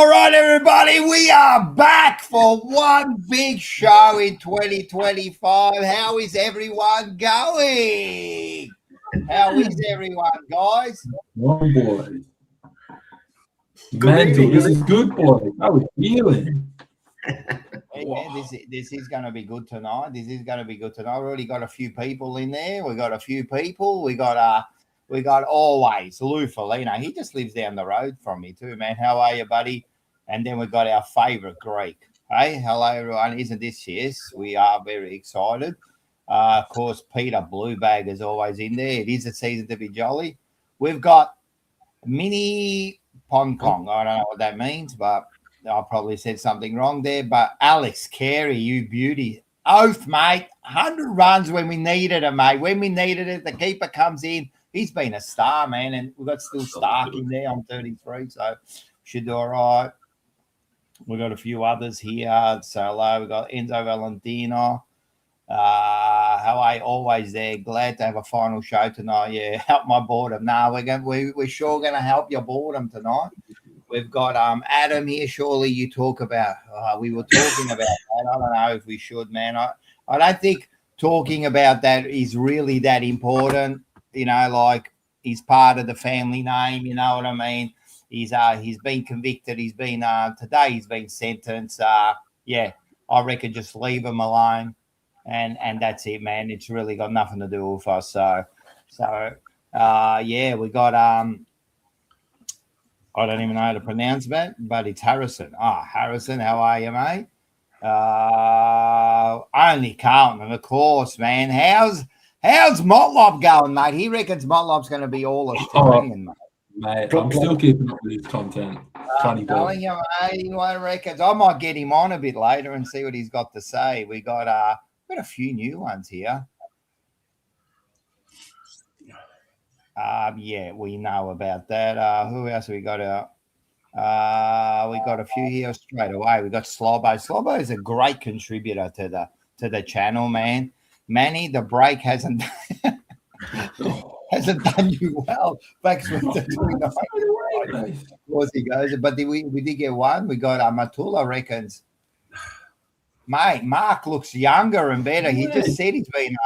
All right, everybody, we are back for one big show in 2025. How is everyone going? How is everyone, guys? One boy. Mental, this is good, boy. How are we feeling? Yeah, this is going to be good tonight. This is going to be good tonight. We already got a few people in there. We got always Lou Felino. He just lives down the road from me too, man. How are you, buddy? And then we got our favourite Greek. Hey, hello, everyone. Isn't this? Yes, we are very excited. Of course, Peter Bluebag is always in there. It is a season to be jolly. We've got Mini Pong Pong. I don't know what that means, but I probably said something wrong there. But Alex Carey, you beauty. Oath, mate. 100 runs when we needed it, mate. When we needed it, the keeper comes in. He's been a star, man. And we've got still Stark in there. I'm 33, so should do all right. We've got a few others here. So we've got Enzo Valentino. How are you? Always there. Glad to have a final show tonight. Yeah, help my boredom. No, we're sure going to help your boredom tonight. We've got Adam here. Surely you talk about. We were talking about that. I don't know if we should, man. I don't think talking about that is really that important. You know, like he's part of the family name. You know what I mean? He's been convicted. He's been today. He's been sentenced. Yeah, I reckon just leave him alone, and that's it, man. It's really got nothing to do with us. So yeah, we got I don't even know how to pronounce that, but it's Harrison. Harrison, how are you, mate? Only Carlton, of course, man. How's Motlop going, mate? He reckons Motlop's going to be all Australian, mate. Mate, I'm still keeping up with his content. I'm telling you, mate, he reckons. I might get him on a bit later and see what he's got to say. We got a few new ones here. Yeah, we know about that. Who else have we got out? We got a few here straight away. We got Slobbo. Slobbo is a great contributor to the channel, man. Manny, the break hasn't done you well. Thanks for doing that. Of course he goes. But we did get one. We got Matula reckons. Mate, Mark looks younger and better. He just said he's been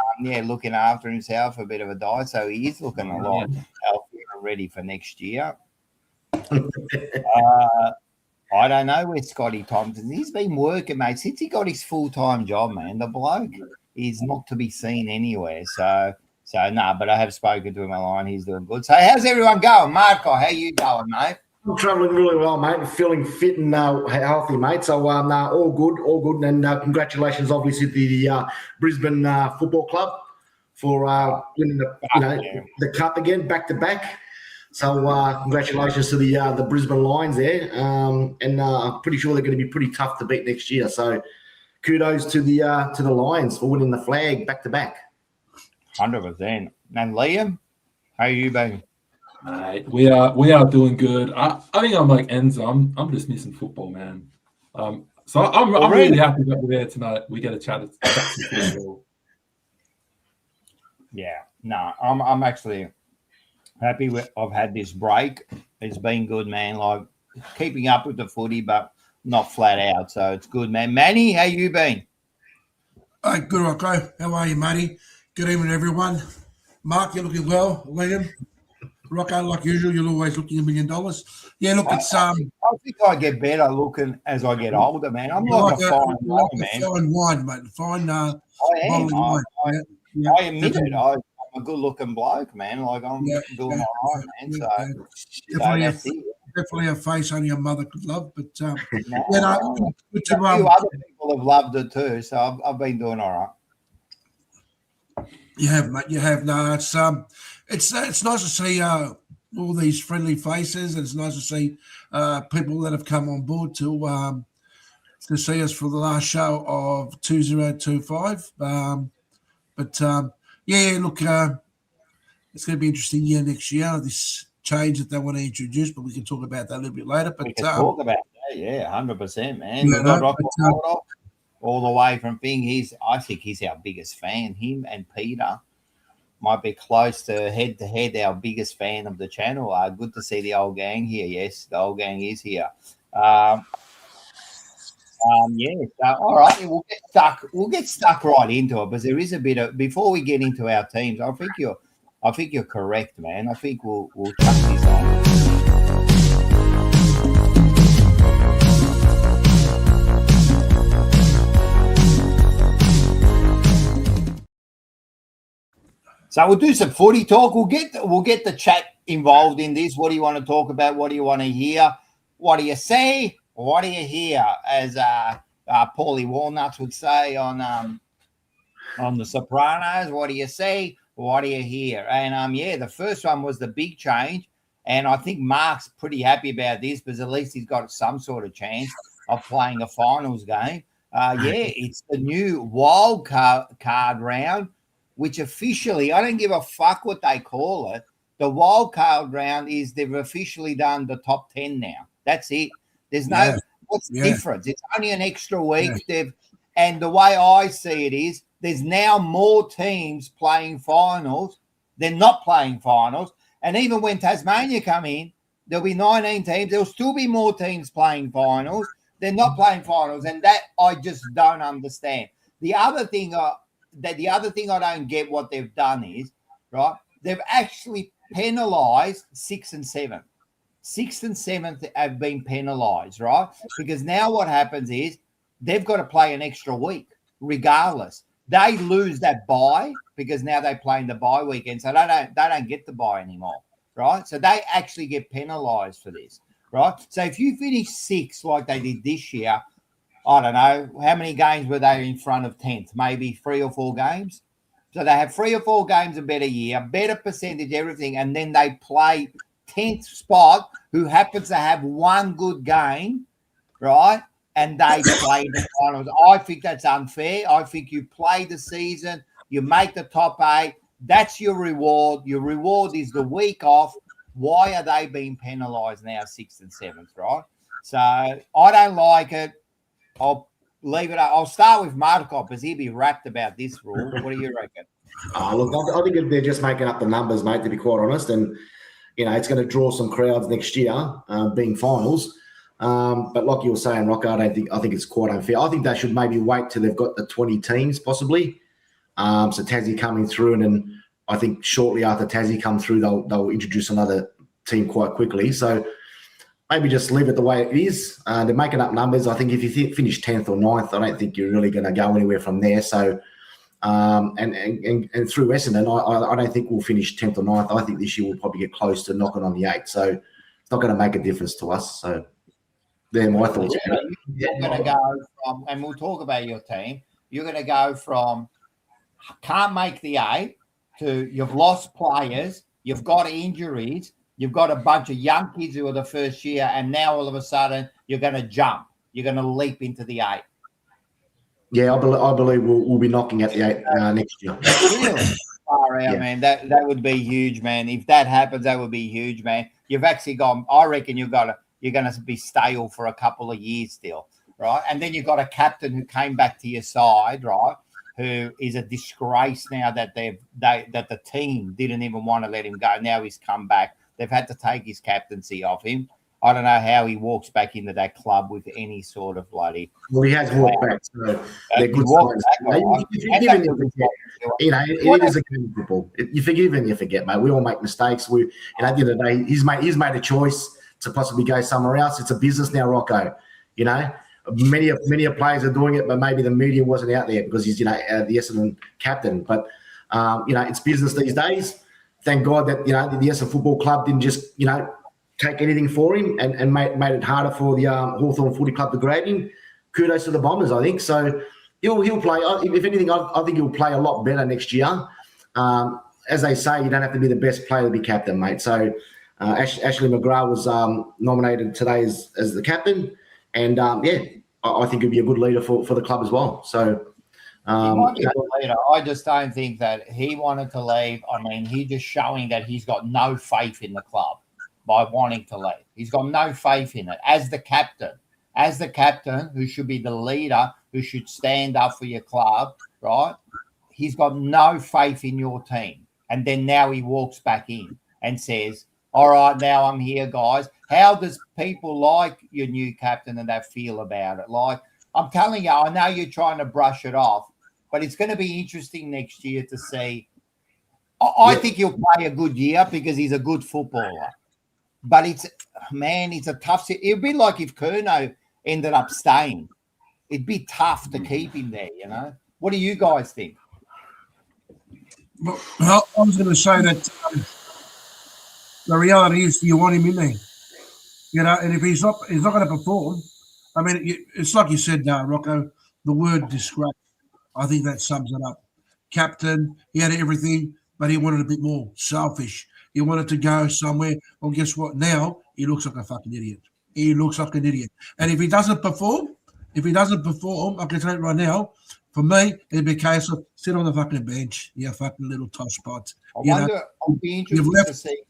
looking after himself, a bit of a diet, so he is looking a lot healthier and ready for next year. I don't know where Scotty Thompson. He's been working, mate, since he got his full-time job, man. The bloke is not to be seen anywhere. So no, but I have spoken to him online. He's doing good. So how's everyone going? Marco, how you going, mate? I'm travelling really well, mate. Feeling fit and healthy, mate. So all good. And congratulations, obviously, to the Brisbane Football Club for winning the cup again, back to back. So congratulations to the Brisbane Lions there. And I'm pretty sure they're going to be pretty tough to beat next year. So kudos to the Lions for winning the flag back to back. 100%. And Liam, how you been? We are doing good. I think I'm like Enzo. I'm just missing football, man. So I'm really happy that we're there tonight. We get a chat some football. Yeah, no, I'm actually happy I've had this break. It's been good, man. Like keeping up with the footy, but not flat out. So it's good, man. Manny, how you been? Hey, good, Rocco. How are you, matey? Good evening, everyone. Mark, you're looking well. Liam, Rocco, like usual, you're always looking $1 million. Yeah, look, it's I think I get better looking as I get older, man. I'm like a fine wine, man. Fine wine, mate. Fine. I am. I admit it. I'm a good-looking bloke, man. Like I'm doing all right, man. So definitely a face only a mother could love. But a few other people have loved it too. So I've been doing all right. You have, mate. You have. No, it's nice to see all these friendly faces, and it's nice to see people that have come on board to see us for the last show of 2025. Yeah, look, it's going to be interesting year next year. This change that they want to introduce, but we can talk about that a little bit later. But we can talk about that, 100%, man. All the way from Thing. I think he's our biggest fan. Him and Peter might be close to head our biggest fan of the channel. Good to see the old gang here. Yes, the old gang is here. Yeah. So, all right, we'll get stuck. We'll get stuck right into it, but there is a bit of before we get into our teams. I think you're correct, man. I think we'll chuck this on. So we'll do some footy talk. We'll get the chat involved in this. What do you want to talk about? What do you want to hear? What do you say? What do you hear? As Paulie Walnuts would say on The Sopranos. What do you say? What do you hear? And yeah, the first one was the big change, and I think Mark's pretty happy about this because at least he's got some sort of chance of playing a finals game. Yeah, it's the new wild card round, which officially, I don't give a fuck what they call it. The wild card round is they've officially done the top 10 now. That's it. There's no what's the difference? It's only an extra week. And the way I see it is there's now more teams playing finals than not playing finals. And even when Tasmania come in, there'll be 19 teams. There'll still be more teams playing finals than not playing finals. And that I just don't understand. The other thing I don't get what they've done is, right, they've actually penalised 6th and 7th. 6th and 7th have been penalised, right? Because now what happens is they've got to play an extra week regardless. They lose that bye because now they play in the bye weekend, so they don't get the bye anymore, right? So they actually get penalised for this, right? So if you finish 6th like they did this year, I don't know, how many games were they in front of 10th? Maybe 3 or 4 games. So they have 3 or 4 games a better year, better percentage, everything, and then they play 10th spot who happens to have one good game, right? And they play the finals. I think that's unfair. I think you play the season, you make the top 8. That's your reward. Your reward is the week off. Why are they being penalised now, 6th and 7th, right? So I don't like it. I'll leave it. I'll start with Marco because he'd be rapt about this rule. What do you reckon? Look, I think they're just making up the numbers, mate, to be quite honest. And, you know, it's going to draw some crowds next year, being finals. But like you were saying, Rocco, I think it's quite unfair. I think they should maybe wait till they've got the 20 teams possibly. So Tassie coming through, and then I think shortly after Tassie come through, they'll introduce another team quite quickly. So maybe just leave it the way it is. They're making up numbers. I think if you finish 10th or 9th, I don't think you're really going to go anywhere from there. So, and through Essendon, I don't think we'll finish 10th or 9th. I think this year we'll probably get close to knocking on the 8th. So it's not going to make a difference to us. So they're my thoughts. You're going to go from, and we'll talk about your team, you're going to go from can't make the 8 to you've lost players, you've got injuries, you've got a bunch of young kids who are the first year, and now all of a sudden you're going to jump. You're going to leap into the 8. Yeah, I believe we'll be knocking at the 8 next year. Really far out, man. That would be huge, man. If that happens, that would be huge, man. You've actually gone. I reckon you're going to be stale for a couple of years still, right? And then you've got a captain who came back to your side, right? Who is a disgrace now that that the team didn't even want to let him go. Now he's come back. They've had to take his captaincy off him. I don't know how he walks back into that club with any sort of bloody. Well, he has walked back. So they're good signs. It is a game of football. You forgive and you forget, mate. We all make mistakes. At the end of the day, he's made a choice to possibly go somewhere else. It's a business now, Rocco. You know, many players are doing it, but maybe the media wasn't out there because he's the Essendon captain. But it's business these days. Thank God that the Essendon Football Club didn't just take anything for him and made it harder for the Hawthorn Footy Club to grab him. Kudos to the Bombers, I think. So he'll play. If anything, I think he'll play a lot better next year. As they say, you don't have to be the best player to be captain, mate. So Ashley McGrath was nominated today as the captain, and I think he'll be a good leader for the club as well. So. He might be a good leader. I just don't think that he wanted to leave. I mean, he's just showing that he's got no faith in the club by wanting to leave. He's got no faith in it. As the captain who should be the leader, who should stand up for your club, right? He's got no faith in your team. And then now he walks back in and says, all right, now I'm here, guys. how does people like your new captain and that feel about it? Like, I'm telling you, I know you're trying to brush it off, but it's going to be interesting next year to see. I think he'll play a good year because he's a good footballer. But it's a tough. It'd be like if Curnow ended up staying. It'd be tough to keep him there, you know. What do you guys think? Well, I was going to say that the reality is you want him in there, you know, and if he's not going to perform. I mean, it's like you said, Rocco. The word disgrace. I think that sums it up. Captain, he had everything, but he wanted a bit more. Selfish. He wanted to go somewhere. Well, guess what? Now he looks like a fucking idiot. He looks like an idiot. And if he doesn't perform, I can tell you right now, for me, it'd be a case of sit on the fucking bench. You fucking little top spot. I'll be interested to see.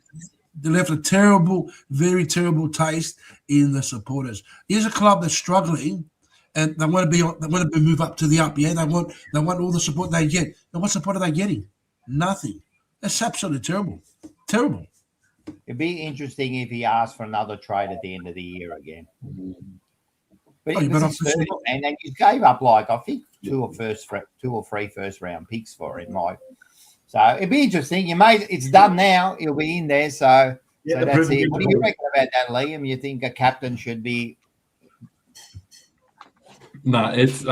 They left a terrible, very terrible taste in the supporters. Here's a club that's struggling, and they want to move up to the up. Yeah, they want all the support they get. And what support are they getting? Nothing. That's absolutely terrible. Terrible. It'd be interesting if he asked for another trade at the end of the year again. But and then you gave up like I think two or three first round picks for him. Like, so it'd be interesting. It's done now. He'll be in there. So that's it. What do you reckon about that, Liam? You think a captain should be? No, it's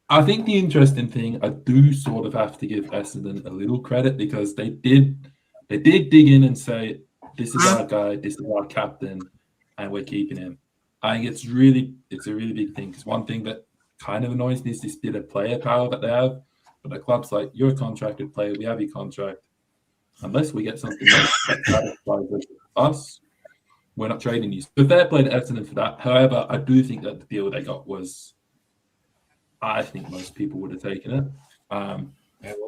I think the interesting thing, I do sort of have to give Essendon a little credit because they did dig in and say, this is our guy, this is our captain, and we're keeping him. I think it's a really big thing because one thing that kind of annoys me is this bit of player power that they have. But the club's like, you're a contracted player, we have your contract. Unless we get something that satisfies us, we're not trading you. So fair play to Essendon for that. However, I do think that the deal they got was, I think most people would have taken it.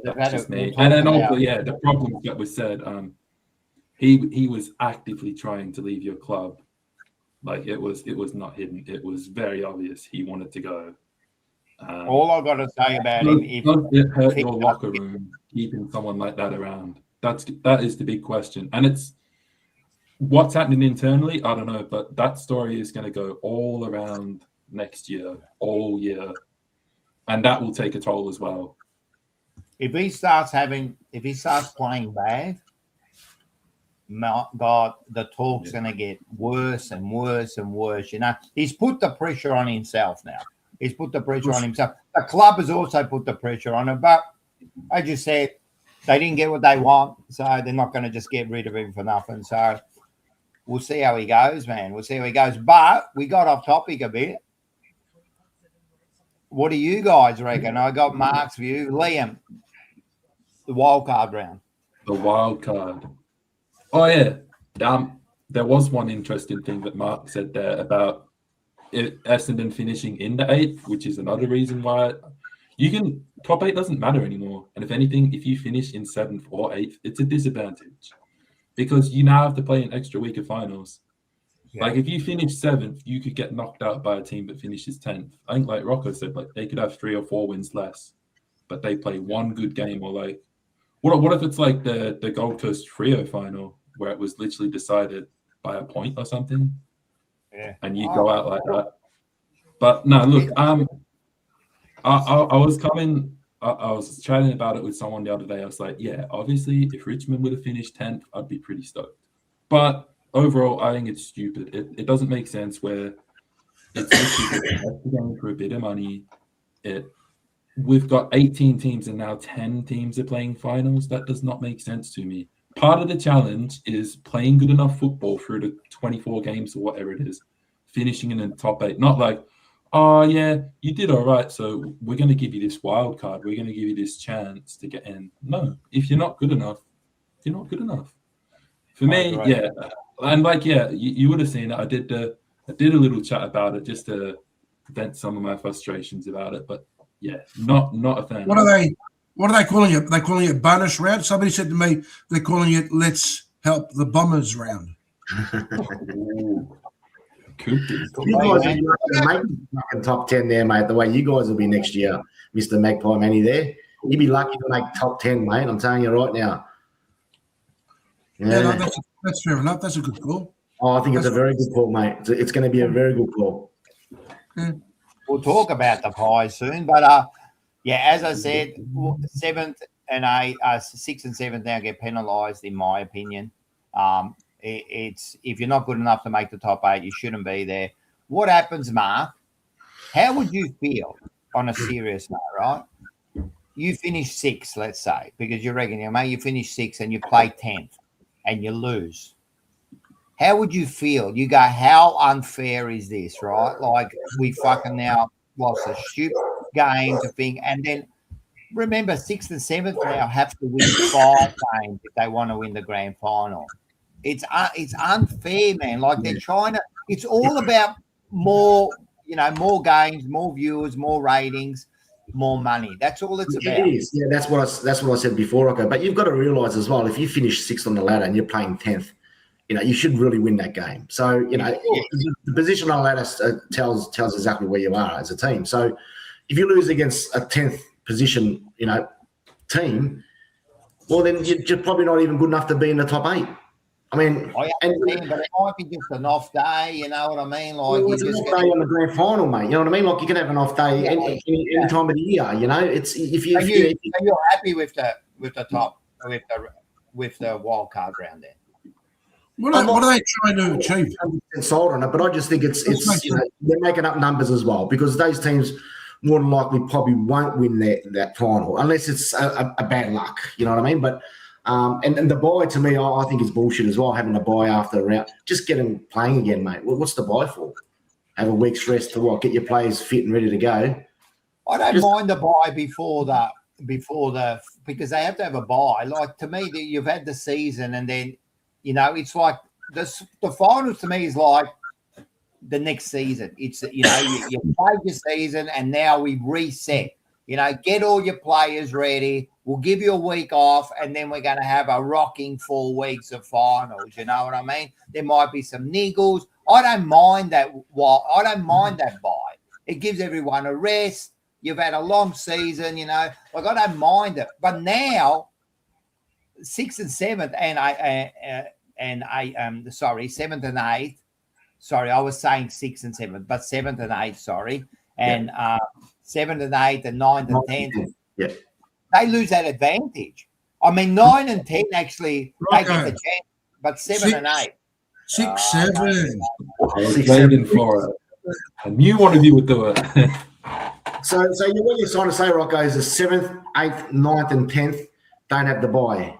That's just me. And then also, the problems that was said, he was actively trying to leave your club. Like it was not hidden. It was very obvious he wanted to go. All I got to say about him, does it hurt your locker room keeping someone like that around? That is the big question, and it's what's happening internally. I don't know, but that story is going to go all around next year, all year, and that will take a toll as well. If he starts playing bad, my God, the talk's going to get worse and worse and worse. You know, he's put the pressure on himself now. He's put the pressure on himself. The club has also put the pressure on him. But I just said they didn't get what they want, so they're not going to just get rid of him for nothing. So we'll see how he goes, man. We'll see how he goes. But we got off topic a bit. What do you guys reckon? I got Mark's view. Liam, the wild card round. The wild card. Oh, yeah. There was one interesting thing that Mark said there about Essendon finishing in the 8th, which is another reason why top 8 doesn't matter anymore. And if anything, if you finish in 7th or 8th, it's a disadvantage because you now have to play an extra week of finals. Yeah. Like if you finish 7th, you could get knocked out by a team that finishes 10th. I think like Rocco said, like they could have 3 or 4 wins less, but they play one good game. Or like, what if it's like the Gold Coast Freo final where it was literally decided by a point or something? Yeah. And you go out like that. But no, look, I was chatting about it with someone the other day. I was like, yeah, obviously if Richmond would have finished 10th, I'd be pretty stoked. But overall, I think it's stupid. It doesn't make sense where it's going for a bit of money. We've got 18 teams and now 10 teams are playing finals. That does not make sense to me. Part of the challenge is playing good enough football through the 24 games or whatever it is, finishing in the top 8. Not like, oh, yeah, you did all right, so we're going to give you this wild card. We're going to give you this chance to get in. No, if you're not good enough, you're not good enough. For me, right. Yeah. And like, yeah, you would have seen it. I did a little chat about it just to vent some of my frustrations about it. But, yeah, not a fan. What are they calling it? They're calling it bonus round. Somebody said to me they're calling it let's help the Bombers round. You guys are making top 10 there, mate. The way you guys will be next year, Mr. Magpie Manny there. You'd be lucky to make top 10, mate. I'm telling you right now. Yeah, no, that's fair enough. That's a good call. Oh, I think it's a very good call, mate. It's going to be a very good call. We'll talk about the Pies soon, but yeah, as I said, 7th and 8th, 6th and 7th now get penalised, in my opinion. It's if you're not good enough to make the top 8, you shouldn't be there. What happens, Mark? How would you feel on a serious note, right? You finish 6th, let's say, because you're regular, mate. You finish 6th and you play 10th and you lose. How would you feel? You go, how unfair is this, right? Like, we fucking now lost a stupid game to thing. And then remember, 6th and 7th now have to win 5 games if they want to win the grand final. It's unfair, man. Like, they're trying to, it's all about more, more games, more viewers, more ratings, more money. That's all it's about. It is. Yeah, that's what I said before, Rocco. But you've got to realise as well, if you finish 6th on the ladder and you're playing 10th, you should really win that game. So, the position on the ladder tells exactly where you are as a team. So, if you lose against a 10th position, team, well, then you're probably not even good enough to be in the top 8. I mean, but it might be just an off day. You know what I mean? Like, it's an off day on the grand final, mate. You know what I mean? Like, you can have an off day any time of the year. It's if you. You're happy with the top with the wild card round there. What are they trying to achieve? I'm sold on it, but I just think it's they're making up numbers as well, because those teams more than likely probably won't win that final unless it's a bad luck. You know what I mean? But and the buy, to me, I think is bullshit as well. Having a buy after the round, just get them playing again, mate. What's the buy for? Have a week's rest to get your players fit and ready to go. I don't mind the buy before the because they have to have a buy. Like, to me, you've had the season, and then it's like the finals to me is like the next season. It's you played your season, and now we reset. Get all your players ready. We'll give you a week off, and then we're going to have a rocking 4 weeks of finals. You know what I mean? There might be some niggles. I don't mind that. I don't mind that buy. It gives everyone a rest. You've had a long season. Like, I don't mind it. But now, 6th and 7th, and 7th and 8th. Sorry, I was saying 6th and 7th, but 7th and 8th. Sorry, and 7th and 8th and 9th and 10th. Yeah. They lose that advantage. I mean, 9 and 10 actually they get the chance, but 7 and 8. 6, 7. I was waiting for it. I knew one of you would do it. So what you're trying to say, Rocco, is the 7th, 8th, 9th, and 10th don't have the bye.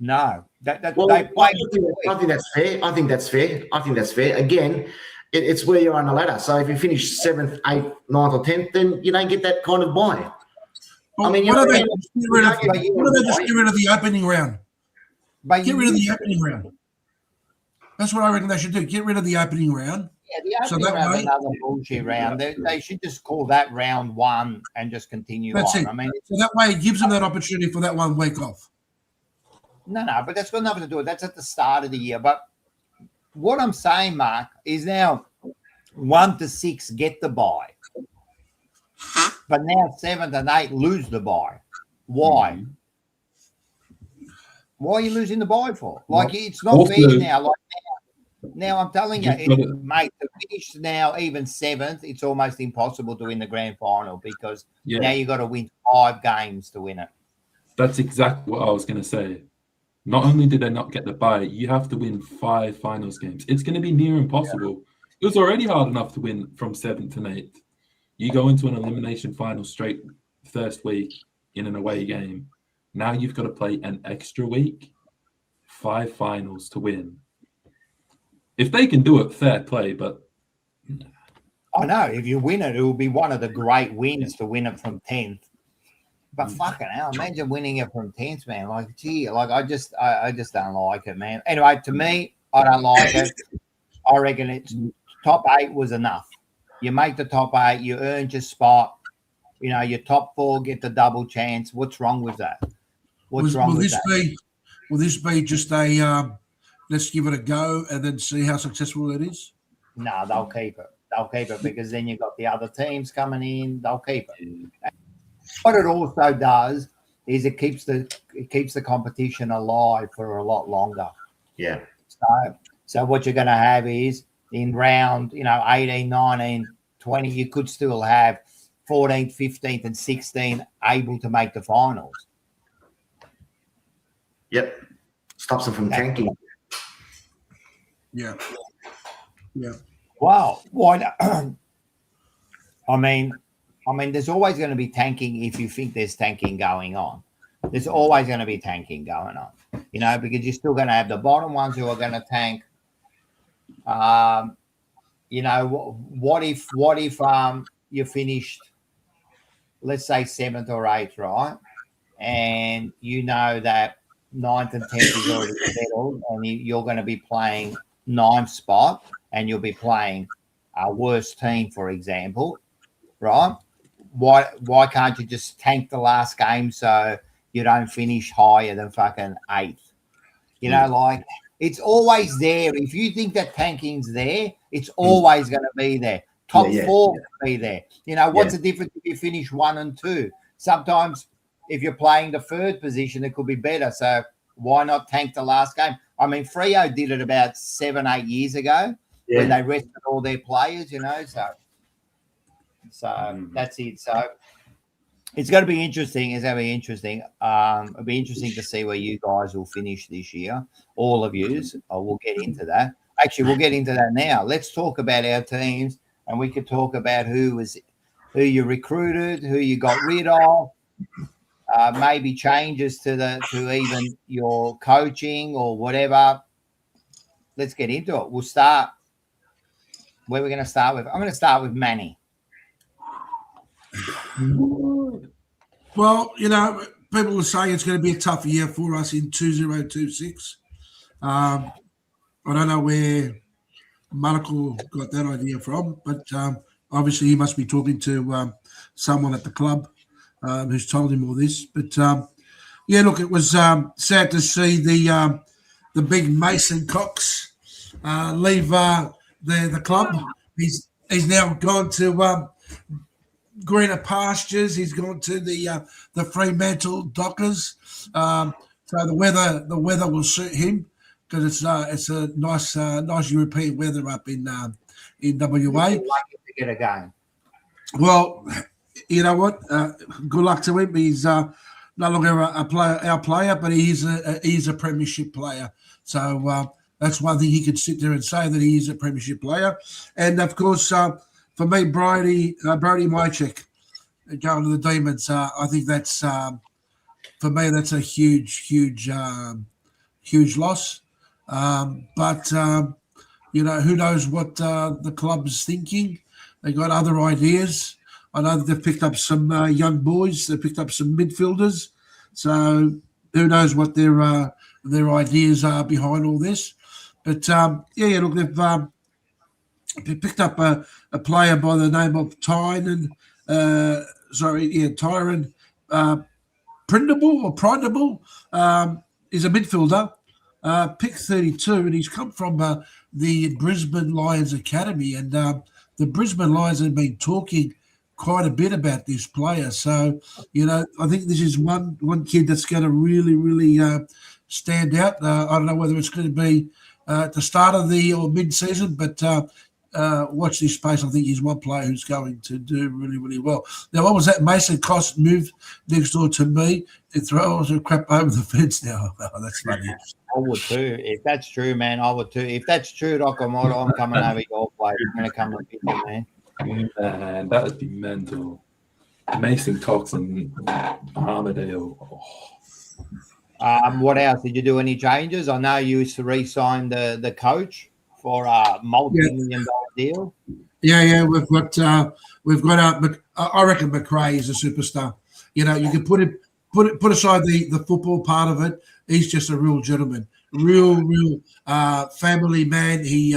No, I think that's fair. Again, it's where you're on the ladder. So if you finish 7th, 8th, 9th, or 10th, then you don't get that kind of bye. Well, what are they just get rid of the opening round? Get rid of the opening round. That's what I reckon they should do. Get rid of the opening round. Yeah, the opening round is another bullshit round. They should just call that round 1 and just continue on. It. I mean, so that way it gives them that opportunity for that 1 week off. No, but that's got nothing to do with it. That's at the start of the year. But what I'm saying, Mark, is now 1 to 6 get the bye. But now 7th and 8 lose the bye. Why? Why are you losing the bye for? Like, it's not fair now. Like, now I'm telling you, mate, to finish now even 7th, it's almost impossible to win the grand final, because now you've got to win 5 games to win it. That's exactly what I was going to say. Not only did they not get the bye, you have to win 5 finals games. It's going to be near impossible. It was already hard enough to win from 7th and 8th. You go into an elimination final straight first week in an away game. Now you've got to play an extra week, 5 finals to win. If they can do it, fair play, but... I know. If you win it, it will be one of the great wins to win it from 10th. But fucking hell, imagine winning it from 10th, man. Like, gee, like, I just don't like it, man. Anyway, to me, I don't like it. I reckon it's top 8 was enough. You make the top 8, you earned your spot. Your top 4 get the double chance. What's wrong with that? Will this be just a let's give it a go and then see how successful it is? No, they'll keep it. They'll keep it, because then you've got the other teams coming in. They'll keep it. What it also does is it keeps the competition alive for a lot longer. Yeah. So what you're going to have is in round, 18, 19, 20, you could still have 14th, 15th, and 16th able to make the finals. Yep. Stops them from tanking. Yeah. Wow. Why? I mean, there's always going to be tanking if you think there's tanking going on. There's always going to be tanking going on, because you're still going to have the bottom ones who are going to tank. What if you finished, let's say 7th or 8th, right? And that 9th and 10th is already settled, and you're going to be playing 9th spot, and you'll be playing a worse team, for example, right? Why can't you just tank the last game so you don't finish higher than fucking 8th? It's always there. If you think that tanking's there, it's always going to be there. Top 4 will be there. What's the difference if you finish 1 and 2? Sometimes if you're playing the 3rd position, it could be better. So why not tank the last game? I mean, Freo did it about 7-8 years ago when they rested all their players, So that's it. So it's going to be interesting. It'll be interesting to see where you guys will finish this year. All of yous. We'll get into that. Actually, we'll get into that now. Let's talk about our teams, and we could talk about who you recruited, who you got rid of, maybe changes to even your coaching or whatever. Let's get into it. We'll start. Where we're going to start with? I'm going to start with Manny. Well, people are saying it's going to be a tough year for us in 2026. I don't know where Monaco got that idea from, but obviously he must be talking to someone at the club who's told him all this. But look, it was sad to see the big Mason Cox leave the club. He's now gone to greener pastures. He's gone to the Fremantle Dockers. So the weather will suit him because it's a nice European weather up in WA. To get a game. Well, you know what? Good luck to him. He's no longer our player, but he's a premiership player. So that's one thing he could sit there and say, that he is a premiership player. And of course, for me, Brody Mychek going to the Demons, I think that's for me that's a huge loss. But who knows what the club's thinking? They got other ideas. I know that they've picked up some young boys. They've picked up some midfielders. So who knows what their ideas are behind all this? But look, they picked up a player by the name of Tyron Prindable. Is a midfielder, pick 32, and he's come from the Brisbane Lions Academy, and the Brisbane Lions have been talking quite a bit about this player. So, I think this is one kid that's going to really stand out. I don't know whether it's going to be at the start of or mid-season, but watch this space. I think he's one player who's going to do really well. Now, what was that? Mason Cost moved next door to me to throw all the crap over the fence now. Oh, that's funny. I would too. If that's true, man, I would too. If that's true, Roccomoto, I'm coming over your place. I'm going to come with you, man. Man, that would be mental. Mason Cox and Armadale. What else? Did you do any changes? I know you re-signed the coach for a multi-million-dollar deal. Yeah, we've got I reckon McRae is a superstar. You can put aside the football part of it. He's just a real gentleman, real family man. He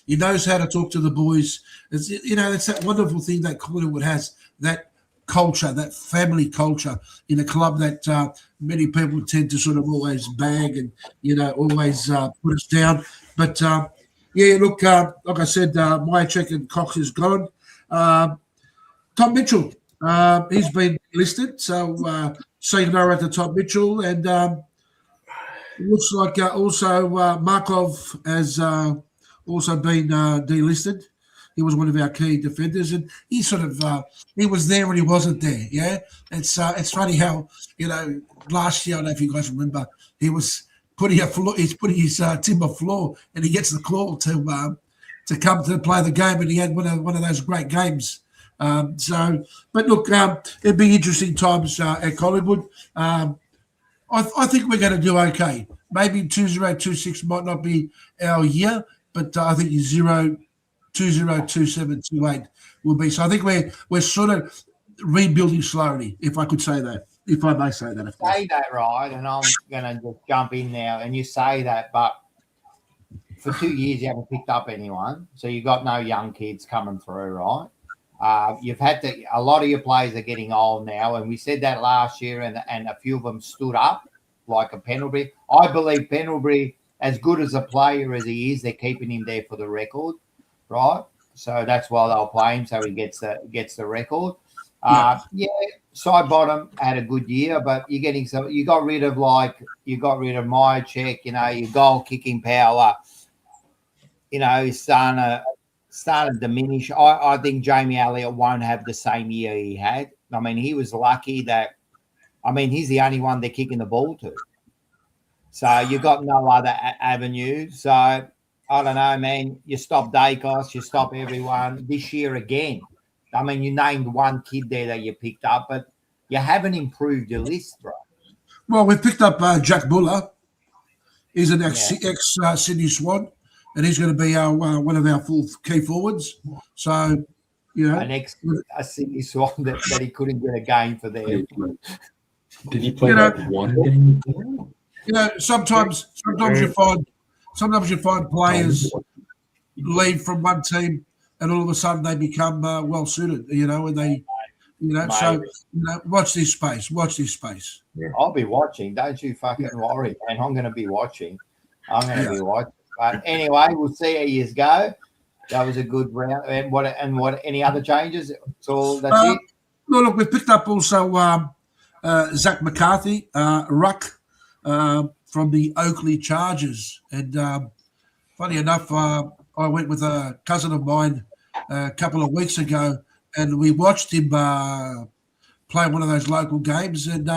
knows how to talk to the boys. It's that wonderful thing that Collingwood has, that culture, that family culture in a club that many people tend to sort of always bag and always put us down. But look, like I said, Mychek and Cox is gone. Tom Mitchell, he's been listed, so sayonara to Tom Mitchell, and Looks like also Markov has also been delisted. He was one of our key defenders, and he sort of he was there when he wasn't there. Yeah, it's funny how last year, I don't know if you guys remember, he was putting he's putting his timber floor, and he gets the call to come to play the game, and he had one of those great games. But look, it'd be interesting times at Collingwood. I think we're going to do okay. Maybe 2026 might not be our year, but I think 2027, 28 will be. So I think we're sort of rebuilding slowly, if I could say that, if I may say that. Of course. Say that right, and I'm going to just jump in now. And you say that, but for 2 years you haven't picked up anyone, so you got no young kids coming through, right? You've had to. A lot of your players are getting old now, and we said that last year, and a few of them stood up, like a Pendlebury. I believe Pendlebury, as good as a player as he is, they're keeping him there for the record, right? So that's why they'll play him, so he gets the record. Side bottom had a good year, but you're getting some. You got rid of Myercheck, your goal kicking power. He's starting to diminish. I think Jamie Elliott won't have the same year he had. I mean, he was lucky that. I mean, he's the only one they're kicking the ball to. So you've got no other avenue. So I don't know, man. You stop Daicos, you stop everyone this year again. I mean, you named one kid there that you picked up, but you haven't improved your list, bro. Well, we picked up Jack Buller. He's an ex-Sydney Swan, and he's going to be one of our full key forwards. So, an ex-Sydney Swan that he couldn't get a game for them. Did he play one game? Sometimes you find players leave from one team, and all of a sudden they become well suited. And they, so watch this space. Watch this space. Yeah. I'll be watching. Don't you fucking worry, man. I'm going to be watching. Be watching. But anyway, we'll see how you go. That was a good round. And what? Any other changes? That's it. No, look, we picked up also Zach McCarthy, ruck from the Oakley Chargers, and funny enough, I went with a cousin of mine a couple of weeks ago, and we watched him play one of those local games. And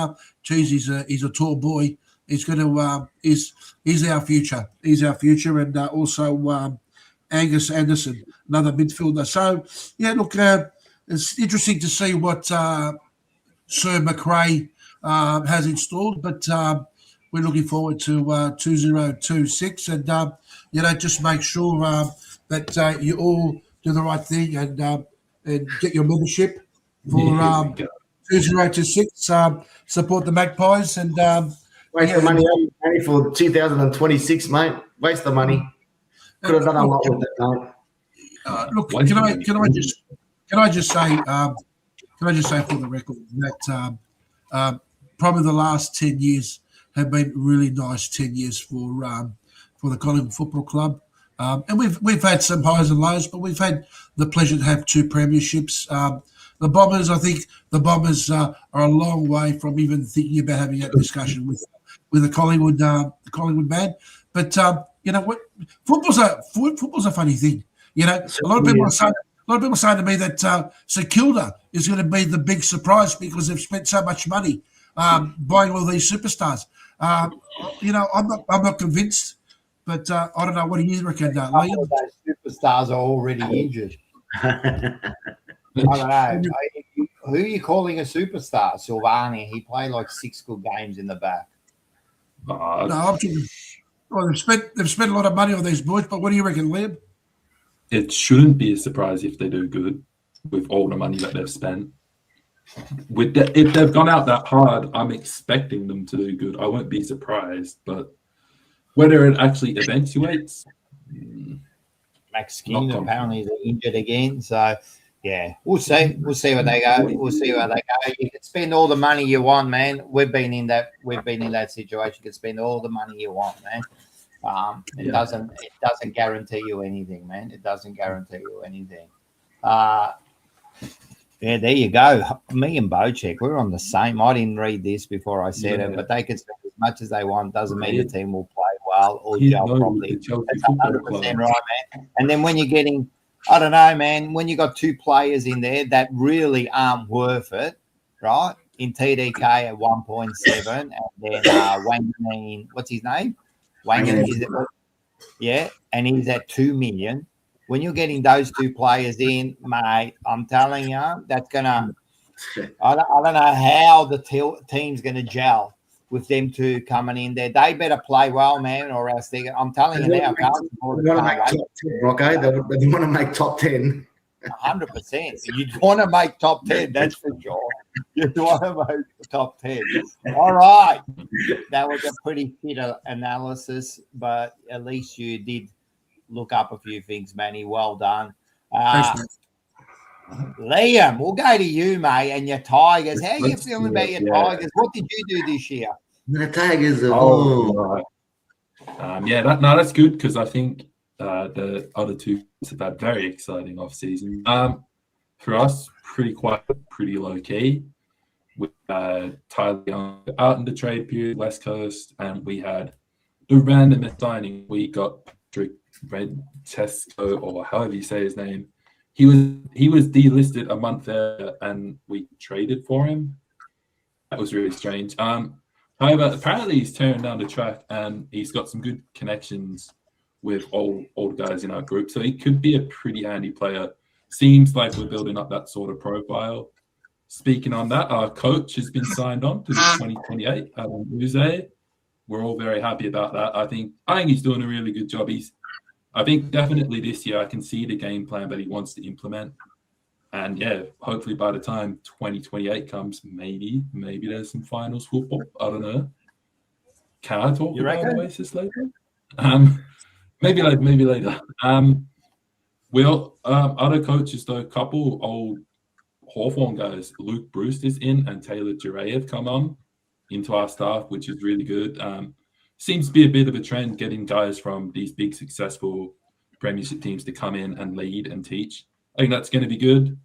he's a tall boy. He's going to he's our future. He's our future, and also Angus Anderson, another midfielder. So look, it's interesting to see what Sir McRae has installed, but we're looking forward to 2026, and just make sure that you all do the right thing and get your membership for 2026. Support the Magpies and waste the money for 2026, mate. Waste the money. Could have done a lot with it, mate. Look, can I just say for the record that probably the last 10 years have been really nice 10 years for the Collingwood Football Club. And we've had some highs and lows, but we've had the pleasure to have 2 premierships. The Bombers, I think the Bombers are a long way from even thinking about having that discussion with the Collingwood man. But you know what? Football's a funny thing. A lot of people are saying to me that St Kilda is going to be the big surprise because they've spent so much money buying all these superstars. I'm not convinced, but I don't know. What do you reckon, Liam? Those superstars are already injured. I don't know. Who are you calling a superstar? Silvani. He played like 6 good games in the back. No, I'm talking. Well, they've spent a lot of money on these boys, but what do you reckon, Liam? It shouldn't be a surprise if they do good with all the money that they've spent. If they've gone out that hard, I'm expecting them to do good. I won't be surprised, but whether it actually eventuates, Max Skin apparently is injured again, so yeah, we'll see. We'll see where they go. You can spend all the money you want, man. We've been in that situation. You can spend all the money you want, man. It doesn't guarantee you anything, man. It doesn't guarantee you anything. There you go. Me and Bocek, we're on the same. I didn't read this before I said it, but they can spend as much as they want doesn't mean the team will play well or He's gel known properly. with the Chelsea That's Football 100% Club. right, man. And then when you're getting, I don't know, man, when you got two players in there that really aren't worth it, right? In TDK at 1.7, and then Wangin, what's his name? Wangin, is it? Yeah, and he's at 2 million. When you're getting those two players in, mate, I'm telling you, that's gonna. I don't know how the team's gonna gel with them two coming in there. They better play well, man, or else I'm telling you now, They want to make top 10, Rocco. They want to make top 10. 100%. You'd want to make top 10, that's for sure. You'd want to make top 10. All right. That was a pretty fit analysis, but at least you did look up a few things, Manny. Well done. Thanks, mate. Liam, we'll go to you, mate, and your Tigers. How are you Let's feeling do about it, your yeah. Tigers? What did you do this year? The Tigers are Right. That's good because I think the other two have had very exciting off season. For us, pretty low key. With Tyler Young out in the trade period, West Coast, and we had the random signing. We got Patrick Redtesco, or however you say his name. He was delisted a month there, and we traded for him. That was really strange. However, apparently he's tearing down the track, and he's got some good connections with old guys in our group, so he could be a pretty handy player. Seems like we're building up that sort of profile. Speaking on that, our coach has been signed on to the 2028, Adam Uze. We're all very happy about that. I think he's doing a really good job. I think definitely this year I can see the game plan that he wants to implement. And yeah, hopefully by the time 2028 comes, maybe there's some finals football. I don't know. Can I talk about Oasis later? Maybe later. Other coaches though, a couple old Hawthorn guys, Luke Brewster's in and Taylor Duray have come on into our staff, which is really good. Seems to be a bit of a trend getting guys from these big successful premiership teams to come in and lead and teach. I think that's going to be good.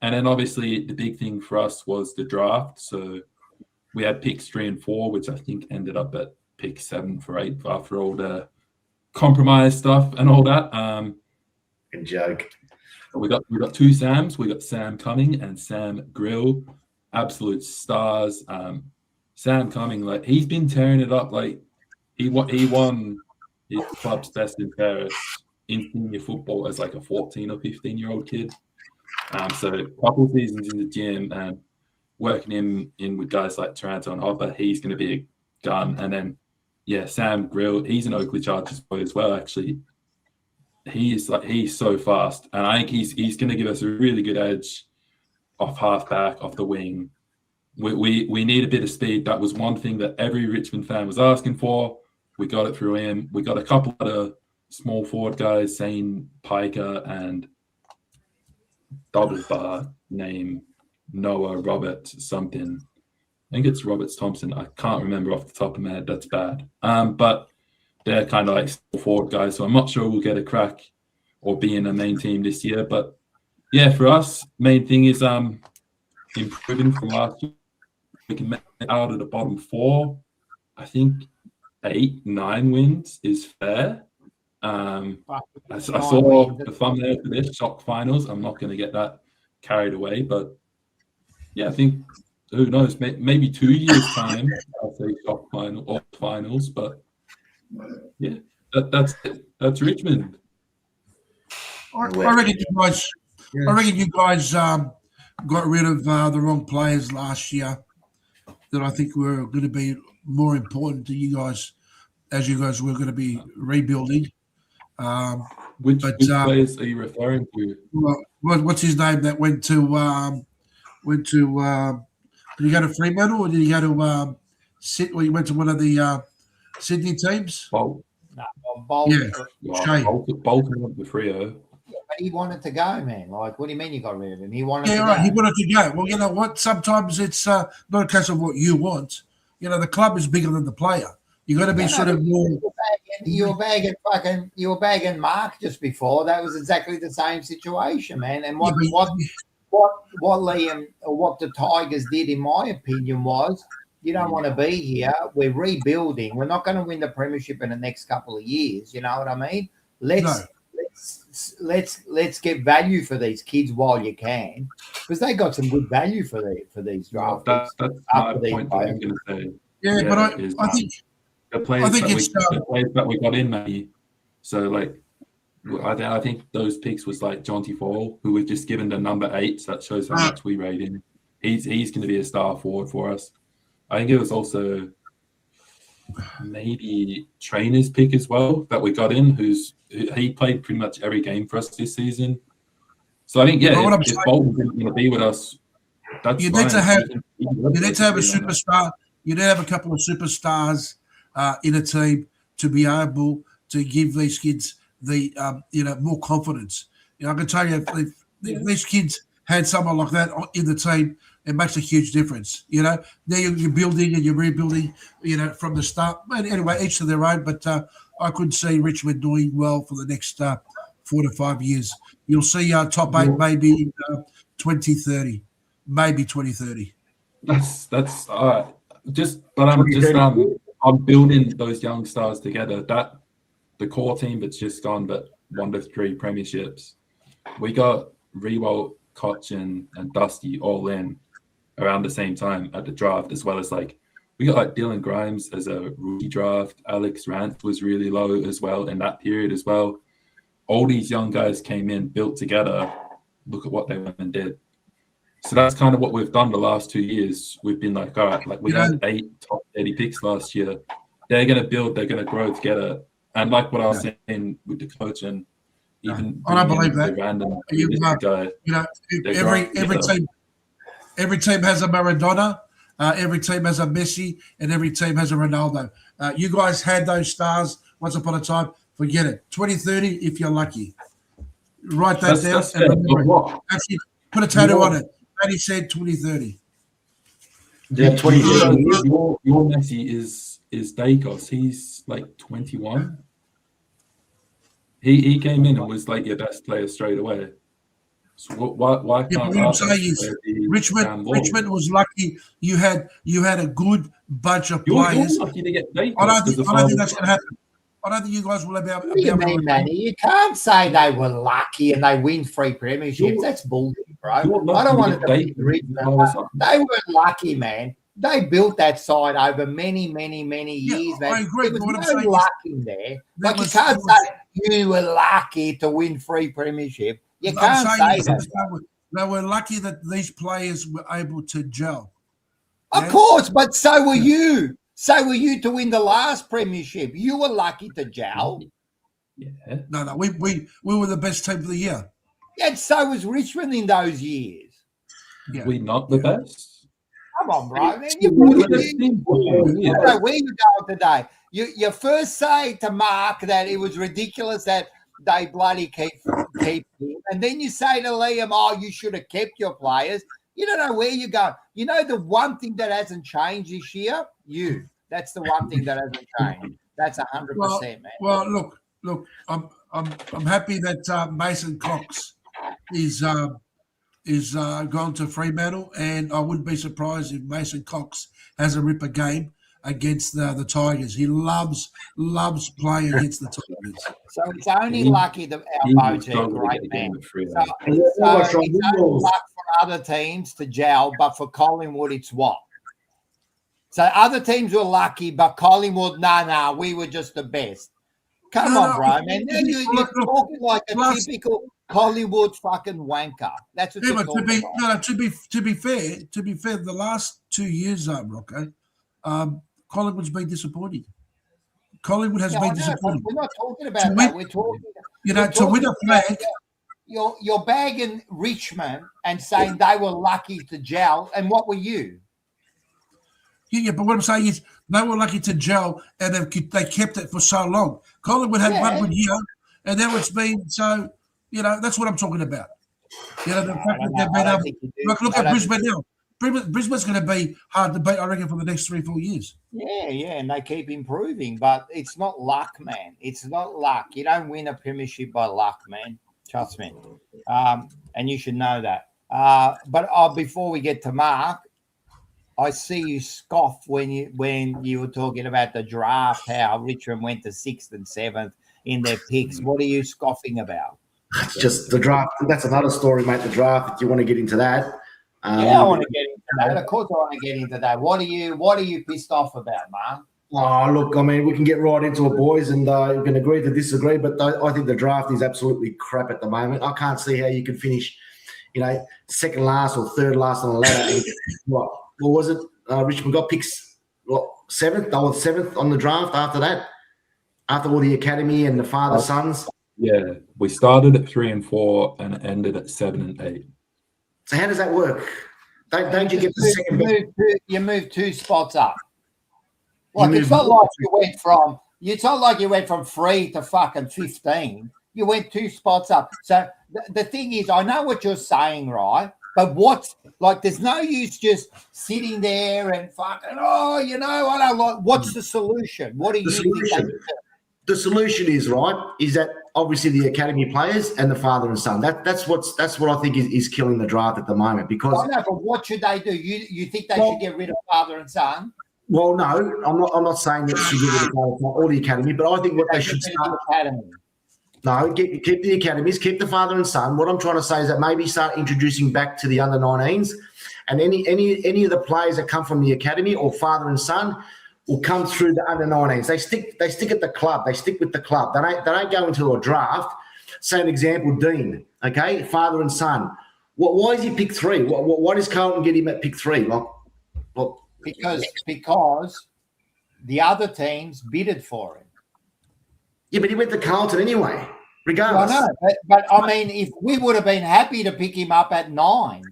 And then obviously the big thing for us was the draft. So we had picks 3 and 4, which I think ended up at pick 7 for 8 after all the compromise stuff and all that. Good joke. We got 2 Sams. We got Sam Cumming and Sam Grill, absolute stars. Sam Cumming, like he's been tearing it up. Like he won his club's best in Paris in senior football as like a 14 or 15-year-old kid. So a couple seasons in the gym and working him in with guys like Taranto and Hopper, he's going to be a gun. And then Sam Grill, he's an Oakley Chargers boy as well. Actually, he's so fast, and I think he's going to give us a really good edge off halfback, off the wing. We need a bit of speed. That was one thing that every Richmond fan was asking for. We got it through him. We got a couple of small forward guys, Zane Piker and double bar name Noah Roberts something. I think it's Roberts Thompson. I can't remember off the top of my head. That's bad. But they're kind of like small forward guys, so I'm not sure we'll get a crack or be in the main team this year. But yeah, for us, main thing is improving from last year. We can make it out of the bottom 4. I think 8-9 wins is fair. I saw the thumbnail for this shock finals. I'm not going to get that carried away, but yeah, I think who knows? Maybe 2 years time, I'll say shock final or finals. But yeah, that's it. That's Richmond. I reckon you guys got rid of the wrong players last year that I think were going to be more important to you guys as you guys were going to be rebuilding. Which players are you referring to? Well, what's his name that went to did he go to Fremantle or did he go to Sydney? Or he went to one of the Sydney teams? Bolt. Bolt. Shay. Bolton went to Freo. But he wanted to go, man. Like, what do you mean you got rid of him? He wanted to go. He wanted to go. Well, you know what? Sometimes it's not a case of what you want. You know, the club is bigger than the player. You got to be sort of more. You were bagging Mark just before. That was exactly the same situation, man. And what Liam or what the Tigers did, in my opinion, was You don't want to be here. We're rebuilding. We're not going to win the premiership in the next couple of years. You know what I mean? Let's get value for these kids while you can, because they got some good value for these draft picks. That's my point that I'm going to say. Yeah, but I think the players the players that we got in, maybe. So like, I think those picks was like Jonty Fall, who we've just given the number 8. So that shows how much we rate him. He's going to be a star forward for us. I think it was also maybe Trainer's pick as well that we got in, he played pretty much every game for us this season. So I think, if Bolton's going to be with us, that's you fine. need to have a superstar. You need to have a couple of superstars in a team to be able to give these kids the more confidence. I can tell you, if these kids had someone like that in the team, it makes a huge difference. Now you're building and you're rebuilding, from the start. But anyway, each to their own. But I could see Richmond doing well for the next 4 to 5 years. You'll see top 8 maybe in 2030, maybe 2030. That's all right. I'm building those young stars together. That the core team that's just gone, but 1 to 3 premierships. We got Rewalt, Koch, and Dusty all in around the same time at the draft, as well as we got Dylan Grimes as a rookie draft. Alex Rance was really low as well in that period as well. All these young guys came in, built together. Look at what they went and did. So that's kind of what we've done the last 2 years. We've been all right, we had 8 top 80 picks last year. They're going to build, they're going to grow together. And like what I was saying with the coach and even I don't believe that. Random guy, every team has a Maradona, every team has a Messi, and every team has a Ronaldo. You guys had those stars once upon a time. Forget it. 2030, if you're lucky. Write that down and remember it. Actually, put a tattoo on it. And he said 2030. Yeah, 2030. Your Messi is Daicos. He's 21. He came in and was your best player straight away. So why can't what I'm saying is Richmond was lucky. You had a good bunch of players. You're lucky to get Daicos. I don't think that's going to happen. I don't think you guys will be able to. Manny? You can't say they were lucky and they win 3 premierships. That's bullshit, bro. I don't want to be Richmond. They were lucky, man. They built that side over many, many, many years, man. I agree. There was no luck in there. You can't say you were lucky to win 3 premierships. You can't say that. They were lucky that these players were able to gel. Of course, but so were you. So were you to win the last premiership. You were lucky to gel. Yeah. No. We were the best team of the year. Yeah, so was Richmond in those years. Yeah. We're not the best. Come on, bro. Man. I don't know where you're going today. You first say to Mark that it was ridiculous that they bloody keep him. And then you say to Liam, you should have kept your players. You don't know where you're going. You know the one thing that hasn't changed this year? You. That's the one thing that hasn't changed. That's 100%, man. Well, look. I'm happy that Mason Cox is gone to Fremantle, and I wouldn't be surprised if Mason Cox has a ripper game against the Tigers. He loves playing against the Tigers. So it's only lucky that our Bo's a great man. So it's only luck for other teams to gel, but for Collingwood, it's what? So other teams were lucky, but Collingwood, no, we were just the best. Come on, bro, man. Now you're talking like a typical Hollywood fucking wanker. That's what you're talking about. To be fair, the last 2 years, Rocco, Collingwood's been disappointing. Collingwood has been disappointing. We're not talking about that. We're talking. To win a flag. You're bagging Richmond and saying they were lucky to gel, and what were you? Yeah, but what I'm saying is they were lucky to gel, and they kept it for so long. Collingwood had one good year, and now it's been so. That's what I'm talking about. The fact that they've been able. Look at Brisbane now. Brisbane's going to be hard to beat, I reckon, for the next 3-4 years. Yeah, and they keep improving, but it's not luck, man. It's not luck. You don't win a premiership by luck, man. Trust me. And you should know that. But before we get to Mark, I see you scoff when you were talking about the draft, how Richmond went to 6th and 7th in their picks. What are you scoffing about? Just the draft. That's another story, mate. The draft. If you want to get into that, I want to get into that. Of course, I want to get into that. What are you pissed off about, Mark? Oh, look, I mean, we can get right into it, boys, and you can agree to disagree, but I think the draft is absolutely crap at the moment. I can't see how you can finish, second last or third last on the ladder. And what was it? Richmond got picks, seventh? They were seventh on the draft after that, after all the academy and the father sons. Yeah, we started at 3 and 4 and ended at 7 and 8. So how does that work? Don't you get the second best? You move 2 spots up. Like it's not like you went from 3 to fucking 15. You went 2 spots up. So the thing is, I know what you're saying, right? But there's no use just sitting there and fucking, I don't like. What's the solution? What do you think? The solution is that obviously the academy players and the father and son. That's what I think is killing the draft at the moment. Because I know, but what should they do? You think they should get rid of father and son? Well, no, I'm not saying that she get rid of all the academy, but I think what they should start. No, keep the academies, keep the father and son. What I'm trying to say is that maybe start introducing back to the under 19s, and any of the players that come from the academy or father and son will come through the under 19s. They stick at the club. They stick with the club. They don't go into a draft. Say an example, Dean. Okay, father and son. Why is he pick 3? Why does Carlton get him at pick 3? Because the other teams bidded for him. Yeah, but he went to Carlton anyway, regardless. I know, but I mean, if we would have been happy to pick him up at 9.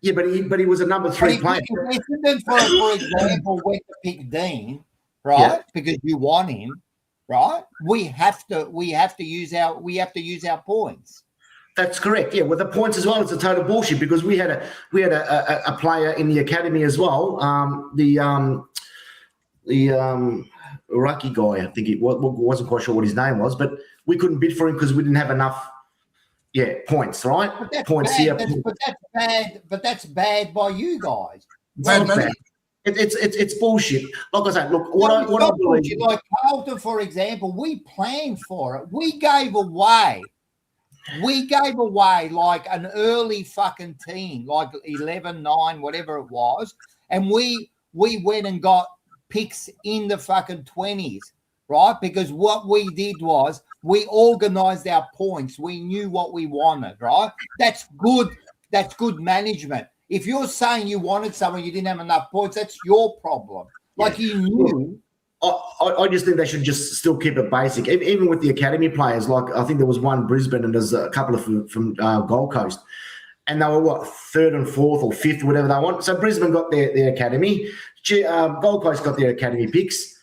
Yeah, but he was a number 3 player. If Essendon, for example, went to pick Dean, right? Because you want him, right? We have to use our points. That's correct. Yeah, with the points as well, it's a total bullshit because we had a player in the academy as well. The Iraqi guy, I think wasn't quite sure what his name was, but we couldn't bid for him because we didn't have enough. Yeah, points, right? Points bad. Here. That's bad. But that's bad by you guys. It's bullshit. Like I say, look, what I believe. Like Carlton, for example, we planned for it. We gave away like an early fucking team, like 11-9, whatever it was, and we went and got picks in the fucking 20s, right? Because what we did was we organized our points. We knew what we wanted, right? That's good. That's good management. If you're saying you wanted someone, you didn't have enough points, that's your problem. Like you knew. I just think they should just still keep it basic, even with the academy players. Like I think there was one Brisbane and there's a couple of from Gold Coast, and they were 3rd and 4th or 5th, whatever they want. So Brisbane got their academy, Gold Coast got their academy picks.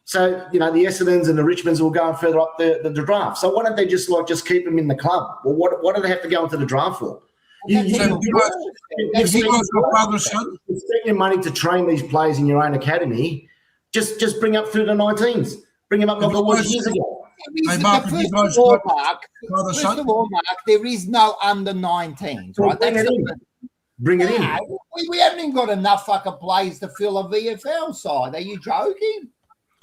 So the Essendons and the Richmonds will go further up the draft. So why don't they just keep them in the club? Well, what do they have to go into the draft for? You spend your money to train these players in your own academy. Just bring up through the 19s. Bring them up like it was years ago. First of all, Mark, there is no under 19s, right? Bring it in. We haven't even got enough fucking players to fill a VFL side. Are you joking?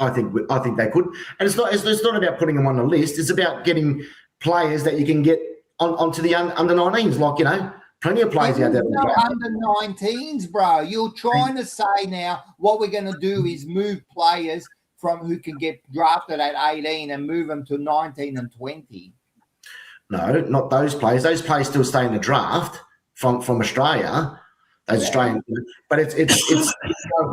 I think they could. And it's not about putting them on the list. It's about getting players that you can get onto the under 19s. Like, plenty of players out there. No under 19s, bro. You're trying to say now what we're going to do is move players from who can get drafted at 18 and move them to 19 and 20. No, not those players. Those players still stay in the draft from Australia. Those Australian, but it's go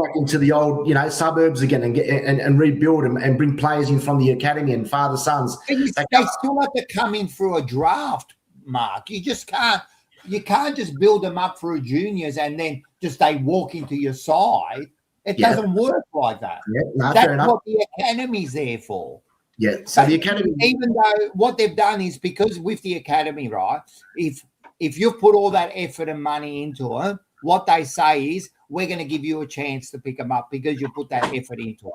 back into the old suburbs again and rebuild them and bring players in from the academy and father sons. They still have to come in through a draft, Mark. You just can't. You can't just build them up through juniors and then just they walk into your side. It doesn't work like that. Yeah, that's what the academy's there for. Yeah. So the academy, even though what they've done is because with the academy, right? If you put all that effort and money into it, what they say is we're going to give you a chance to pick them up because you put that effort into it.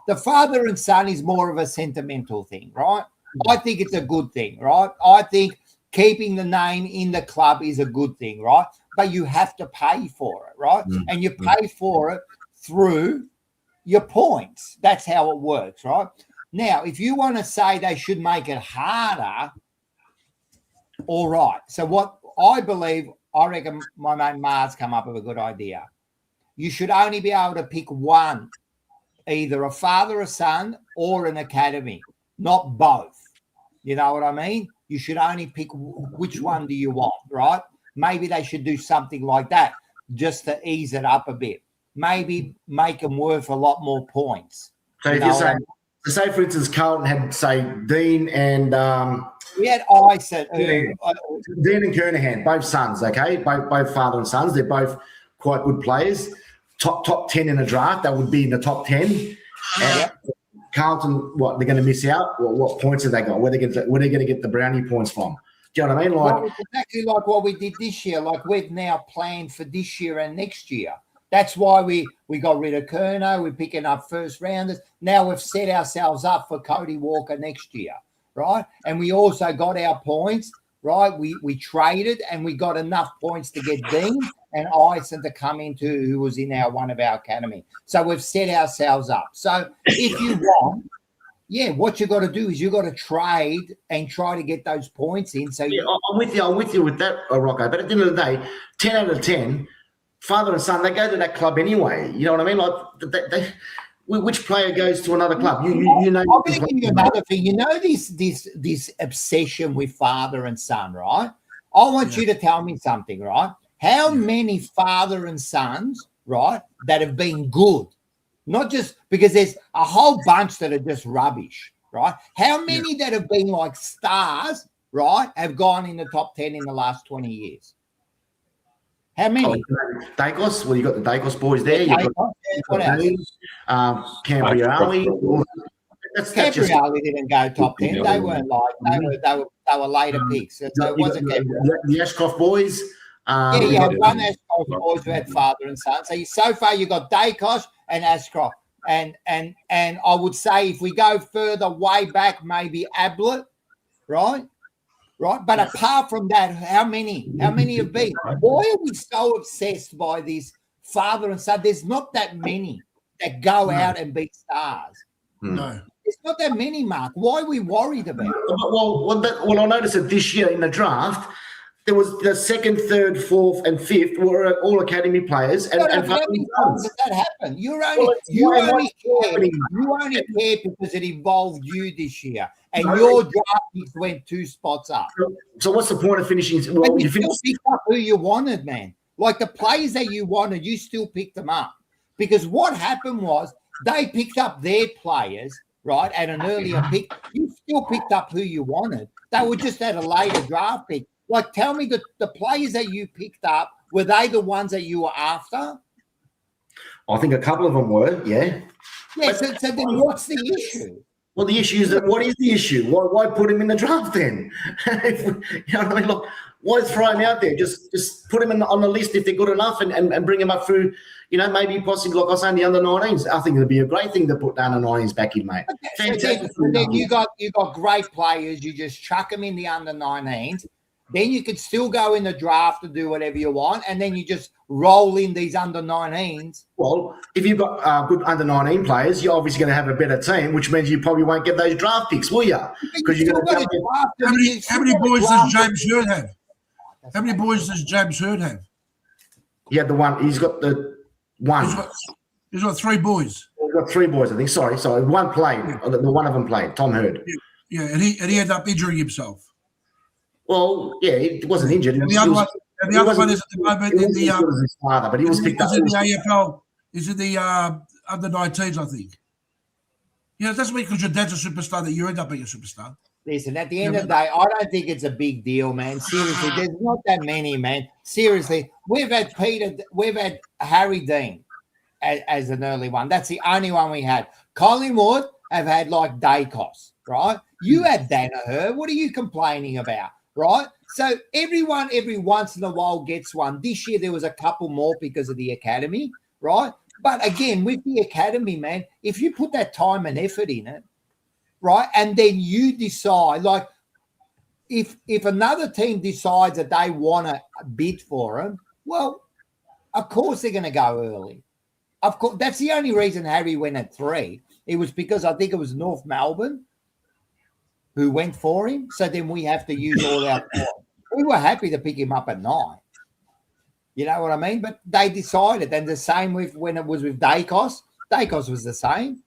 The father and son is more of a sentimental thing, right? I think it's a good thing, right? I think keeping the name in the club is a good thing, right? But you have to pay for it, right? And you pay for it through your points. That's how it works, right? Now, if you want to say they should make it harder, all right. So what I believe, I reckon my mate Mars come up with a good idea. You should only be able to pick one, either a father, a son, or an academy, not both. You know what I mean? You should only pick which one do you want, right? Maybe they should do something like that just to ease it up a bit. Maybe make them worth a lot more points. So if you say, for instance, Carlton had, say, Dean and we had Ice at Dean and Kernahan, both sons, okay? Both father and sons. They're both quite good players. Top 10 in a draft. That would be in the top 10. And Carlton, what, they're going to miss out? What points have they got? Where are they going to get the brownie points from? Do you know what I mean? Like, well, it's exactly like what we did this year. Like we've now planned for this year and next year. That's why we got rid of Kerno. We're picking up first rounders. Now we've set ourselves up for Cody Walker next year, right? And we also got our points, right? We traded and we got enough points to get Dean and Ison to come into who was in one of our academy. So we've set ourselves up. So if you want, what you got to do is you got to trade and try to get those points in. So I'm with you with that, Rocco. But at the end of the day, 10 out of 10, father and son, they go to that club anyway. You know what I mean? Like, which player goes to another club? You know. I'm going to give you another thing. You know this obsession with father and son, right? I want you to tell me something, right? How many father and sons, right, that have been good? Not just because there's a whole bunch that are just rubbish, right? How many that have been like stars, right, have gone in the top 10 in the last 20 years? How many? Daicos. Well, you got the Daicos boys there. You've got Cambriali. Cambriali didn't go top 10. They weren't like they were later picks. So it wasn't the Ashcroft boys. You had one Ashcroft boys who had father and son. So far you got Daicos and Ashcroft. And I would say if we go further way back, maybe Ablett, right? Right. But apart from that, how many have been? Why are we so obsessed by this father and son? There's not that many that go out and beat stars. No. It's not that many, Mark. Why are we worried about it? Well, I noticed that this year in the draft, there was the second, third, fourth, and fifth were all academy players. And how many times did that happen? You only care because it involved you this year, and your draft picks went 2 spots up. So what's the point of finishing? Well, you still picked up who you wanted, man. Like the players that you wanted, you still picked them up. Because what happened was they picked up their players, right, at an earlier pick. You still picked up who you wanted. They were just at a later draft pick. Like, tell me the players that you picked up, were they the ones that you were after? I think a couple of them were, yeah. Yeah, so then what's the issue? Well, the issue is that what is the issue? Why put him in the draft then? You know what I mean? Look, why throw him out there? Just put him on the list if they're good enough and bring him up through, you know, maybe possibly, like I was saying, the under-19s. I think it would be a great thing to put the under-19s back in, mate. Okay, so then you got great players. You just chuck them in the under-19s. Then you could still go in the draft to do whatever you want, and then you just roll in these under-19s. Well, if you've got good under-19 players, you're obviously going to have a better team, which means you probably won't get those draft picks, will you? Because you're going to how many boys does James Hurd have? How many boys does James Hurd have? He had the one. He's got the one. He's got 3 boys. He's got 3 boys, I think. Sorry. One played. Yeah. The one of them played. Tom Hurd. Yeah, and he ended up injuring himself. Well, yeah, he wasn't injured. And the other one is at the moment in the his father, but he was picked up in the AFL. Is in the under-19s, I think. Yeah, it doesn't mean because your dad's a superstar that you end up being a superstar. Listen, at the end of the day, I don't think it's a big deal, man. Seriously, there's not that many, man. Seriously, we've had Harry Dean as an early one. That's the only one we had. Collingwood have had like Daicos, right? You had Danaher. What are you complaining about? Right? So everyone every once in a while gets one. This year there was a couple more because of the academy, right? But again, with the academy, man, if you put that time and effort in it, right, and then you decide, like if another team decides that they want to bid for him, well, of course they're going to go early. Of course, that's the only reason Harry went at 3. It was because I think it was North Melbourne who went for him. So then we have to use all our points. We were happy to pick him up at 9. You know what I mean? But they decided, and the same with when it was with Daicos. Daicos was the same.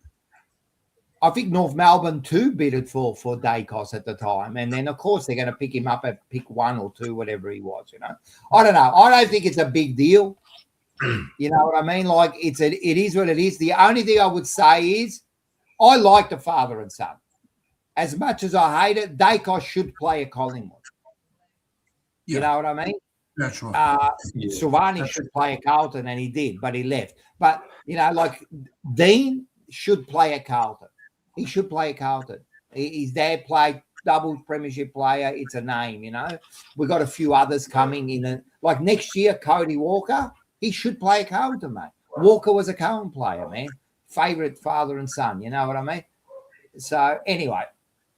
I think North Melbourne too bidded for Daicos at the time. And then, of course, they're going to pick him up at pick 1 or 2, whatever he was, you know. I don't know. I don't think it's a big deal. You know what I mean? Like, it is what it is. The only thing I would say is I like the father and son. As much as I hate it, Daicos should play at Collingwood. Yeah. You know what I mean? That's right. Silvani should play at Carlton, and he did, but he left. But, you know, like Dean should play at Carlton. He should play at Carlton. His dad played double premiership player. It's a name, you know. We've got a few others coming in. Like next year, Cody Walker, he should play at Carlton, mate. Walker was a Carlton player, man. Favourite father and son, you know what I mean? So anyway,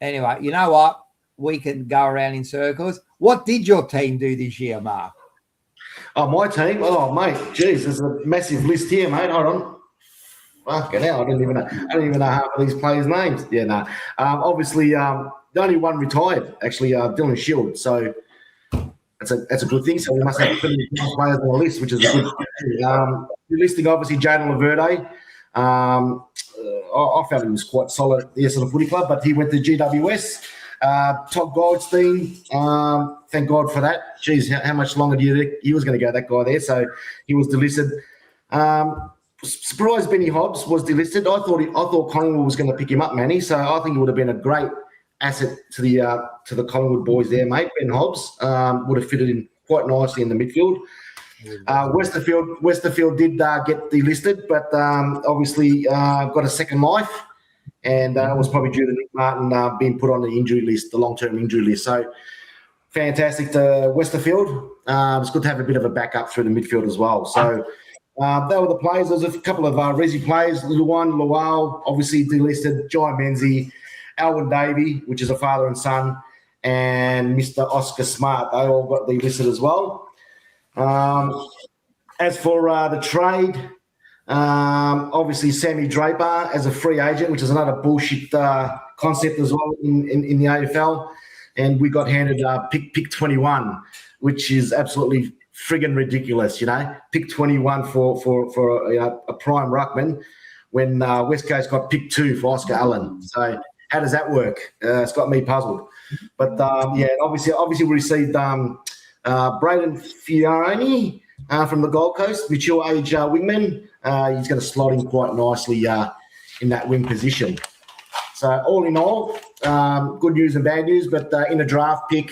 you know what? We can go around in circles. What did your team do this year, Mark? Oh, my team? Oh, mate, geez, there's a massive list here, mate. Hold on. Fucking hell, I don't even know half of these players' names. Yeah, no. Obviously, the only one retired, actually, Dylan Shield. So that's a good thing. So we must have plenty of players on the list, which is a good thing. Listing, obviously, Jaden Laverde. I felt he was quite solid at the Essendon Footy Club, but he went to GWS. Todd Goldstein, thank God for that. Geez, how much longer do you think he was going to go, that guy there? So he was delisted. Surprised Benny Hobbs was delisted. I thought Collingwood was going to pick him up, Manny. So I think it would have been a great asset to the Collingwood boys there, mate. Ben Hobbs would have fitted in quite nicely in the midfield. Westerfield did get delisted, but obviously got a second life, and it was probably due to Nick Martin being put on the injury list, the long-term injury list. So fantastic to Westerfield. It's good to have a bit of a backup through the midfield as well. So they were the players. There's a couple of Resi players. Luan Luau, obviously delisted. Jai Menzie, Alwyn Davey, which is a father and son, and Mr. Oscar Smart. They all got delisted as well. As for the trade, obviously Sammy Draper as a free agent, which is another bullshit concept as well in the AFL, and we got handed pick 21, which is absolutely friggin' ridiculous. You know, pick 21 for a prime ruckman when West Coast got pick 2 for Oscar Allen. So how does that work? It's got me puzzled. But obviously we received Braden Fiorani from the Gold Coast, mature age wingman. He's going to slot in quite nicely in that wing position. So all in all, good news and bad news. But in a draft pick,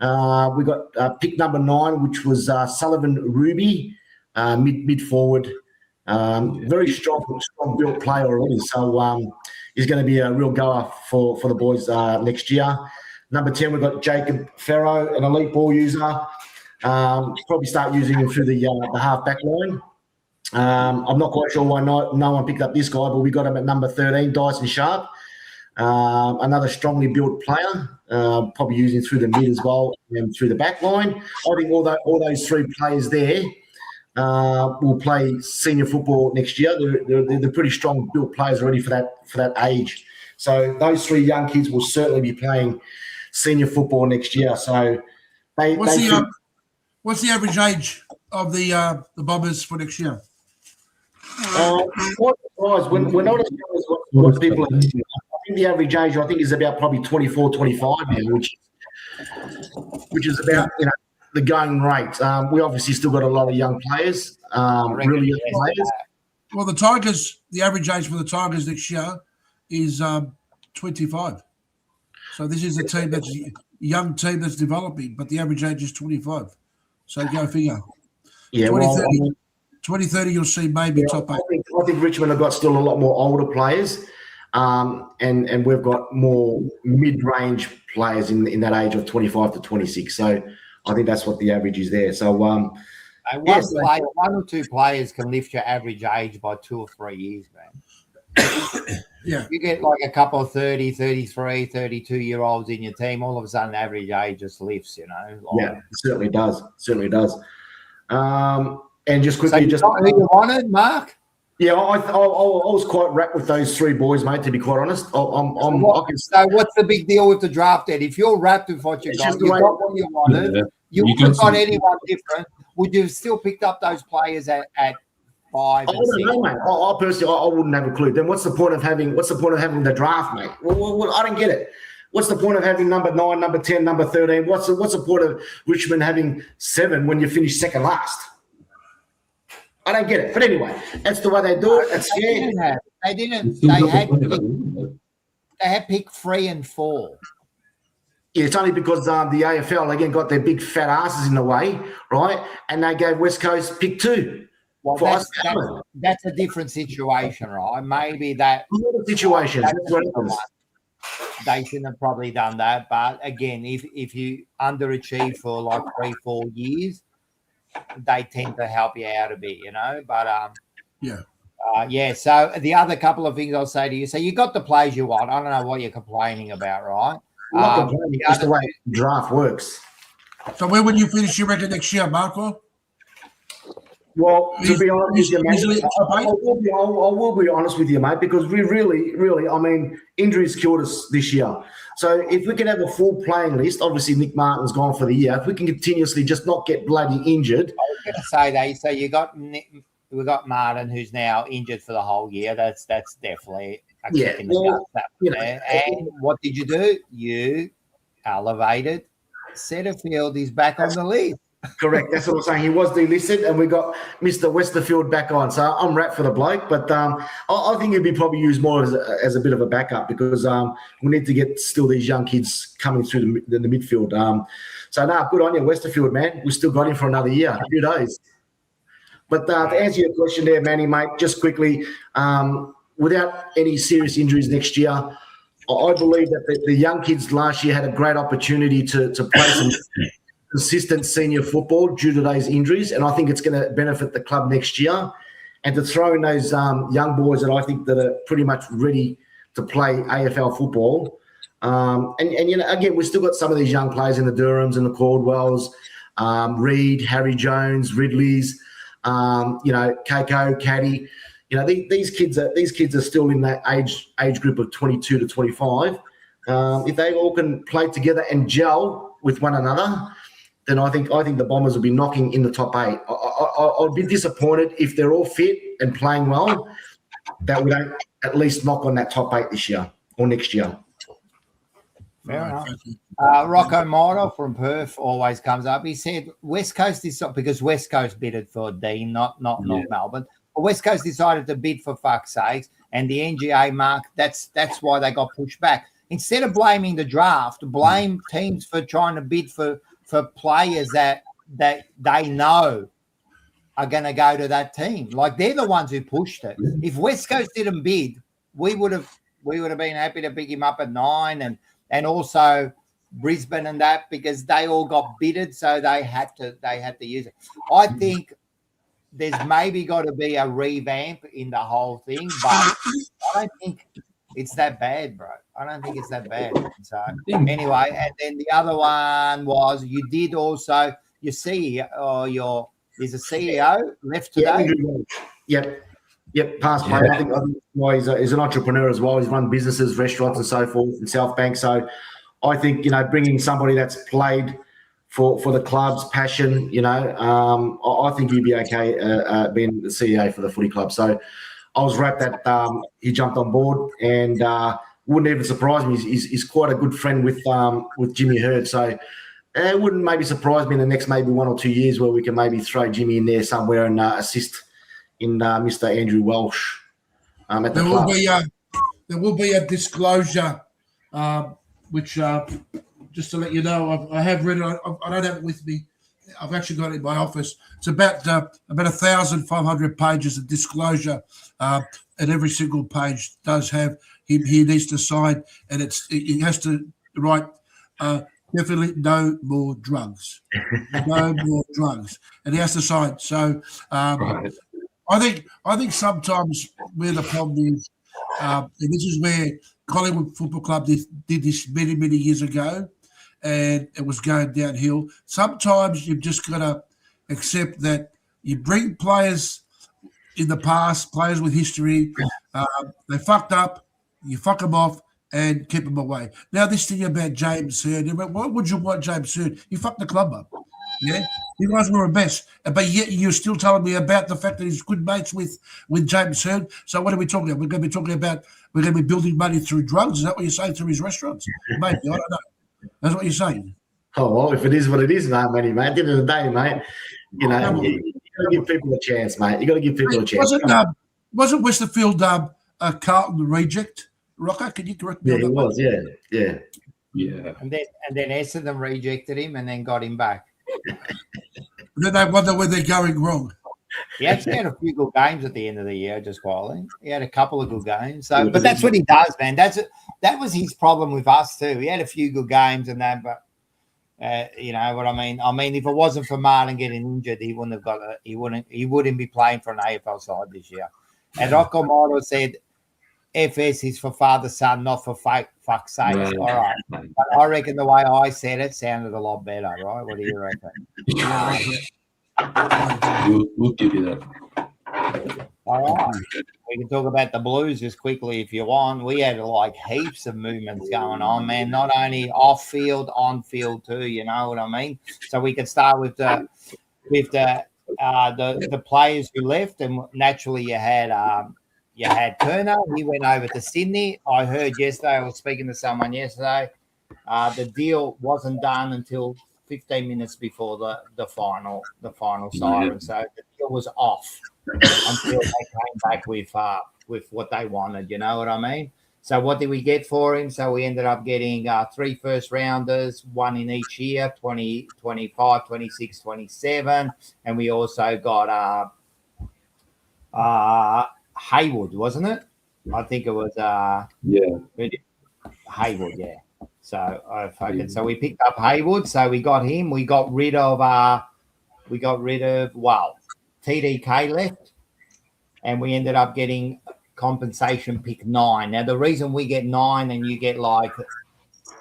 we got pick number 9, which was Sullivan Ruby, mid forward. Very strong built player already. So he's going to be a real goer for the boys next year. Number 10, we've got Jacob Farrow, an elite ball user. Probably start using him through the half-back line. I'm not quite sure why no one picked up this guy, but we got him at number 13, Dyson Sharp. Another strongly built player, probably using through the mid as well and through the back line. I think all those 3 players there will play senior football next year. They're pretty strong built players already for that age. So those 3 young kids will certainly be playing senior football next year. So what's the average age of the Bombers for next year? We're not as young as what people are thinking. I think the average age is about probably 24, 25 now, which is about the going rate. We obviously still got a lot of young players, really young players. Well, the Tigers, the average age for the Tigers next year is 25. So this is a young team that's developing, but the average age is 25. So go figure. Yeah, 2030, you'll see maybe top 8. I think Richmond have got still a lot more older players, and we've got more mid-range players in that age of 25 to 26. So I think that's what the average is there. So one or 2 players can lift your average age by 2 or 3 years, man. Yeah. You get like a couple of 30, 33, 32-year-olds in your team, all of a sudden average age just lifts, you know. Yeah, it certainly does. Certainly does. And just So quickly, you got who you wanted, Mark? yeah, I was quite wrapped with those three boys, mate. To be quite honest, So what's the big deal with the draft then? If you're wrapped with what you got, you got what you wanted. Yeah. You You wouldn't got got some- anyone different. Would you have still picked up those players at 5 I and don't 6? know, mate. I personally, I wouldn't have a clue. Then what's the point of having the draft, mate? Well, I don't get it. What's the point of having number 9, number 10, number 13? What's the point of Richmond having 7 when you finish second last? I don't get it. But anyway, that's the way they do it. That's fair. They didn't. It's still They got the had player, pick, isn't it? they had pick 3 and 4. Yeah, it's only because the AFL again got their big fat asses in the way, right? And they gave West Coast pick 2. Well, For us, that's a different situation, right? Maybe that a lot of situations. That's what happens. they shouldn't have probably done that. But again, if you underachieve for like 3-4 years, they tend to help you out a bit, you know. But yeah. So the other couple of things I'll say to you. So you got the players you want. I don't know what you're complaining about, right? Not complaining, just the way the draft works. So where will you finish your record next year, Marco? Well, to be honest with you, mate, Easily- I will be honest with you, mate, because we really, I mean, injuries killed us this year. So if we can have a full playing list, obviously Nick Martin's gone for the year. If we can continuously just not get bloody injured. I was going to say that. So we got Martin, who's now injured for the whole year. That's definitely a kick in the guts, that one there. And what did you do? You elevated Setterfield. He's back on the list. Correct. That's what I'm saying. He was delisted, and we got Mr. Westerfield back on. So I'm wrapped for the bloke, but I think he'd be probably used more as a bit of a backup because we need to get still these young kids coming through the midfield. So good on you, Westerfield, man. We still got him for another year. Few days. But to answer your question there, Manny, mate, just quickly, without any serious injuries next year, I believe that the young kids last year had a great opportunity to play some consistent senior football due to those injuries, and I think it's going to benefit the club next year. And to throw in those young boys that I think that are pretty much ready to play AFL football. And you know, again, we've still got some of these young players in the Durhams and the Caldwells, Reed, Harry Jones, Ridleys, you know, Keiko, Caddy. You know, these kids are still in that age group of 22 to 25. If they all can play together and gel with one another, then I think the Bombers will be knocking in the top 8. I'll be disappointed if they're all fit and playing well, that we don't at least knock on that top 8 this year or next year. Fair enough. Rocco Mordo from Perth always comes up. He said West Coast is because West Coast bidded for Dean, not Melbourne. But West Coast decided to bid for fuck's sakes, and the NGA mark. That's why they got pushed back. Instead of blaming the draft, blame teams for trying to bid for players that they know are going to go to that team. Like they're the ones who pushed it. If West Coast didn't bid, we would have been happy to pick him up at 9 and also Brisbane and that because they all got bidded, so they had to use it. I think there's maybe got to be a revamp in the whole thing, but I don't think it's that bad, bro. I don't think it's that bad. So anyway, and then the other one was you did also there's a CEO left today. Yep, past player. I think he's an entrepreneur as well. He's run businesses, restaurants, and so forth in South Bank. So I think bringing somebody that's played for the club's passion, I think he'd be okay being the CEO for the footy club. So I was wrapped that he jumped on board, and wouldn't even surprise me. He's quite a good friend with Jimmy Hurd. So it wouldn't maybe surprise me in the next maybe 1 or 2 years where we can maybe throw Jimmy in there somewhere and assist in Mr. Andrew Welsh at the club. There will be a disclosure, which just to let you know, I have read it. I don't have it with me. I've actually got it in my office. It's about 1,500 pages of disclosure, and every single page does have he needs to sign, and he has to write definitely no more drugs, no more drugs, and he has to sign. So Right. I think sometimes where the problem is And this is where Collingwood Football Club did this many, many years ago, and it was going downhill. Sometimes you've just got to accept that you bring players in the past, players with history, they fucked up, you fuck them off and keep them away. Now, this thing about James Heard, why would you want James Heard? You fucked the club up. Yeah, you guys were a mess, but yet you're still telling me about the fact that he's good mates with James Heard. So what are we talking about? We're going to be talking about we're going to be building money through drugs. Is that what you're saying, through his restaurants? Maybe, I don't know. That's what you're saying. Oh, well, if it is what it is, mate, at the end of the day, mate, you know, you got to give people a chance, mate. You got to give people a chance. Wasn't Westerfield a Carlton reject? Rocco, can you correct me? Yeah, he was. Yeah. And then Essendon rejected him and then got him back. Then they wonder where they're going wrong. He actually had a few good games at the end of the year, just quietly. He had a couple of good games. So, but that's what he does, man. That was his problem with us too. He had a few good games and that, but you know what I mean. I mean, if it wasn't for Martin getting injured, he wouldn't have got. He wouldn't be playing for an AFL side this year. And Rocco Morto said, "FS is for father son, not for fuck's sake." Right. All right, but I reckon the way I said it sounded a lot better, right? What do you reckon? We'll give you that. All right. We can talk about the Blues just quickly if you want. We had like heaps of movements going on, man. Not only off field, on field too. You know what I mean? So we could start with the players who left, and naturally you had Turner. He went over to Sydney. I heard yesterday. I was speaking to someone yesterday. The deal wasn't done until 15 minutes before the final siren. So the deal was off until they came back with what they wanted. You know what I mean? So what did we get for him? So we ended up getting 3 first rounders, 1 in each year, 20, 25, 26, 27. And we also got Haywood, wasn't it? I think it was Haywood, yeah. So so we picked up Haywood. So we got him. We got rid of TDK left, and we ended up getting compensation pick 9. Now the reason we get 9 and you get like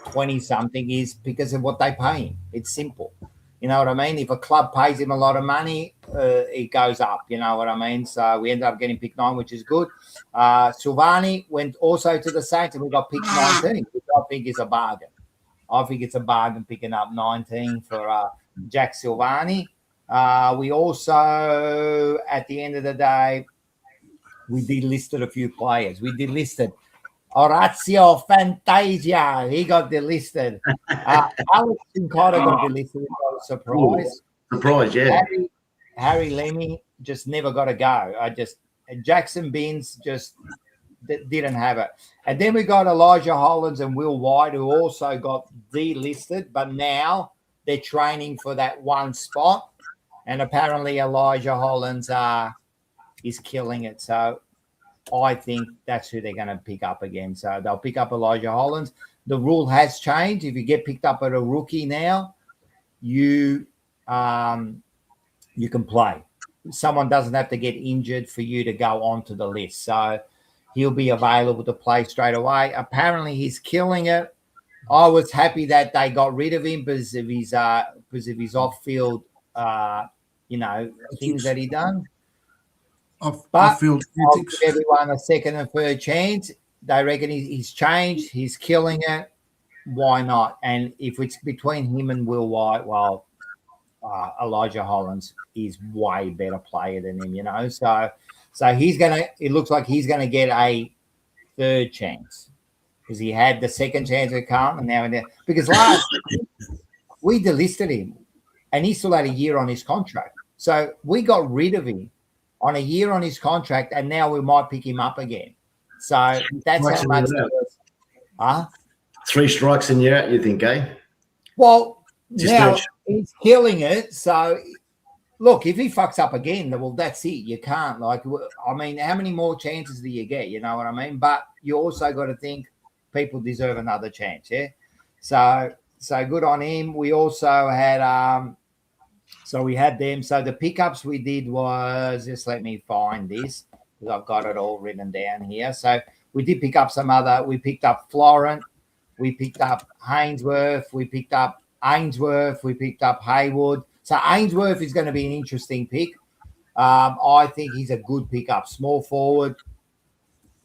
20 something is because of what they pay him. It's simple. You know what I mean? If a club pays him a lot of money, it goes up. You know what I mean? So we ended up getting pick 9, which is good. Silvani went also to the Saints, and we got pick 19, which I think is a bargain. I think it's a bargain picking up 19 for Jack Silvani. We also, at the end of the day, we delisted a few players. We delisted Orazio Fantasia. He got delisted. Alex Sincotta got delisted. I was surprised. Surprised, yeah. Harry Lemmy just never got a go. Jackson Binns just didn't have it. And then we got Elijah Hollins and Will White, who also got delisted, but now they're training for that one spot. And apparently Elijah Hollins is killing it. So I think that's who they're going to pick up again. So they'll pick up Elijah Hollins. The rule has changed. If you get picked up at a rookie now, you can play. Someone doesn't have to get injured for you to go onto the list. So he'll be available to play straight away. Apparently he's killing it. I was happy that they got rid of him because of his off-field, things that he done. But I'll give everyone a second and third chance. They reckon he's changed. He's killing it. Why not? And if it's between him and Will White, well, Elijah Hollins is way better player than him, you know. So it looks like he's gonna get a third chance because he had the second chance at Carlton and now and then. Because last we delisted him and he still had a year on his contract. So we got rid of him on a year on his contract, and now we might pick him up again. So that's how much it was. 3 strikes and you're out, you think, eh? Well, now he's killing it. So, look, if he fucks up again, well, that's it. You can't. How many more chances do you get? You know what I mean? But you also got to think people deserve another chance, yeah? So good on him. We also had so we had them. So the pickups we did was, just let me find this because I've got it all written down here. So We did pick up some other. We picked up Florent. We picked up Hainsworth. We picked up Ainsworth. We picked up Haywood. So Ainsworth is going to be an interesting pick. I think he's a good pickup. Small forward.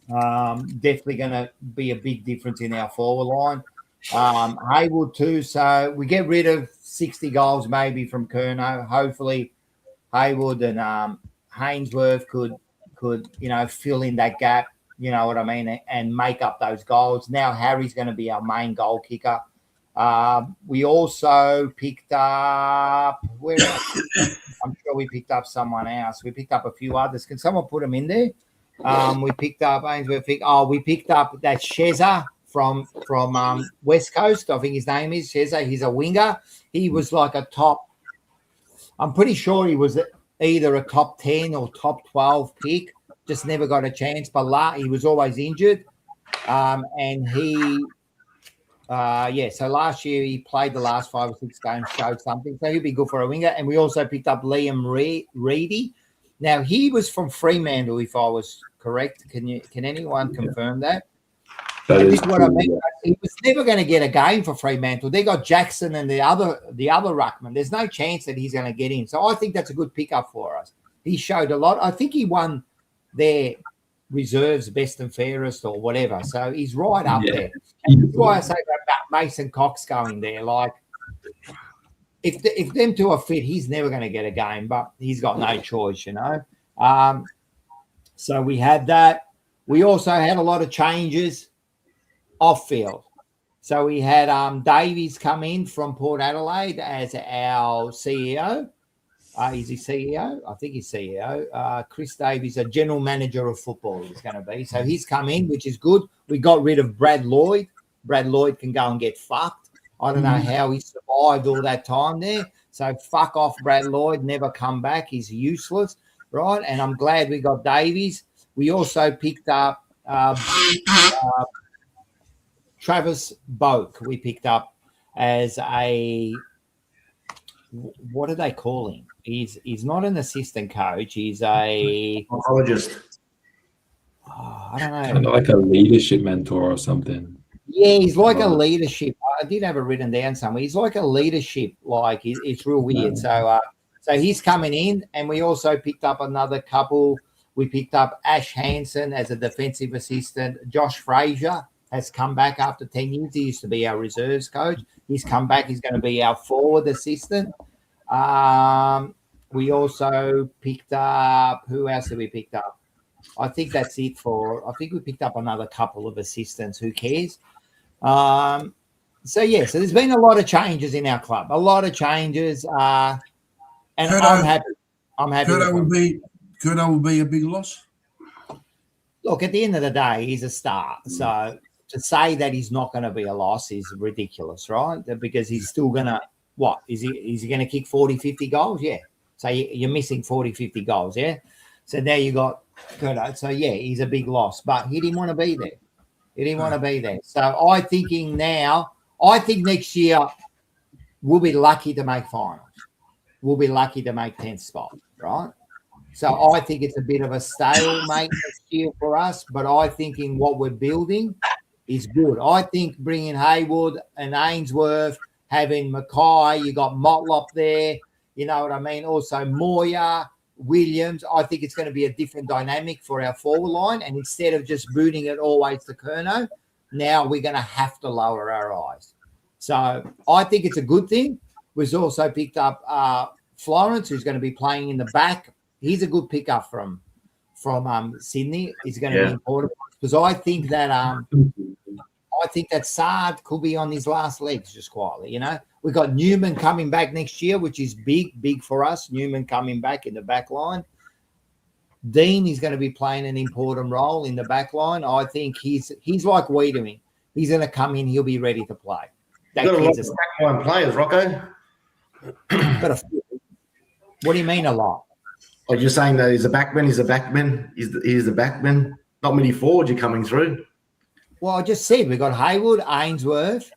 Definitely going to be a big difference in our forward line. Haywood too. So we get rid of 60 goals maybe from Curnow. Hopefully Haywood and Hainsworth could fill in that gap. You know what I mean, and make up those goals. Now Harry's going to be our main goal kicker. We also picked up I'm sure we picked up someone else. We picked up a few others. Can someone put them in there? We picked up Ainsworth. We picked up that Sheza from West Coast. I think his name is Sheza. He's a winger. He was like a top. I'm pretty sure he was either a top 10 or top 12 pick. Just never got a chance, but he was always injured. And he, so last year he played the last 5 or 6 games, showed something. So he'd be good for a winger. And we also picked up Liam Reedy. Now, he was from Fremantle, if I was correct. Can anyone confirm that? This is what I mean. He was never going to get a game for Fremantle. They got Jackson and the other ruckman. There's no chance that he's going to get in. So I think that's a good pickup for us. He showed a lot. I think he won their reserves best and fairest or whatever. So he's right up there. And that's why I say about Mason Cox going there. Like, if them two are fit, he's never going to get a game, but he's got no choice, you know. So we had that. We also had a lot of changes off field. So we had Davies come in from Port Adelaide as our CEO. Is he CEO? I think he's CEO. Chris Davies, a general manager of football, he's going to be. So he's come in, which is good. We got rid of Brad Lloyd. Brad Lloyd can go and get fucked. I don't know how he survived all that time there. So fuck off, Brad Lloyd. Never come back. He's useless, right? And I'm glad we got Davies. We also picked up Travis Boak. We picked up as a what do they call him? He's not an assistant coach. He's a psychologist. I don't know. Kind of like a leadership mentor or something. Yeah, he's like a leadership. I did have it written down somewhere. He's like a leadership. Like it's real weird. So he's coming in, and we also picked up another couple. We picked up Ash Hansen as a defensive assistant. Josh Frazier has come back after 10 years. He used to be our reserves coach. He's come back. He's going to be our forward assistant. We also picked up, who else did we pick up? I think that's it I think we picked up another couple of assistants. Who cares? So there's been a lot of changes in our club, a lot of changes. And I'm happy. Curnow will be a big loss. Look, at the end of the day, he's a star. So to say that he's not going to be a loss is ridiculous, right? Because he's still going to, what? Is he going to kick 40, 50 goals? Yeah. So you're missing 40, 50 goals, yeah? So now you got Curnow. So, yeah, he's a big loss. But he didn't want to be there. He didn't want to be there. So I think next year we'll be lucky to make finals. We'll be lucky to make 10th spot, right? So I think it's a bit of a stalemate this year for us, but I think in what we're building is good. I think bringing Haywood and Ainsworth, having Mackay, you got Motlop there, you know what I mean? Also Moya, Williams, I think it's going to be a different dynamic for our forward line. And instead of just booting it always to Curnow, now we're going to have to lower our eyes. So I think it's a good thing. We've also picked up Florence, who's going to be playing in the back. He's a good pickup from Sydney. He's going to be important because I think that Saad could be on his last legs just quietly. You know, we got Newman coming back next year, which is big for us. Newman coming back in the back line. Dean is going to be playing an important role in the back line. I think he's like Wiedering. He's going to come in. He'll be ready to play. You've got a lot of back line players, Rocco. What do you mean a lot? Are you saying that he's a backman? He's the backman. Not many forwards are coming through. Well, I just said we got Haywood, Ainsworth.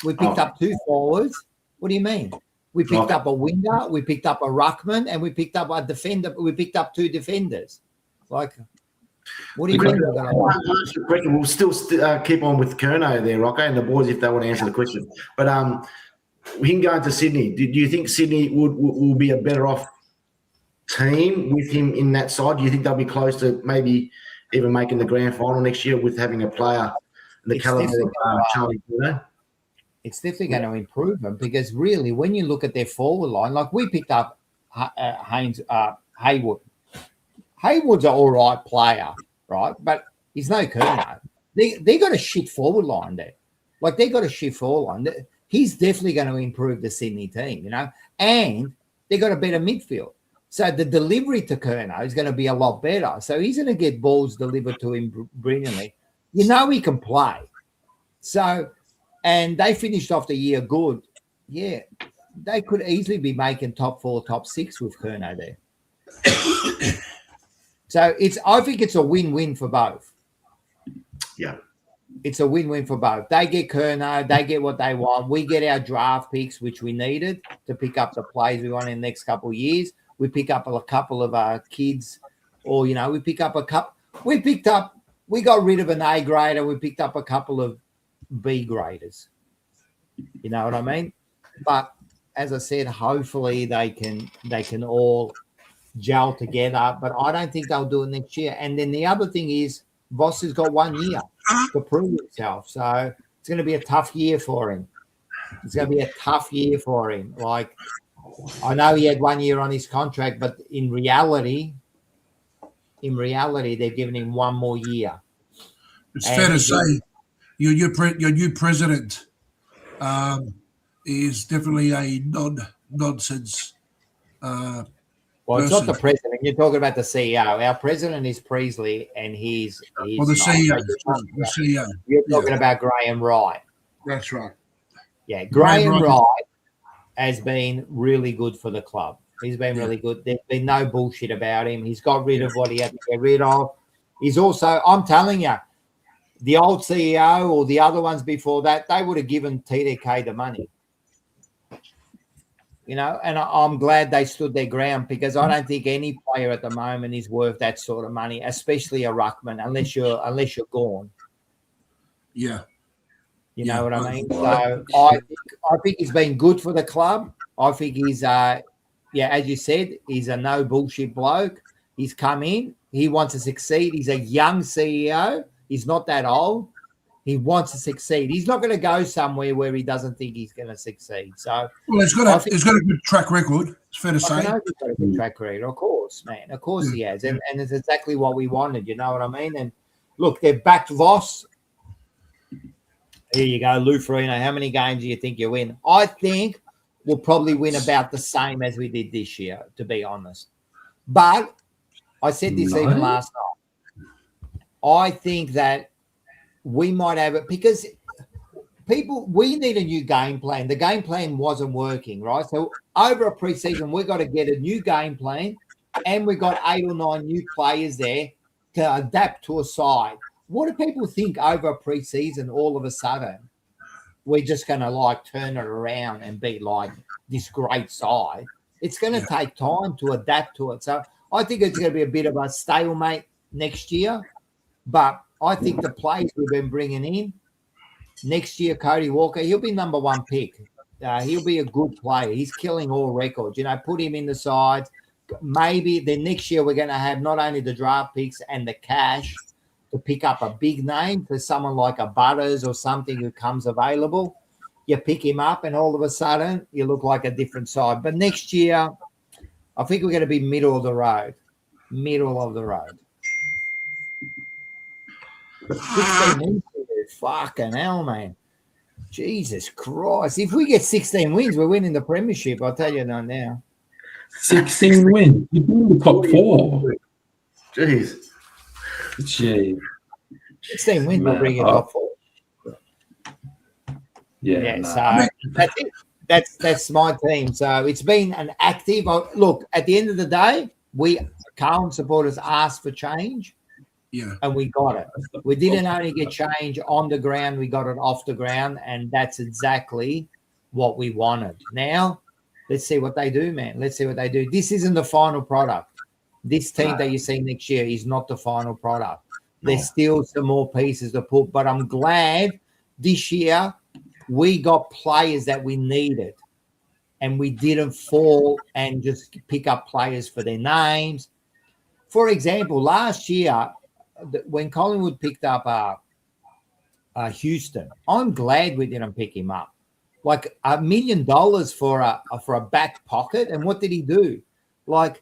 We picked up 2 forwards. What do you mean? We picked up a winger, we picked up a ruckman, and we picked up a defender. We picked up 2 defenders. Like, What do you think we're going to We'll still keep on with Kerno there, Rocco, and the boys if they want to answer the question. But him going to Sydney, do you think Sydney will be a better off team with him in that side? Do you think they'll be close to maybe even making the grand final next year with having a player the caliber of Charlie Bruno? It's definitely going to improve them because really, when you look at their forward line, like we picked up Haywood. Haywood's an all right player, right? But he's no Kerno. They got a shit forward line there. Like they got a shit forward line. He's definitely going to improve the Sydney team, and they got a better midfield. So the delivery to Kerno is going to be a lot better. So he's going to get balls delivered to him brilliantly. He can play. So, and they finished off the year good. Yeah, they could easily be making top 4, top 6 with Kerno there. So I think it's a win-win for both. Yeah. It's a win-win for both. They get Kerno, they get what they want. We get our draft picks, which we needed to pick up the players we want in the next couple of years. We pick up a couple of our kids, or we pick up a couple. We got rid of an A grader. We picked up a couple of B graders. You know what I mean? But as I said, hopefully they can all gel together. But I don't think they'll do it next year. And then the other thing is, Voss has got 1 year to prove himself. So it's going to be a tough year for him. Like, I know he had 1 year on his contract, but in reality, they've given him 1 more year. It's fair to say your new president is definitely a nonsense. Well, it's not the president. You're talking about the CEO. Our president is Priestley, and he's the CEO. The CEO. You're talking about Graham Wright. That's right. Yeah, Graham Wright has been really good for the club. He's been really good. There's been no bullshit about him. He's got rid of what he had to get rid of. He's also, I'm telling you, the old CEO or the other ones before that, they would have given TDK the money. And I'm glad they stood their ground because I don't think any player at the moment is worth that sort of money, especially a ruckman, unless you're gone. Yeah. You know what I mean? So I think he's been good for the club. I think he's as you said, he's a no bullshit bloke. He's come in. He wants to succeed. He's a young CEO. He's not that old. He wants to succeed. He's not going to go somewhere where he doesn't think he's going to succeed. So, he's got a good track record. It's fair to say. I know he's got a good track record. Of course, man. Of course he has. And it's exactly what we wanted. You know what I mean? And look, they've backed Voss. Here you go, Lou Ferrino. How many games do you think you win? I think we'll probably win about the same as we did this year, to be honest. But I said this even last night. I think that we might have it because we need a new game plan. The game plan wasn't working, right? So over a preseason, we've got to get a new game plan, and we've got 8 or 9 new players there to adapt to a side. What do people think over a preseason all of a sudden we're just going to turn it around and be like this great side? It's going to take time to adapt to it. So I think it's going to be a bit of a stalemate next year, but I think the players we've been bringing in next year, Cody Walker, he'll be number 1 pick. He'll be a good player. He's killing all records. Put him in the sides. Maybe then next year we're going to have not only the draft picks and the cash to pick up a big name for someone like a Butters or something who comes available. You pick him up and all of a sudden you look like a different side. But next year, I think we're going to be middle of the road. 16 wins. Fucking hell, man. Jesus Christ. If we get 16 wins, we're winning the premiership. I'll tell you that now. 16 wins. You're in the top 4. Jeez. 16 wins will bring you top 4. So that's it. That's my team. So it's been an active look. At the end of the day, Carlton supporters asked for change. Yeah. And we got it. We didn't only get change on the ground, we got it off the ground, and that's exactly what we wanted. Now, let's see what they do, man. Let's see what they do. This isn't the final product. This team that you see next year is not the final product. There's still some more pieces to put, but I'm glad this year we got players that we needed, and we didn't fall and just pick up players for their names. For example, last year when Collingwood picked up Houston, I'm glad we didn't pick him up. Like $1 million for a back pocket, and what did he do? Like,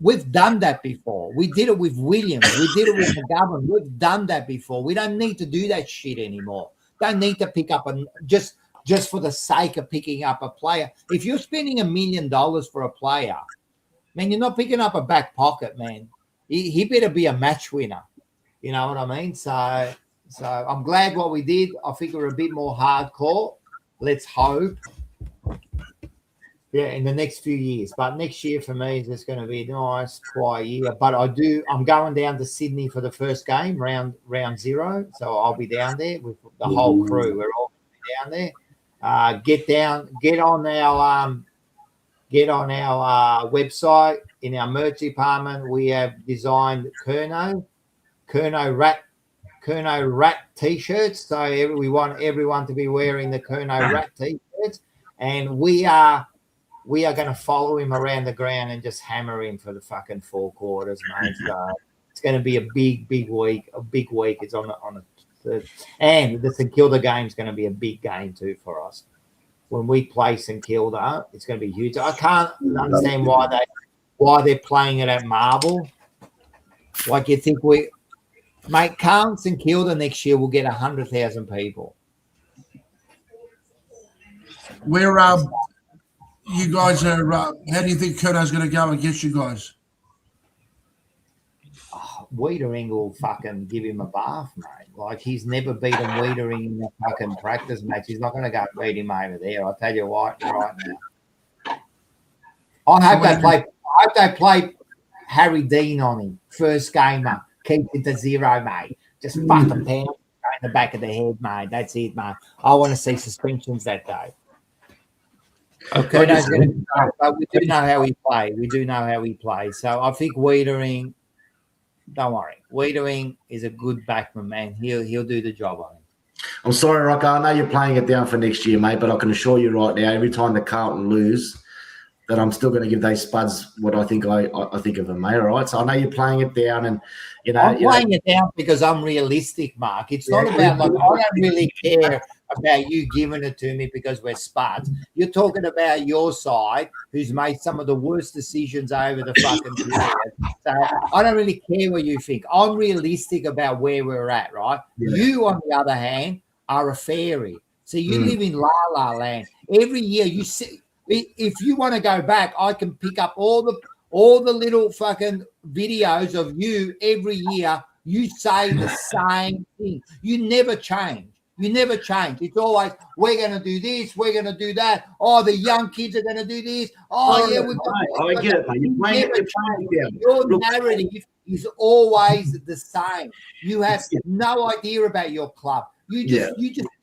we've done that before. We did it with Williams. We did it with McGovern. We've done that before. We don't need to do that shit anymore. Don't need to pick up just for the sake of picking up a player. If you're spending $1 million for a player, man, you're not picking up a back pocket, man. He better be a match winner. You know what I mean? So I'm glad what we did. I think we're a bit more hardcore. Let's hope. Yeah, in the next few years. But next year for me is just going to be a nice, quiet year. But I'm going down to Sydney for the first game, round 0. So I'll be down there with the whole crew. We're all down there. Get on our website. In our merch department, we have designed Kerno Rat t-shirts. So we want everyone to be wearing the Kerno Rat t-shirts, and we are going to follow him around the ground and just hammer him for the fucking 4 quarters, mate. So it's going to be a big week. A big week. It's on the third, and the St Kilda game is going to be a big game too for us. When we play St Kilda, it's going to be huge. I can't understand why they're playing it at Marvel. Like, you think Carlton St Kilda next year will get 100,000 people. Where you guys are, how do you think Kurno's going to go against you guys? Wiedering will fucking give him a bath, mate. Like, he's never beaten Wiedering in a fucking practice match. He's not going to go beat him over there. I'll tell you what, right now. I hope they play Harry Dean on him. First gamer. Keep it to 0, mate. Just fuck him down in the back of the head, mate. That's it, mate. I want to see suspensions that day. Okay, but we do know how we play. So I think Wiedering, don't worry. Wiedering is a good backman, man. He'll do the job on him. I'm sorry, Rocco. I know you're playing it down for next year, mate, but I can assure you right now, every time the Carlton lose, that I'm still going to give those spuds what I think I think of them, mate. All right. So I know you're playing it down, and I'm playing it down because I'm realistic, Mark. It's not about I don't really care about you giving it to me because we're spuds. You're talking about your side, who's made some of the worst decisions over the fucking period. So I don't really care what you think. I'm realistic about where we're at, right? Yeah. You, on the other hand, are a fairy. So you live in La La Land. Every year you see. If you want to go back, I can pick up all the little fucking videos of you every year. You say the same thing. You never change. It's always, we're going to do this, we're going to do that. Oh, the young kids are going to do this. Oh, yeah, I get it, mate. Your narrative is always the same. You have no idea about your club. You just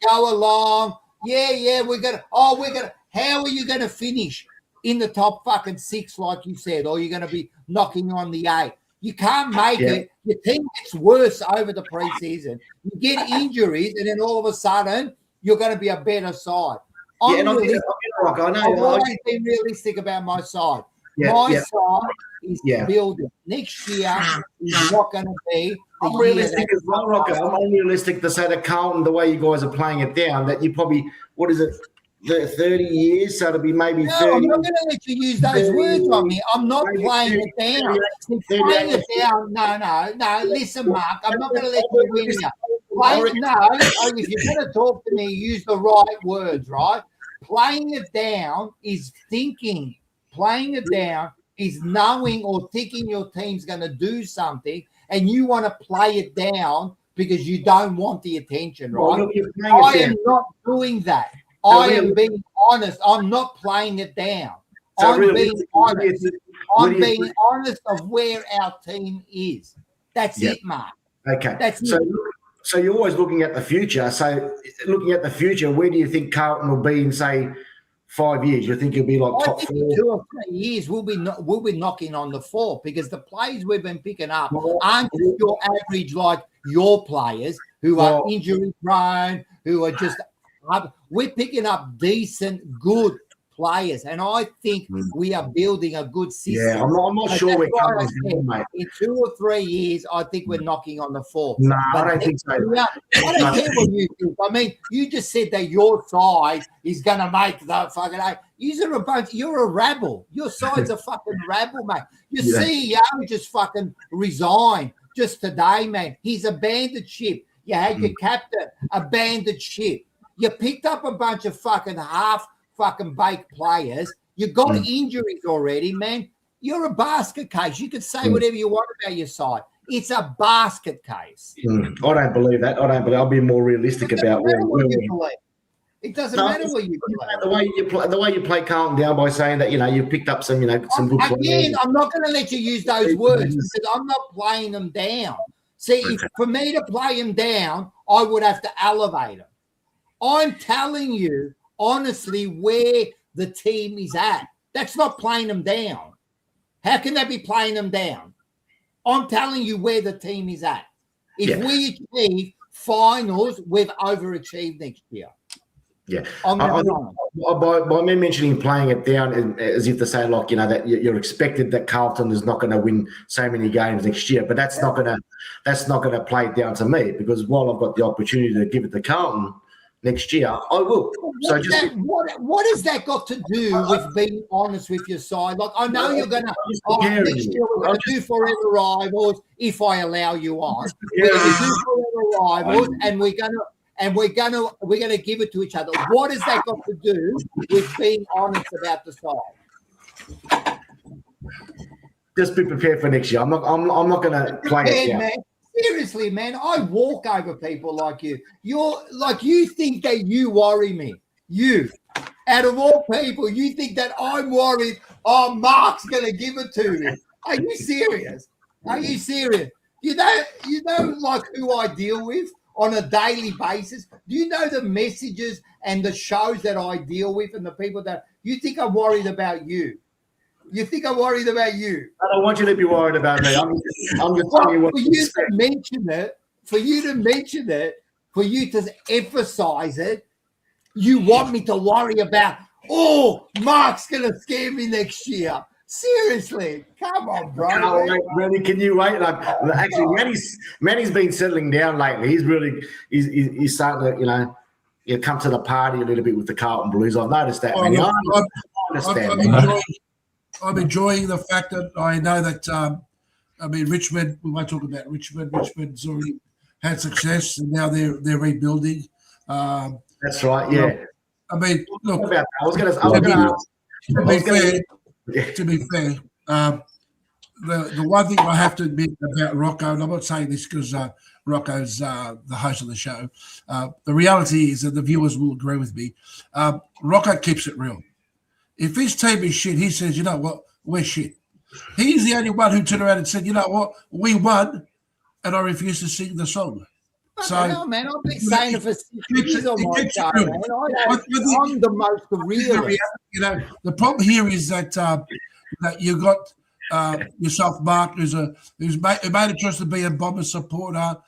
go along. Yeah, we're gonna. How are you going to finish in the top fucking 6, like you said, or you're going to be knocking on the 8? You can't make it. Your team gets worse over the preseason. You get injuries, and then all of a sudden, you're going to be a better side. I've always been realistic about my side. My side is building. Next year is not going to be. I'm realistic as well, Rocco. I'm unrealistic to say that Carlton, the way you guys are playing it down, that you probably, 30 years, so it'll be maybe 30. I'm not going to let you use those words on me. I'm not playing it down. Playing it down. No. Listen, Mark, I'm not going to let you win here. If you're going to talk to me, use the right words, right? Playing it down is thinking. Playing it down is knowing or thinking your team's going to do something, and you want to play it down because you don't want the attention, right? I am not doing that. I am being honest. I'm not playing it down. I'm being honest. I'm being honest of where our team is. That's it, Mark. Okay. That's it. So you're always looking at the future. So looking at the future, where do you think Carlton will be in, say, 5 years, you think he'll be like I top think 4? in 2 or 3 years we'll be knocking on the 4 because the players we've been picking up aren't just your average like your players who are injury prone, who are just we're picking up decent, good players, and I think we are building a good system. Yeah, I'm not sure we're coming from, mate. In 2 or 3 years, I think we're knocking on the 4. No, I don't think so. I don't care what you think. I mean, you just said that your side is going to make the fucking. You're a rabble. Your side's a fucking rabble, mate. Your CEO just fucking resigned just today, man. He's abandoned ship. You had your captain abandoned ship. You picked up a bunch of fucking half fucking baked players. You got injuries already, man. You're a basket case. You can say whatever you want about your side. It's a basket case. I don't believe that. I'll be more realistic about where you believe. It doesn't matter what you believe. The way you play Carlton down by saying that you picked up some some good players. Again, I'm not going to let you use those words because I'm not playing them down. See, for me to play them down, I would have to elevate them. I'm telling you honestly where the team is at. That's not playing them down. How can that be playing them down? I'm telling you where the team is at. If we achieve finals, we've overachieved next year. Yeah. By me mentioning playing it down as if to say, like, that you're expected that Carlton is not going to win so many games next year, but that's not going to play it down to me because while I've got the opportunity to give it to Carlton next year, I will. What has that got to do with being honest with your side? Like, I know you're going to next year we're going to do Forever Rivals if I allow you on. We're going to do Forever Rivals, and we're going to give it to each other. What has that got to do with being honest about the side? Just be prepared for next year. I'm not going to play it down. Man. Seriously, man, I walk over people like you. You're like, you think that you worry me. You, out of all people, you think that I'm worried, Mark's going to give it to me. Are you serious? Are you serious? You know like who I deal with on a daily basis? Do you know the messages and the shows that I deal with and the people that you think I'm worried about you? You think I'm worried about you? I don't want you to be worried about me. I'm just telling you what for you to mention it, for you to emphasize it, you want me to worry about, Mark's going to scare me next year. Seriously, come on, bro. No, really, can you wait? Like, actually, Manny's been settling down lately. He's starting to, come to the party a little bit with the Carlton Blues. I've noticed that. I'm enjoying the fact that I know that, Richmond, we won't talk about Richmond. Richmond's already had success and now they're rebuilding. That's right, yeah. Look, to be fair, the one thing I have to admit about ROCCO, and I'm not saying this because ROCCO's the host of the show, the reality is that the viewers will agree with me. ROCCO keeps it real. If his team is shit, he says, you know what, we're shit. He's the only one who turned around and said, you know what, we won, and I refuse to sing the song. So, man, I've been saying it for 6 years on my show, man. I'm the most realist. The problem here is that that you got yourself, Mark, who made a choice to be a Bomber supporter.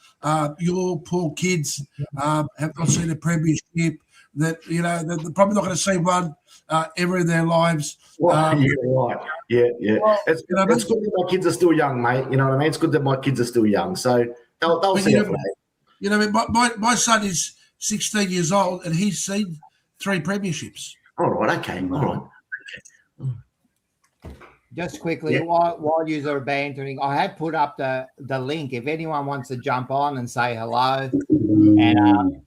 Your poor kids have not seen a premiership. That they're probably not going to see one ever in their lives. You're right. Yeah. It's good that my kids are still young, mate. You know what I mean? It's good that my kids are still young, so they'll see it. My son is 16 years old and he's seen 3 premierships. All right, okay, all right. Okay. Just quickly, while you are bantering, I have put up the link. If anyone wants to jump on and say hello and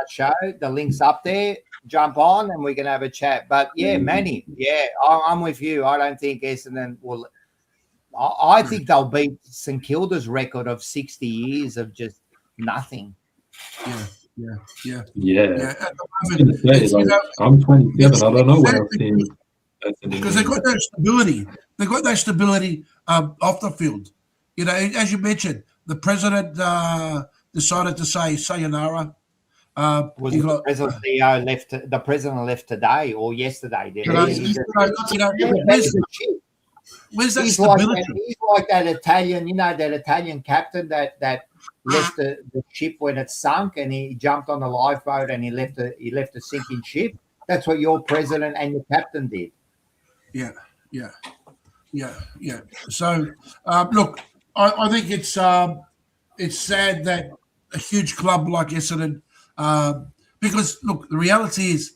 show, the link's up there. Jump on and we can have a chat. But yeah, Manny, I'm with you. I don't think Essendon will. I think they'll beat St Kilda's record of 60 years of just nothing. Yeah. I'm 27. I don't know what else teams. Because they've got no stability. They've got no stability off the field. As you mentioned, the president decided to say sayonara. Was you the got, president CEO left? The president left today or yesterday? Did you know, he? where's that He's like stability? that Italian, that Italian captain that left the ship when it sunk, and he jumped on the lifeboat and he left a sinking ship. That's what your president and your captain did. Yeah. So, look, I think it's sad that a huge club like Essendon, because look, the reality is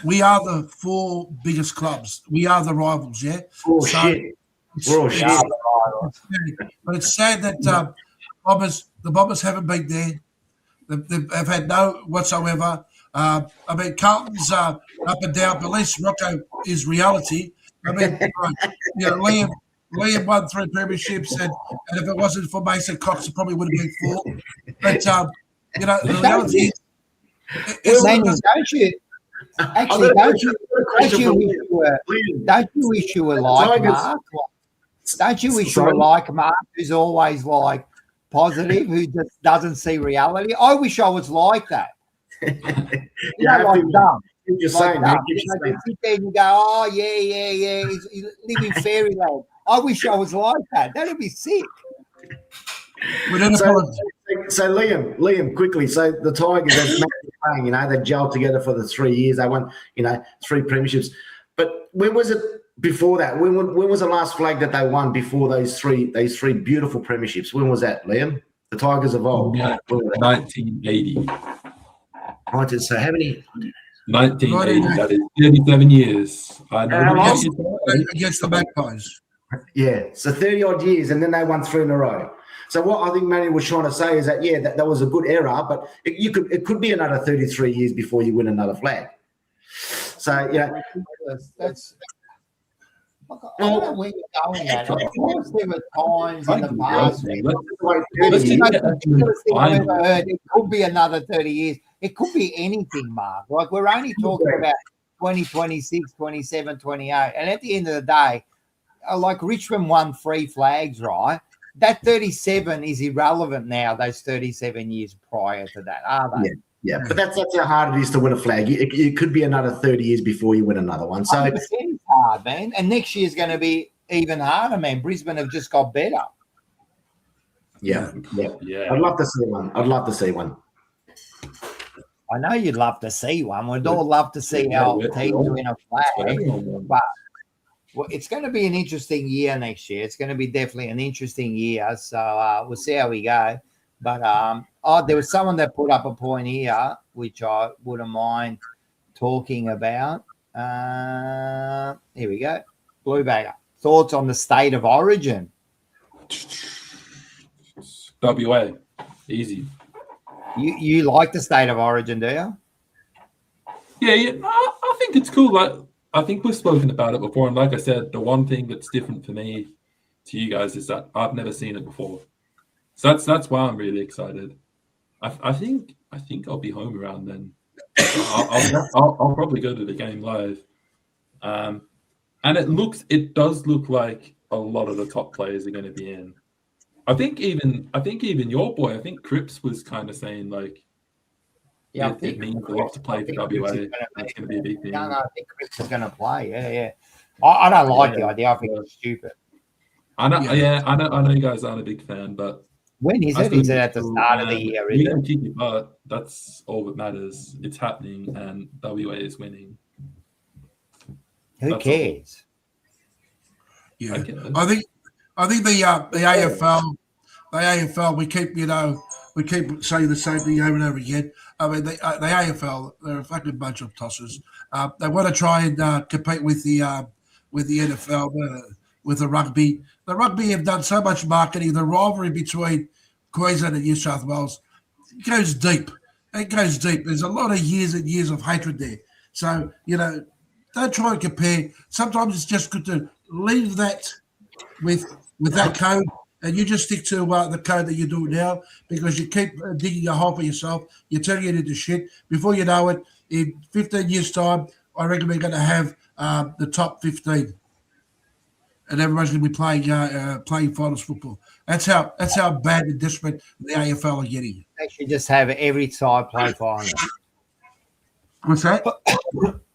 we are the 4 biggest clubs. We are the rivals, yeah. Shit. We're all shit. But it's sad that the Bombers haven't been there. They've had no whatsoever. I mean, Carlton's up and down, but at least ROCCO is reality. I mean, Liam won 3 premierships, and if it wasn't for Mason Cox, it probably would have been 4. But the reality is, don't you wish you were like Mark? Don't you wish you were like Mark, who's always like positive, who just doesn't see reality? I wish I was like that. Dumb. You're saying, man. You sit there and you go, oh, yeah, he's living fairyland. I wish I was like that. That'd be sick. So Liam, quickly. So the Tigers, as Matt was saying, they gelled together for the 3 years. They won, 3 premierships. But when was it before that? When was the last flag that they won before those three beautiful premierships? When was that, Liam? The Tigers of old. Yeah, 1980. So how many? 1980. That is 37 years. I know. Against the Magpies. Yeah, so 30-odd years, and then they won 3 in a row. So what I think Manny was trying to say is that, that was a good era, but it could be another 33 years before you win another flag. So, that's – I don't know where you're going at. Of course, there were times in the past. I've ever heard. It could be another 30 years. It could be anything, Mark. Like, we're only talking about 2026, 27, 28. And at the end of the day, like Richmond won 3 flags, right? That 37 is irrelevant now, those 37 years prior to that, are they? Yeah. But that's how hard it is to win a flag. It could be another 30 years before you win another one. So it's hard, man. And next year's going to be even harder, man. Brisbane have just got better. Yeah. I'd love to see one. I know you'd love to see one. We'd all love to see our team win a flag. But it's going to be an interesting year next year. It's going to be definitely an interesting year. So we'll see how we go. But there was someone that put up a point here, which I wouldn't mind talking about. Here we go. Blue Bagger. Thoughts on the state of origin? WA. Easy. You like the state of origin, do you? Yeah. I think it's cool. Like, I think we've spoken about it before. And like I said, the one thing that's different for me to you guys is that I've never seen it before. So that's why I'm really excited. I think I'll be home around then. I'll probably go to the game live. And it does look like a lot of the top players are going to be in. I think even your boy, I think Cripps was kind of saying like, it means a lot to play for WA. That's going to be a big thing. No, I think Cripps is going to play. Yeah. I don't like the idea. I think it's stupid. I know. Yeah, I know you guys aren't a big fan, but when is it? Is it at the start of the year? We can kick your butt. That's all that matters. It's happening, and WA is winning. Who cares? Yeah, I think the AFL. We keep saying the same thing over and over again. I mean, the AFL, they're a fucking bunch of tossers. They want to try and compete with the NFL, with the rugby. The rugby have done so much marketing. The rivalry between Queensland and New South Wales goes deep. It goes deep. There's a lot of years and years of hatred there. So, don't try and compare. Sometimes it's just good to leave that with that code, and you just stick to the code that you do now, because you keep digging a hole for yourself. You're turning it into shit. Before you know it, in 15 years' time, I reckon we're going to have the top 15. and everybody's going to be playing finals football. That's how bad and desperate the AFL are getting. They should just have every side play finals. What's that?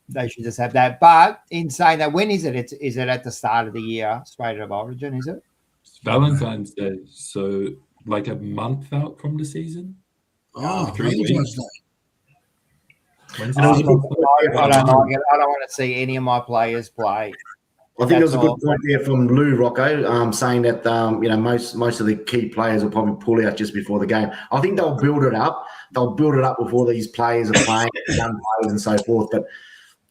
They should just have that. But in saying that, when is it? Is it at the start of the year, straight out of Origin, is it? It's Valentine's Day, so like a month out from the season. Oh, 3 Valentine's weeks. Day. When's I the don't season? like it. I don't want to see any of my players play. I think there was a That's good all. point there from Lou Rocco, saying that most of the key players will probably pull out just before the game. I think they'll build it up. They'll build it up before these players are playing, young players and so forth. But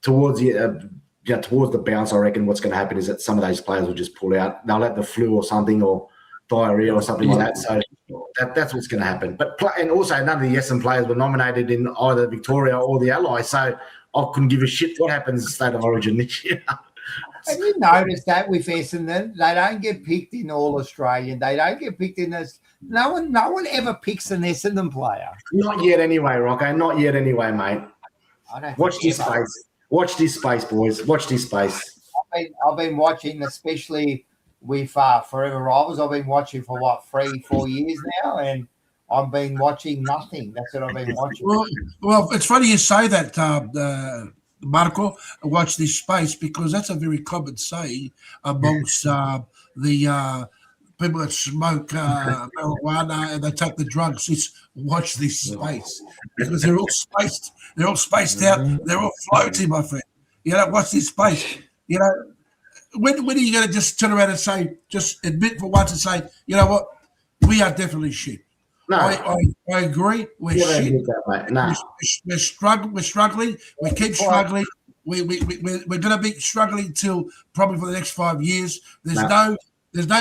towards the bounce, I reckon what's going to happen is that some of those players will just pull out. They'll have the flu or something, or diarrhea or something like that. So that's what's going to happen. And also none of the Essendon players were nominated in either Victoria or the Allies. So I couldn't give a shit what happens in State of Origin this year. Have you noticed that with Essendon? They don't get picked in All Australian. They don't get picked in this. No one ever picks an Essendon player. Not yet anyway, Rocco. Not yet anyway, mate. I don't Watch think this ever. space. Watch this space, boys. Watch this space. I've been watching, especially with Fourever Rivals. I've been watching for 3-4 years now, and I've been watching nothing. That's what I've been watching. Well, it's funny you say that, Marco. Watch this space, because that's a very common saying amongst the people that smoke marijuana and they take the drugs. It's watch this space, because they're all spaced. They're all spaced out. They're all floating, my friend. Watch this space. When are you going to just turn around and say, just admit for once and say, you know what, we are definitely shit. No, I agree. We're shit. No. We're struggling. We keep struggling. We're going to be struggling till probably for the next 5 years. There's no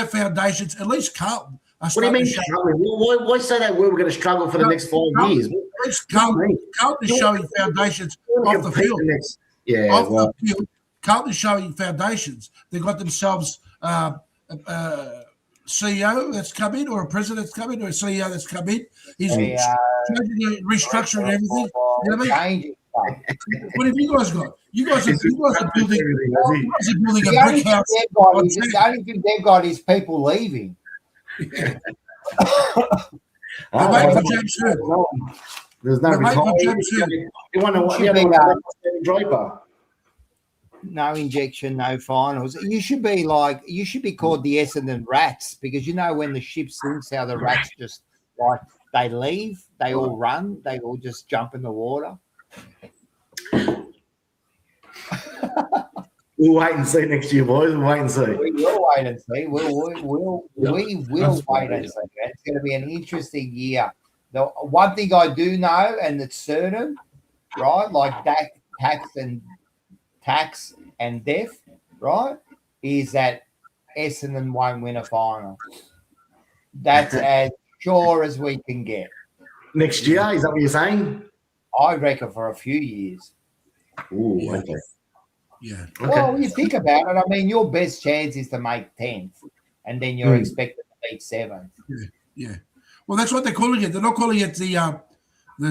foundations. At least Carlton. What do you mean struggling? Why say that we're going to struggle for the next 5 years? At least Carlton is showing foundations off the field. The field, Carlton is showing foundations. They've got themselves CEO that's come in, or a president that's come in, or a CEO that's come in. He's restructuring everything. You know what I mean? What have you guys got? You guys are building a brick house. The only thing they've got is people leaving. They're waiting for James Hurd. There's no You want to Draper. No injection, no finals. You should be called the Essendon Rats, because when the ship sinks, how the rats just they leave, they all run, they all just jump in the water. We'll wait and see next year, boys. We'll wait and see. We will wait and see. We will wait and see. It's going to be an interesting year. The one thing I do know, and it's certain, right? Like tax and death, right? Is that Essendon won't win a final. That's as sure as we can get. Next year, is that what you're saying? I reckon for a few years. Ooh, okay. Yeah. Okay. Well, you think about it. I mean, your best chance is to make 10th, and then you're expected to beat 7th. Yeah. Well, that's what they're calling it. They're not calling it the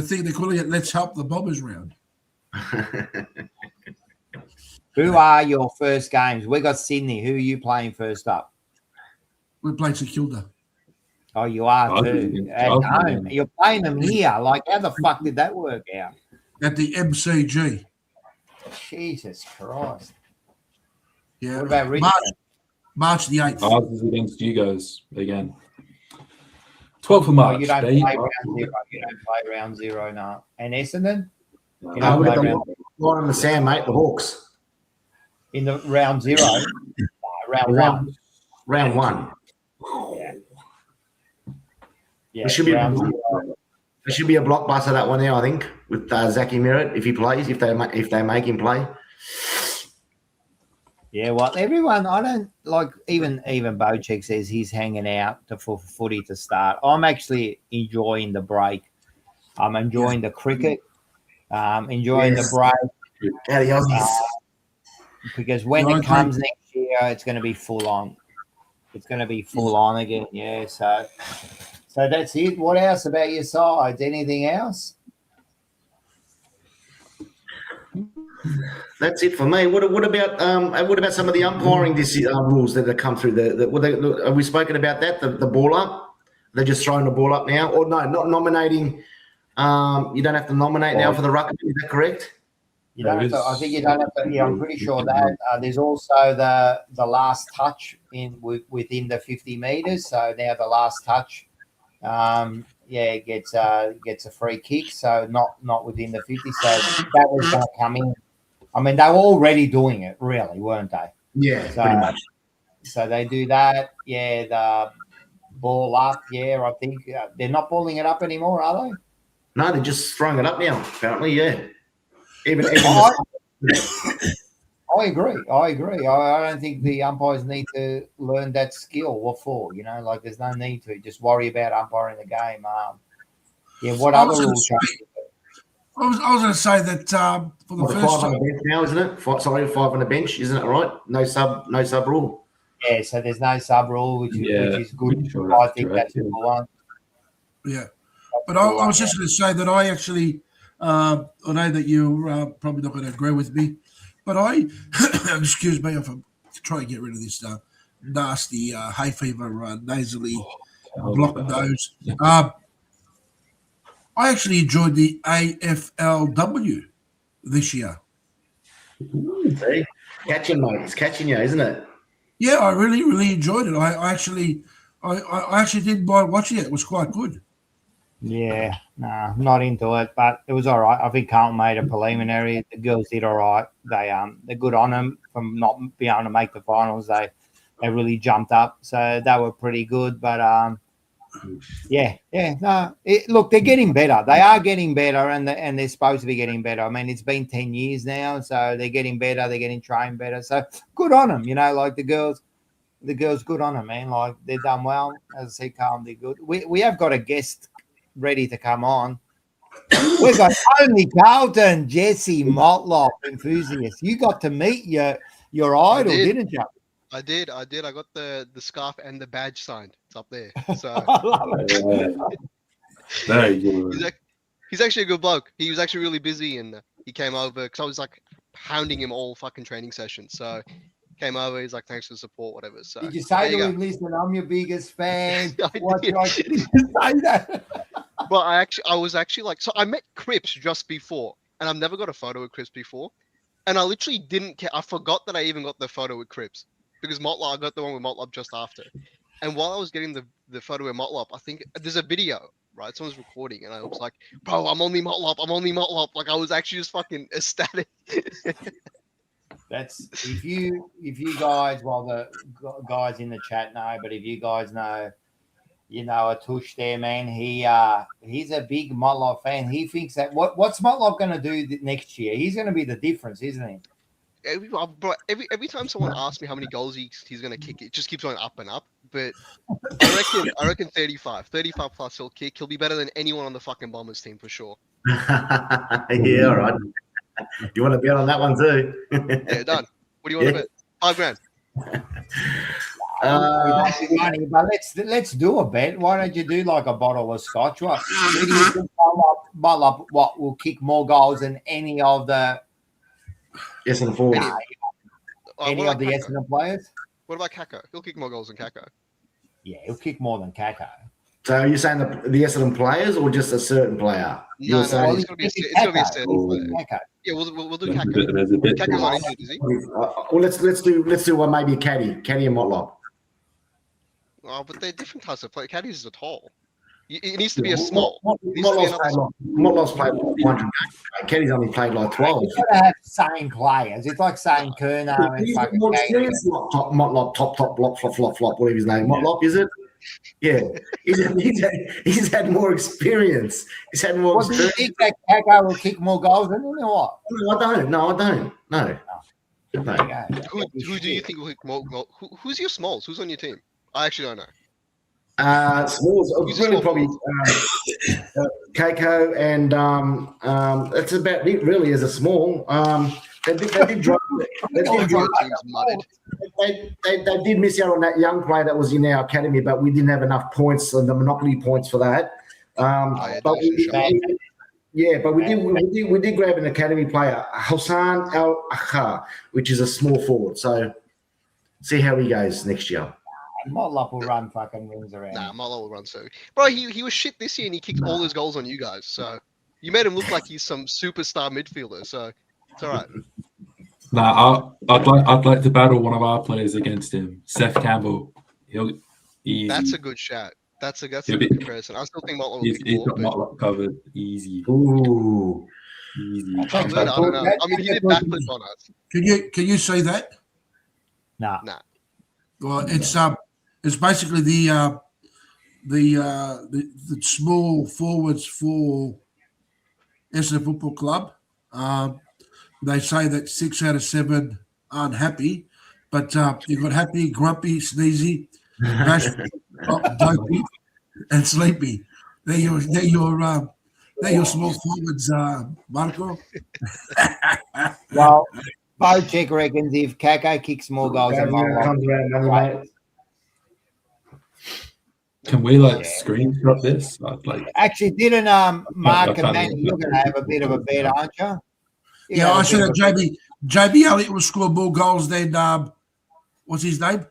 thing. They're calling it "Let's Help the Bombers" round. Who are your first games? We got Sydney. Who are you playing first up? We're playing St Kilda. Oh, you are too. At home. You're playing them here. Like, how the fuck did that work out? At the MCG. Jesus Christ. Yeah. What about Richmond? March the 8th. Ours is against you guys again. 12th of March. You don't play round 0. You don't play round 0 now. And Essendon? We've got the line on the sand, mate. The Hawks. In the round 0? Round 1. Round 1. Yeah. It should be round 0. It should be a blockbuster, that one there, I think, with Zachy Merrett, if he plays, if they make him play. Yeah, well, everyone, I don't like, even Bocek says he's hanging out for footy to start. I'm actually enjoying the break. I'm enjoying the cricket, enjoying the break. How the Aussies. Because when it comes next year, it's going to be full on. It's going to be full on again, yeah. So that's it. What else about your sides? Anything else? That's it for me. What about some of the umpiring rules that have come through? Have we spoken about that? The ball up? They're just throwing the ball up now, or no? Not nominating. You don't have to nominate now for the ruckman. Is that correct? You don't have to, I think you don't have to. Yeah, I'm pretty sure that there's also the last touch within the 50 meters. So now the last touch, gets a free kick. So not within the 50. So that was going to come in. I mean, they were already doing it, really, weren't they? Yeah, pretty much. So they do that. Yeah, the ball up. Yeah, I think they're not balling it up anymore, are they? No, they're just throwing it up now. Apparently, yeah. Even I agree. I don't think the umpires need to learn that skill. What for? Like there's no need to. Just worry about umpiring the game. What other rules? I was going to say that for the first 5 on the bench now, isn't it? 5 on the bench, isn't it? Right? No sub rule. Yeah, so there's no sub rule, which is good. Sure I think that's the one. Yeah, but I was just going to say that I actually, I know that you're probably not going to agree with me, but I, excuse me if I'm trying to get rid of this nasty hay fever nasally block nose. I actually enjoyed the AFLW this year. See? Catching, mate. It's catching you, isn't it? Yeah, I really, really enjoyed it. I actually didn't mind watching it. It was quite good. Yeah, nah, not into it, but it was all right. I think Carlton made a preliminary. The girls did all right. They're good on them from not being able to make the finals. They really jumped up, so they were pretty good. But look, they're getting better. They are getting better, and they're supposed to be getting better. I mean, it's been 10 years now, so they're getting better. They're getting trained better. So good on them. Like the girls, good on them, man. Like they've done well. As I said, Carlton did good. We have got a guest ready to come on. We've got Tony Carlton, Jesse Motlop, enthusiast. You got to meet your idol, didn't you? I did. I got the scarf and the badge signed. It's up there. So I love it. There you go. He's actually a good bloke. He was actually really busy, and he came over because I was like hounding him all fucking training sessions. So came over. He's like, "Thanks for the support, whatever." So did you say to him, "Listen, I'm your biggest fan"? I did. Did you say that? Well, I was actually like, so I met Cripps just before, and I've never got a photo with Cripps before, and I literally didn't care. I forgot that I even got the photo with Cripps because Motlop, I got the one with Motlop just after. And while I was getting the photo with Motlop, I think there's a video, right? Someone's recording, and I was like, "Bro, I'm only Motlop." Like I was actually just fucking ecstatic. That's if you guys, well, the guys in the chat know, but if you guys know. A Tush there, man. He's a big Motlop fan. He thinks that what's Motlop going to do next year? He's going to be the difference, isn't he? Every time someone asks me how many goals he's going to kick, it just keeps going up and up. But I reckon 35 plus he'll kick. He'll be better than anyone on the fucking Bombers team for sure. Yeah, all right. You want to bet on that one too? Yeah, done. What do you want to bet? $5,000. Money, but let's do a bet. Why don't you do like a bottle of scotch? What? Motlop will kick more goals than any of the Essendon forwards? Any of the Essendon players? What about Kako? He'll kick more goals than Kako. Yeah, he'll kick more than Kako. So are you saying the Essendon players or just a certain player? No, it's going to be a certain player. Yeah, we'll do Kako. Kako's not injured, is he? Well, let's do one maybe a Caddy and Motlop. Oh, but they're different types of players. Caddies are tall. It needs to be a small. Motlop's played like 100 games. Caddy's only played like 12. You've got to have same players. It's like saying Kerno and fucking Motlop, top, flop, whatever his name. Motlop, is it? Yeah. He's had more experience. He's had more experience. Do you think that Kako will kick more goals than him or what? No, I don't. No. Who do you think will kick more goals? Who's your smalls? Who's on your team? I actually don't know. Smalls, really probably Keiko, and that's about it really as a small. They did drop it. They did miss out on that young player that was in our academy, but we didn't have enough points, the monopoly points for that. But Yeah, but we did grab an academy player, Hassan Al Akhar, which is a small forward. So see how he goes next year. Motlop will run fucking rings around. Nah, Molo will run so. Bro, he was shit this year and he kicked all his goals on you guys. So you made him look like he's some superstar midfielder. So it's all right. Nah, I'd like to battle one of our players against him, Seth Campbell. He'll easy. That's a good shout. That's a He'll good be- comparison. I still think Molo will He's kick more, got but Motlop covered easy. Ooh. Easy. covered, I don't know. I mean, he did backflip on us. Can you see that? Nah. Well, it's basically the small forwards for Essendon Football Club. They say that 6 out of 7 aren't happy, but you've got happy, grumpy, sneezy, bashful, dopey, and sleepy. They're your small forwards, Marco. Well, Bocek reckons if Kako kicks more goals than Comes around, Motlop, mate. Can we screenshot this? actually, didn't Mark I and can't Manny, you're going to have a bit of a bet, aren't you? Yeah, I said that JB Elliott will score more goals than what's his name?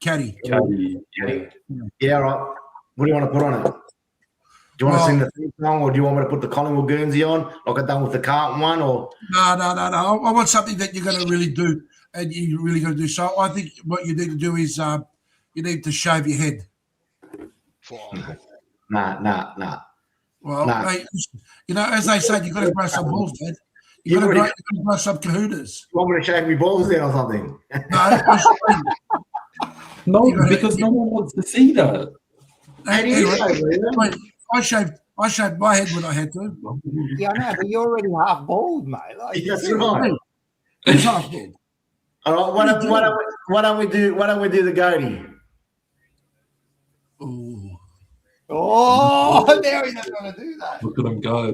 Caddy. Yeah, right. What do you want to put on it? Do you want to sing the theme song, or do you want me to put the Collingwood Guernsey on, like I've done with the Carlton one? Or No. I want something that you're going to really do, and you're really going to do. So I think what you need to do is you need to shave your head. Nah. Well, Nah. mate, as they say, you've got to grow some balls, Dad. You've got to grow some kahunas. you want me to shave my balls then or something? No, because no one wants to see that. I shaved my head when I had to. Yeah, I know, but you're already half bald, mate. Like, That's right. It's half bald. All right, why don't we do the goatee? Ooh. Oh, now he's not going to do that. Look at them go.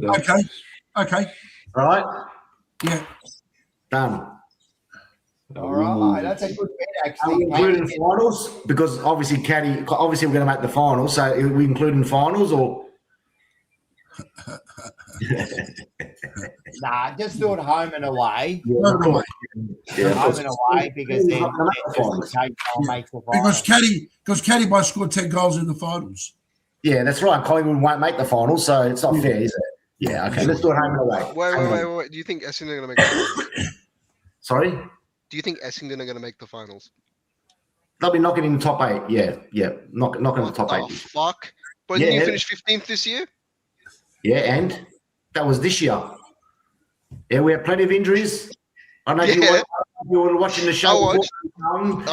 Okay. All right, Yeah. done. All right, that's a good bet, Are actually. we including finals? Because obviously we're going to make the finals. So are we including finals or? Nah, just do it home and away. Yeah, of course. Home and away, because then makes the finals. Because Caddy might score 10 goals in the finals. Yeah, that's right. Collingwood won't make the finals, so it's not fair, is it? Yeah, okay. Let's do it home and away. Wait. Do you think Essendon are going to make the finals? Sorry? Do you think Essendon are going to make the finals? They'll be knocking in the top 8. Yeah. Knocking the top 8. Oh, fuck. But didn't you finish 15th this year? Yeah, and that was this year. Yeah, we had plenty of injuries. I know you were watching the show. I wasn't. No,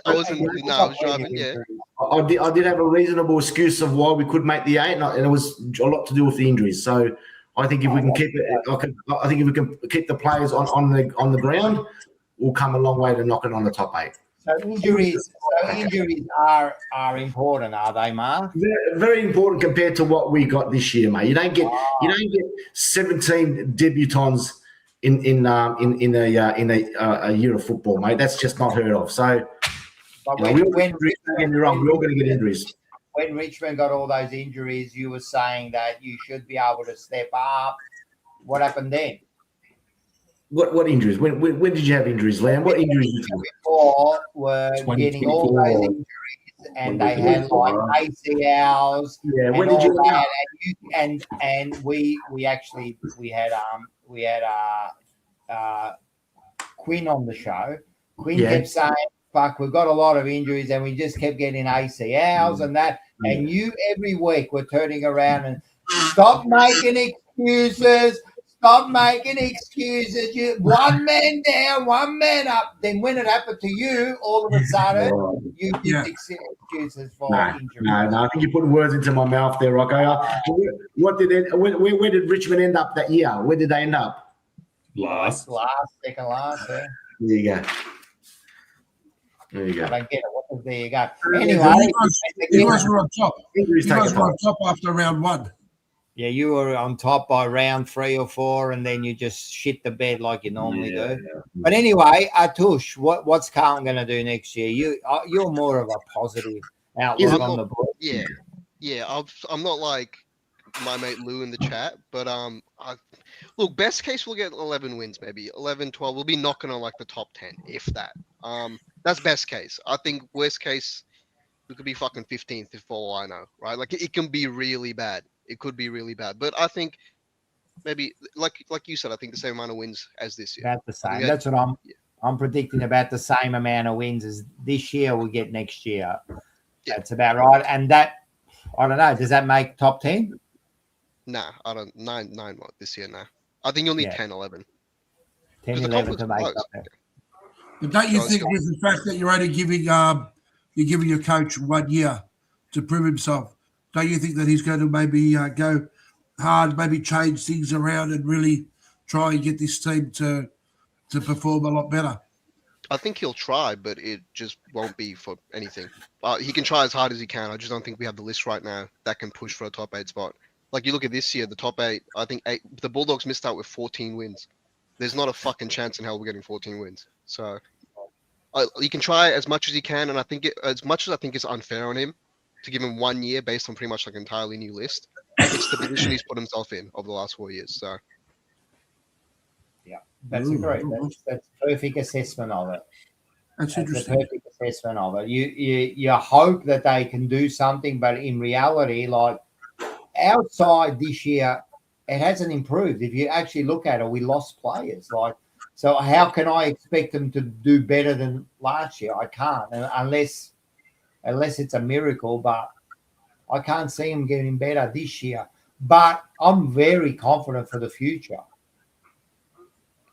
I was driving. Yeah. I did have a reasonable excuse of why we could make the 8, and it was a lot to do with the injuries. So I think if we can keep it, I think if we can keep the players on the ground, we'll come a long way to knocking on the top 8. So injuries are important, are they, Mark? Very, very important compared to what we got this year, mate. You don't get 17 debutants in a year of football, mate. That's just not heard of. So, But we're all going to get injuries. When Richmond got all those injuries, you were saying that you should be able to step up. What happened then? What injuries? When did you have injuries, Liam? What injuries did you have? Before were getting all those injuries, and they had like ACLs. Yeah, when did you have? And we had Quinn on the show. Quinn kept saying, "Fuck, we've got a lot of injuries, and we just kept getting ACLs and that." And you every week were turning around and stop making excuses. Stop making excuses. You one man down, one man up. Then when it happened to you, all of a sudden you did excuses for injury. No. I think you're putting words into my mouth there, Rocco. Where did Richmond end up that year? Where did they end up? Second last. Yeah. There you go. I don't get it. There you go. Anyway, you guys were on top. You guys were on top after round 1. Yeah, you were on top by round 3 or 4, and then you just shit the bed like you normally do. Yeah. But anyway, Atush, what's Carlton going to do next year? You're more of a positive outlook on the board. Yeah. I'm not like my mate Lou in the chat, but look, best case we'll get 11 wins, maybe 11, 12. We'll be knocking on like the top 10, if that. That's best case. I think worst case we could be fucking 15th, if all I know, right? Like it can be really bad. It could be really bad, but I think maybe like you said, I think the same amount of wins as this year. About the I think same. That's what I'm predicting, about the same amount of wins as this year we get next year. Yeah. That's about right. And that, I don't know, does that make top 10? Nah, I don't. Nine what this year? Nah, I think you'll need Yeah. 10, 11. 10, 'Cause the 11 to confidence make grows. top 10. But don't you So think with the fact that you're only giving your coach 1 year to prove himself, don't you think that he's going to maybe go hard, maybe change things around and really try and get this team to perform a lot better? I think he'll try, but it just won't be for anything. He can try as hard as he can. I just don't think we have the list right now that can push for a top 8 spot. Like you look at this year, the top 8. I think the Bulldogs missed out with 14 wins. There's not a fucking chance in hell we're getting 14 wins. So he can try as much as he can, and I think as much as I think it's unfair on him to give him 1 year based on pretty much like an entirely new list, it's the position he's put himself in over the last 4 years. So Yeah, that's great. That's a perfect assessment of it. That's That's a interesting. perfect assessment of it. You hope that they can do something, but in reality, like outside this year, it hasn't improved. If you actually look at it, we lost players. Like, so how can I expect them to do better than last year? I can't, unless it's a miracle. But I can't see them getting better this year. But I'm very confident for the future.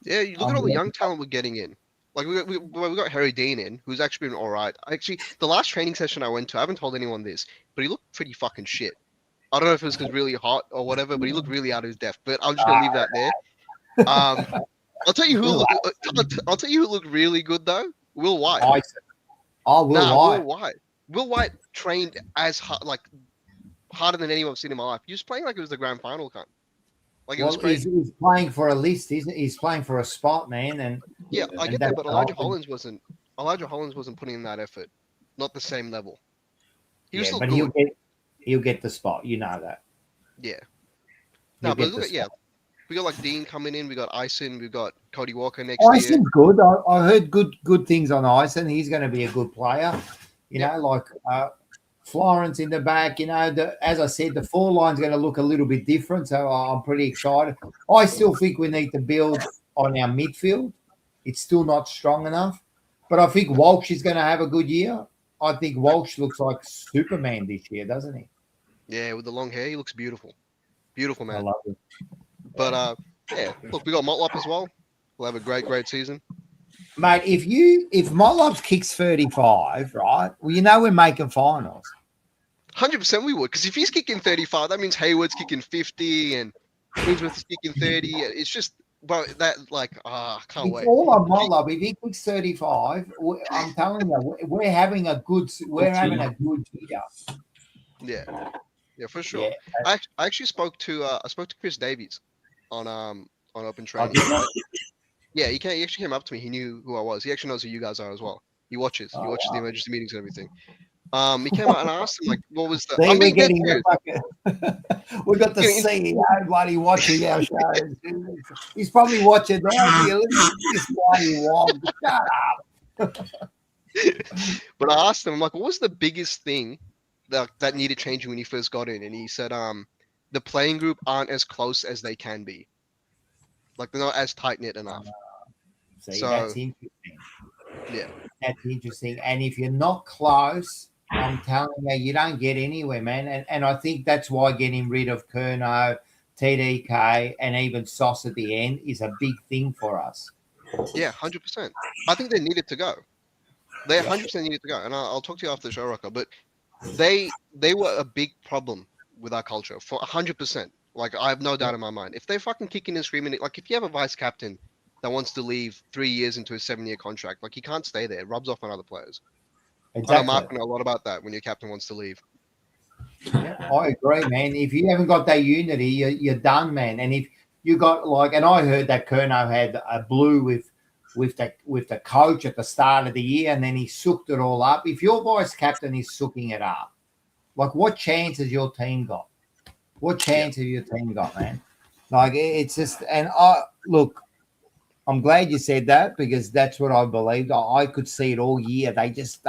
yeah, you look at all the young talent we're getting in. Like we got Harry Dean in, who's actually been all right. Actually, the last training session I went to, I haven't told anyone this, but he looked pretty fucking shit. I don't know if it was because really hot or whatever, but he looked really out of his depth. But I'm just gonna leave that there. I'll tell you who I'll tell you who looked really good though. Will White. Will White. Will White. Will White trained as hard, like harder than anyone I've seen in my life. He was playing like it was the grand final, cunt. Like it was crazy. He's playing for a list, isn't he? He's playing for a spot, man. And yeah, I get and that, but Elijah Hollins wasn't putting in that effort. Not the same level. He was still but good. he'll get the spot. You know that. Yeah. He'll No, but get look the at spot. we got like Dean coming in. We got Ison. We got Cody Walker next year. Ison's good. I heard good things on Ison. He's going to be a good player. You know, like Florence in the back. You know, as I said, the 4 line's going to look a little bit different. So I'm pretty excited. I still think we need to build on our midfield. It's still not strong enough. But I think Walsh is going to have a good year. I think Walsh looks like Superman this year, doesn't he? Yeah, with the long hair, he looks beautiful. Beautiful, man. I love him. But yeah, look, we got Motlop as well. We'll have a great season. Mate, if Motlop kicks 35, right? Well, you know we're making finals. 100% we would, because if he's kicking 35, that means Hayward's kicking 50 and Queensworth's kicking 30. It's just, bro, that like, I can't It's wait. all on Motlop. If he kicks 35, I'm telling you, we're having a good year. Yeah, for sure. Yeah. I actually spoke to Chris Davies on open training. Yeah, he actually came up to me. He knew who I was. He actually knows who you guys are as well. He watches the emergency meetings and everything. He came out and I asked him like, what was the? See, we're getting we got the CEO bloody watching our shows. He's probably watching now. This bloody wog. Shut up. But I asked him, I'm like, what was the biggest thing that needed changing when you first got in? And he said, the playing group aren't as close as they can be. Like they're not as tight knit enough. See, that's interesting. Yeah, that's interesting. And if you're not close, I'm telling you, you don't get anywhere, man. And I think that's why getting rid of Curnow, TDK, and even Sauce at the end is a big thing for us. Yeah, 100%. I think they needed to go. They 100% needed to go. And I'll talk to you after the show, ROCCO. But they were a big problem with our culture for 100%. Like, I have no doubt in my mind. If they're fucking kicking and screaming, like if you have a vice captain that wants to leave 3 years into a 7-year contract, like he can't stay there. It rubs off on other players. Exactly. I know Mark know a lot about that when your captain wants to leave. Yeah, I agree, man. If you haven't got that unity, you're done, man. And if you got like, and I heard that Curnow had a blue with the coach at the start of the year, and then he sooked it all up. If your vice captain is sooking it up, like what chance has your team got? What chance have your team got, man? Like it's just, and look, I'm glad you said that because that's what I believed. I could see it all year. They just,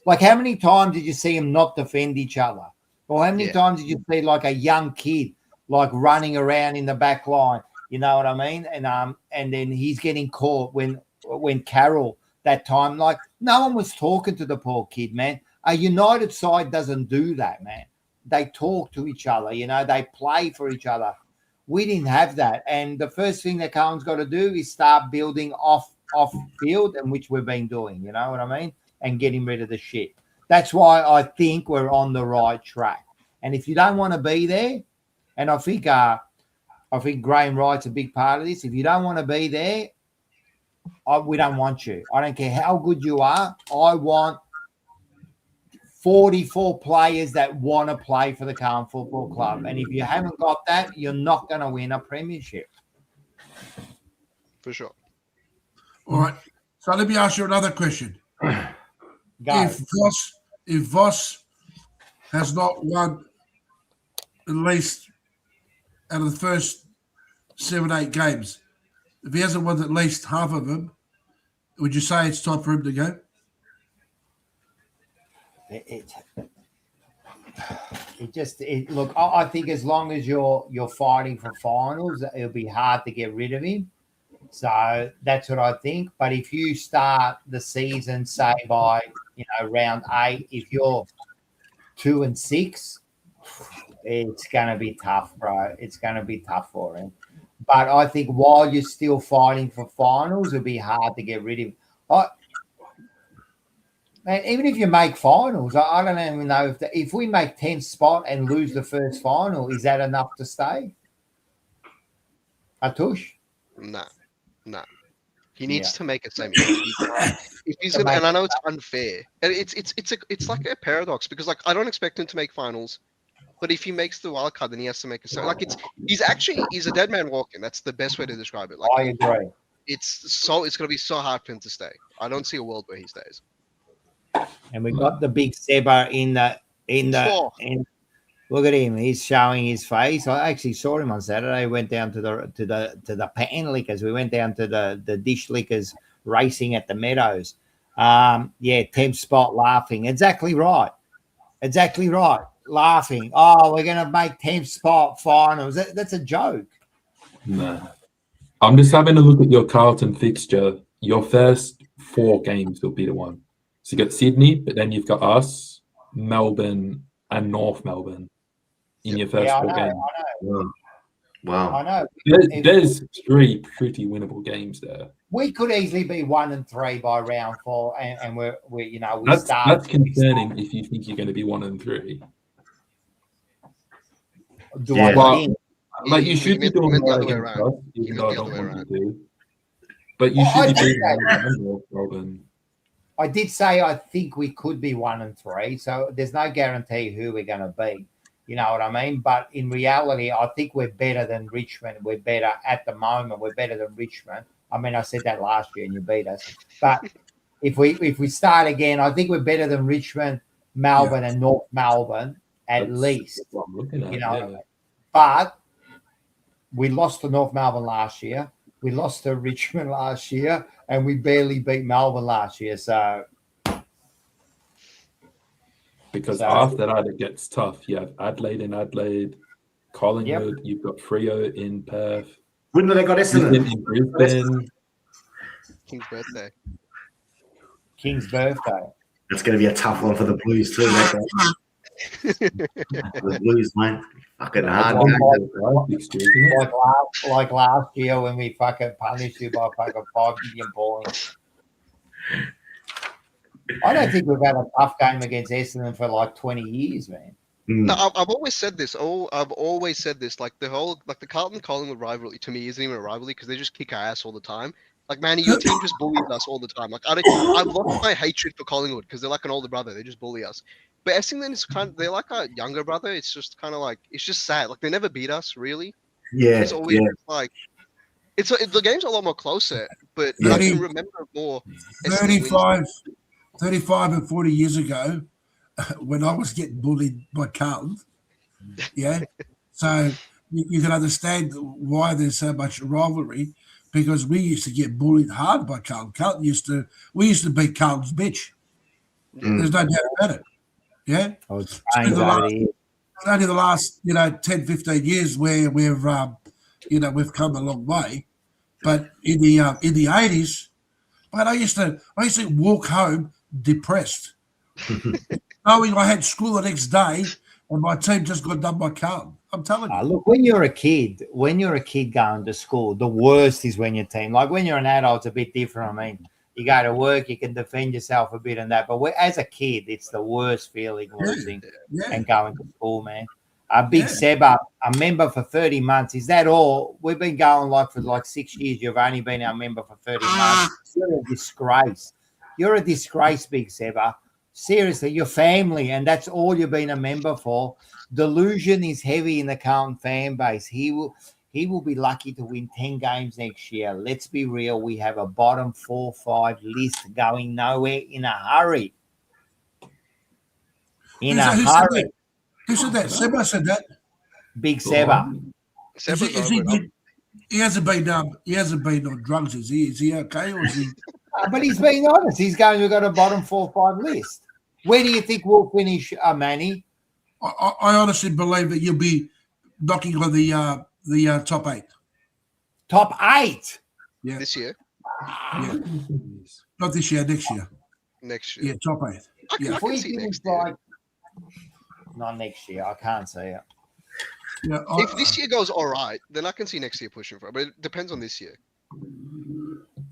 like, how many times did you see them not defend each other? Or how many times did you see like a young kid like running around in the back line? You know what I mean? And then he's getting caught when Carroll that time, like no one was talking to the poor kid, man. A United side doesn't do that, man. They talk to each other, you know, they play for each other. We didn't have that. And the first thing that Cohen's got to do is start building off field, and which we've been doing, you know what I mean? And getting rid of the shit. That's why I think we're on the right track. And if you don't want to be there, and I think Graham Wright's a big part of this. If you don't want to be there, we don't want you. I don't care how good you are. I want 44 players that want to play for the Carlton Football Club. And if you haven't got that, you're not going to win a premiership. For sure. All right. So let me ask you another question. Go. If Voss has not won at least out of the first 7-8 games, if he hasn't won at least half of them, would you say it's time for him to go? Look, I think as long as you're fighting for finals, it'll be hard to get rid of him. So that's what I think. But if you start the season, say by round 8, if you're 2-6, it's gonna be tough, bro. It's gonna be tough for him. But I think while you're still fighting for finals, it'll be hard to get rid of him. Man, even if you make finals, I don't even know if we make 10th spot and lose the first final, is that enough to stay? Atush? Nah. He needs to make a semi. If he's gonna, and I know it's unfair, and it's like a paradox because like I don't expect him to make finals, but if he makes the wild card, then he has to make a semi. Like he's a dead man walking. That's the best way to describe it. Like I agree. It's gonna be so hard for him to stay. I don't see a world where he stays. And we got the big Seba in look at him. He's showing his face. I actually saw him on Saturday. Went down to the pan lickers. We went down to the dish lickers racing at the Meadows. 10th spot laughing. Exactly right. Laughing. Oh, we're gonna make 10th spot finals. That's a joke. Nah. I'm just having a look at your Carlton fixture. Your first 4 games will be the one. So you got Sydney, but then you've got us, Melbourne, and North Melbourne in your first 4 games. I know. Wow. I know. There's 3 pretty winnable games there. We could easily be 1-3 by round 4, and That's concerning if you think you're going to be 1-3. You should be doing well against us, even though I don't want you to. But you should be doing North Melbourne. I did say I think we could be 1-3, so there's no guarantee who we're going to be. You know what I mean? But in reality, I think we're better than Richmond. We're better at the moment. We're better than Richmond. I mean, I said that last year and you beat us. But if we start again, I think we're better than Richmond, Melbourne, and North Melbourne at least. What I'm looking at, what I mean? But we lost to North Melbourne last year. We lost to Richmond last year, and we barely beat Melbourne last year. So, after that, it gets tough. You have Adelaide in Adelaide, Collingwood. You've got Freo in Perth. Wouldn't they got Essendon in Brisbane? King's birthday. That's going to be a tough one for the Blues too. The Blues, mate. Fucking hard. Like last year when we fucking punished you by fucking 5 million points. I don't think we've had a tough game against Essendon for like 20 years, man. No, I've always said this. Like the Carlton Collingwood rivalry to me isn't even a rivalry because they just kick our ass all the time. Like, man, your team just bullies us all the time. Like, I've lost my hatred for Collingwood because they're like an older brother. They just bully us. But Essendon is they're like a younger brother. It's just kind of like, it's just sad. Like, they never beat us, really. Yeah. It's always like, the game's a lot more closer, but I can remember more. 35 and 40 years ago, when I was getting bullied by Carlton, So you can understand why there's so much rivalry, because we used to get bullied hard by Carlton. We used to beat Carlton's bitch. There's no doubt about it. Yeah. Oh, It's only the last 10, 15 years where we've come a long way. But in the 80s, mate, I used to walk home depressed, knowing I had school the next day and my team just got done by Carlton. I'm telling you. Look, when you're a kid going to school, the worst is when your team, like when you're an adult, it's a bit different. I mean, you go to work, you can defend yourself a bit and that, but as a kid, it's the worst feeling losing and going to school, man. A big Seba, a member for 30 months. Is that all? We've been going for 6 years. You've only been our member for 30 months. You're a disgrace. You're a disgrace, Big Seba. Seriously, your family, and that's all you've been a member for. Delusion is heavy in the Carlton fan base. He will be lucky to win 10 games next year. Let's be real. We have a bottom 4-5 list going nowhere in a hurry. Who said that? Seba said that. Big Seba. He hasn't been on drugs, is he? Is he okay, or is he? But he's being honest. He's going, we've got a bottom 4-5 list. Where do you think we'll finish, Manny? I honestly believe that you'll be knocking on the top 8. Top 8? Yeah. This year? Yeah. Not this year, next year. Next year. Yeah, top 8. I can see next year. Not next year. I can't see it. Yeah, If this year goes all right, then I can see next year pushing for it. But it depends on this year.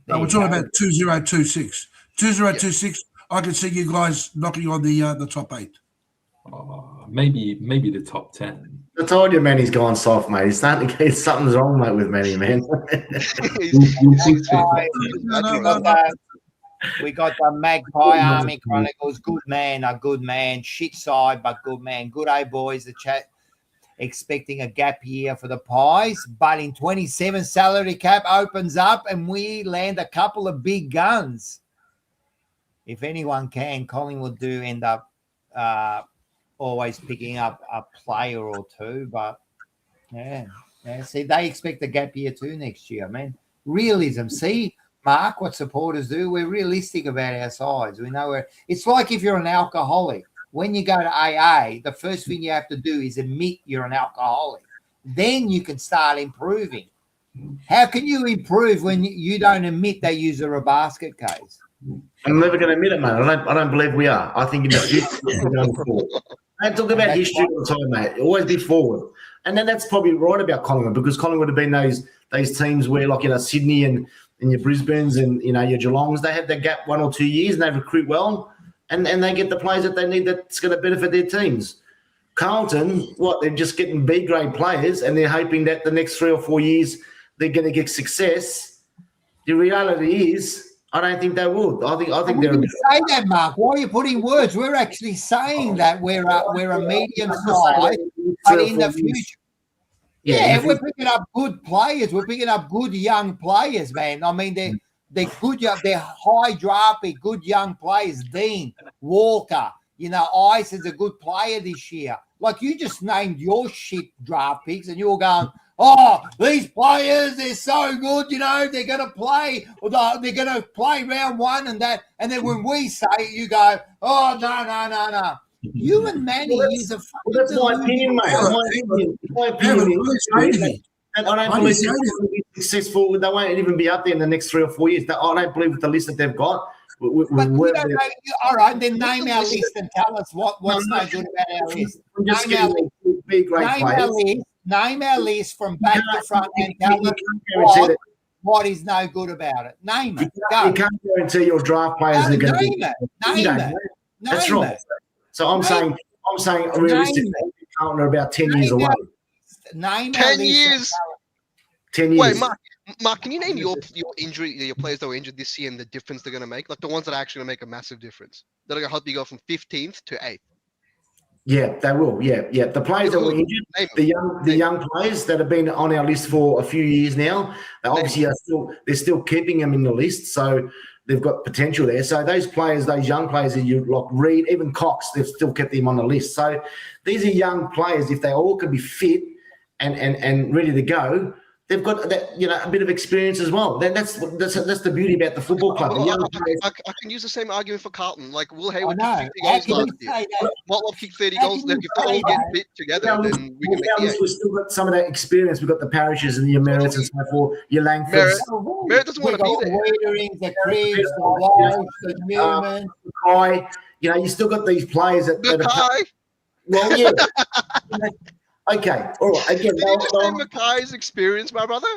We're talking about 2026. 2026, I can see you guys knocking on the top 8. Maybe the top 10. I told you, man, he's gone soft, mate. He's starting to get something's wrong, mate, with Manny, man. We got the Magpie Army Chronicles. Good man, a good man. Shit side, but good man. Good day, boys. The chat expecting a gap year for the Pies, but in 27 salary cap opens up and we land a couple of big guns. If anyone can, Collingwood do end up always picking up a player or two, but see, they expect a gap year too next year, man. Realism. See, Mark, what supporters do, we're realistic about our sides. We know it's like if you're an alcoholic. When you go to AA, the first thing you have to do is admit you're an alcoholic. Then you can start improving. How can you improve when you don't admit that you're a basket case? I'm never going to admit it, mate. I don't believe we are. I think in the future we're going forward. Don't talk about history all the time, mate. Always be forward. And then that's probably right about Collingwood, because Collingwood have been those teams where, like, Sydney and your Brisbanes and, your Geelongs, they have that gap 1 or 2 years and they recruit well and they get the players that they need that's going to benefit their teams. Carlton, they're just getting B-grade players and they're hoping that the next 3 or 4 years they're going to get success. The reality is, I don't think they would. I think they're. Say that, Mark. Why are you putting words? We're actually saying that we're a medium side, but in the future. Yeah, we're picking up good players. We're picking up good young players, man. I mean, they're good. They're high draft pick, good young players. Dean, Walker, Ice is a good player this year. Like, you just named your shit draft picks, and you're going, oh, these players, they're so good, they're going to play. They're going to play round 1 and that. And then when we say it, you go, oh, no. You and Manny use a fucking that's my opinion, mate. My opinion. And I don't believe they're going to be successful. They won't even be up there in the next 3 or 4 years. I don't believe with the list that they've got. But we don't know. All right, then name our list and tell us what's no good about our list. Name our list from back to front and tell us what is no good about it. Name it. You can't guarantee your draft players are going to be. Name it. That's right. So I'm saying realistically, Carlton are about 10 years away. Name 10 years. 10 years. Wait, Mark, can you name your players that were injured this year and the difference they're going to make? Like the ones that are actually going to make a massive difference. That are going to help you go from 15th to 8th. Yeah, they will. Yeah. The players that were injured, the young players that have been on our list for a few years now, they obviously they're still keeping them in the list. So they've got potential there. So those players, those young players that you like Reed, even Cox, they've still kept them on the list. So these are young players. If they all could be fit and ready to go, they've got that, a bit of experience as well. That's the beauty about the football club. The young players, I can use the same argument for Carlton. Like Will I Hayward know. kicked 50 How goals can last you year. say that? Motlop kicked 30 How goals. can Like, you if they all say get that? fit together, then we can make the eight. We've still got some of that experience. We've got the Parishes and your Merretts and so forth, your Langfords. Merrett doesn't want to be there. Waiterings, the Cribs, the Walsh, the Newman. Mackay. You still got these players that are. Mackay. Well, yeah. Okay, all right. Again, Did you just say Mackay's experience, my brother?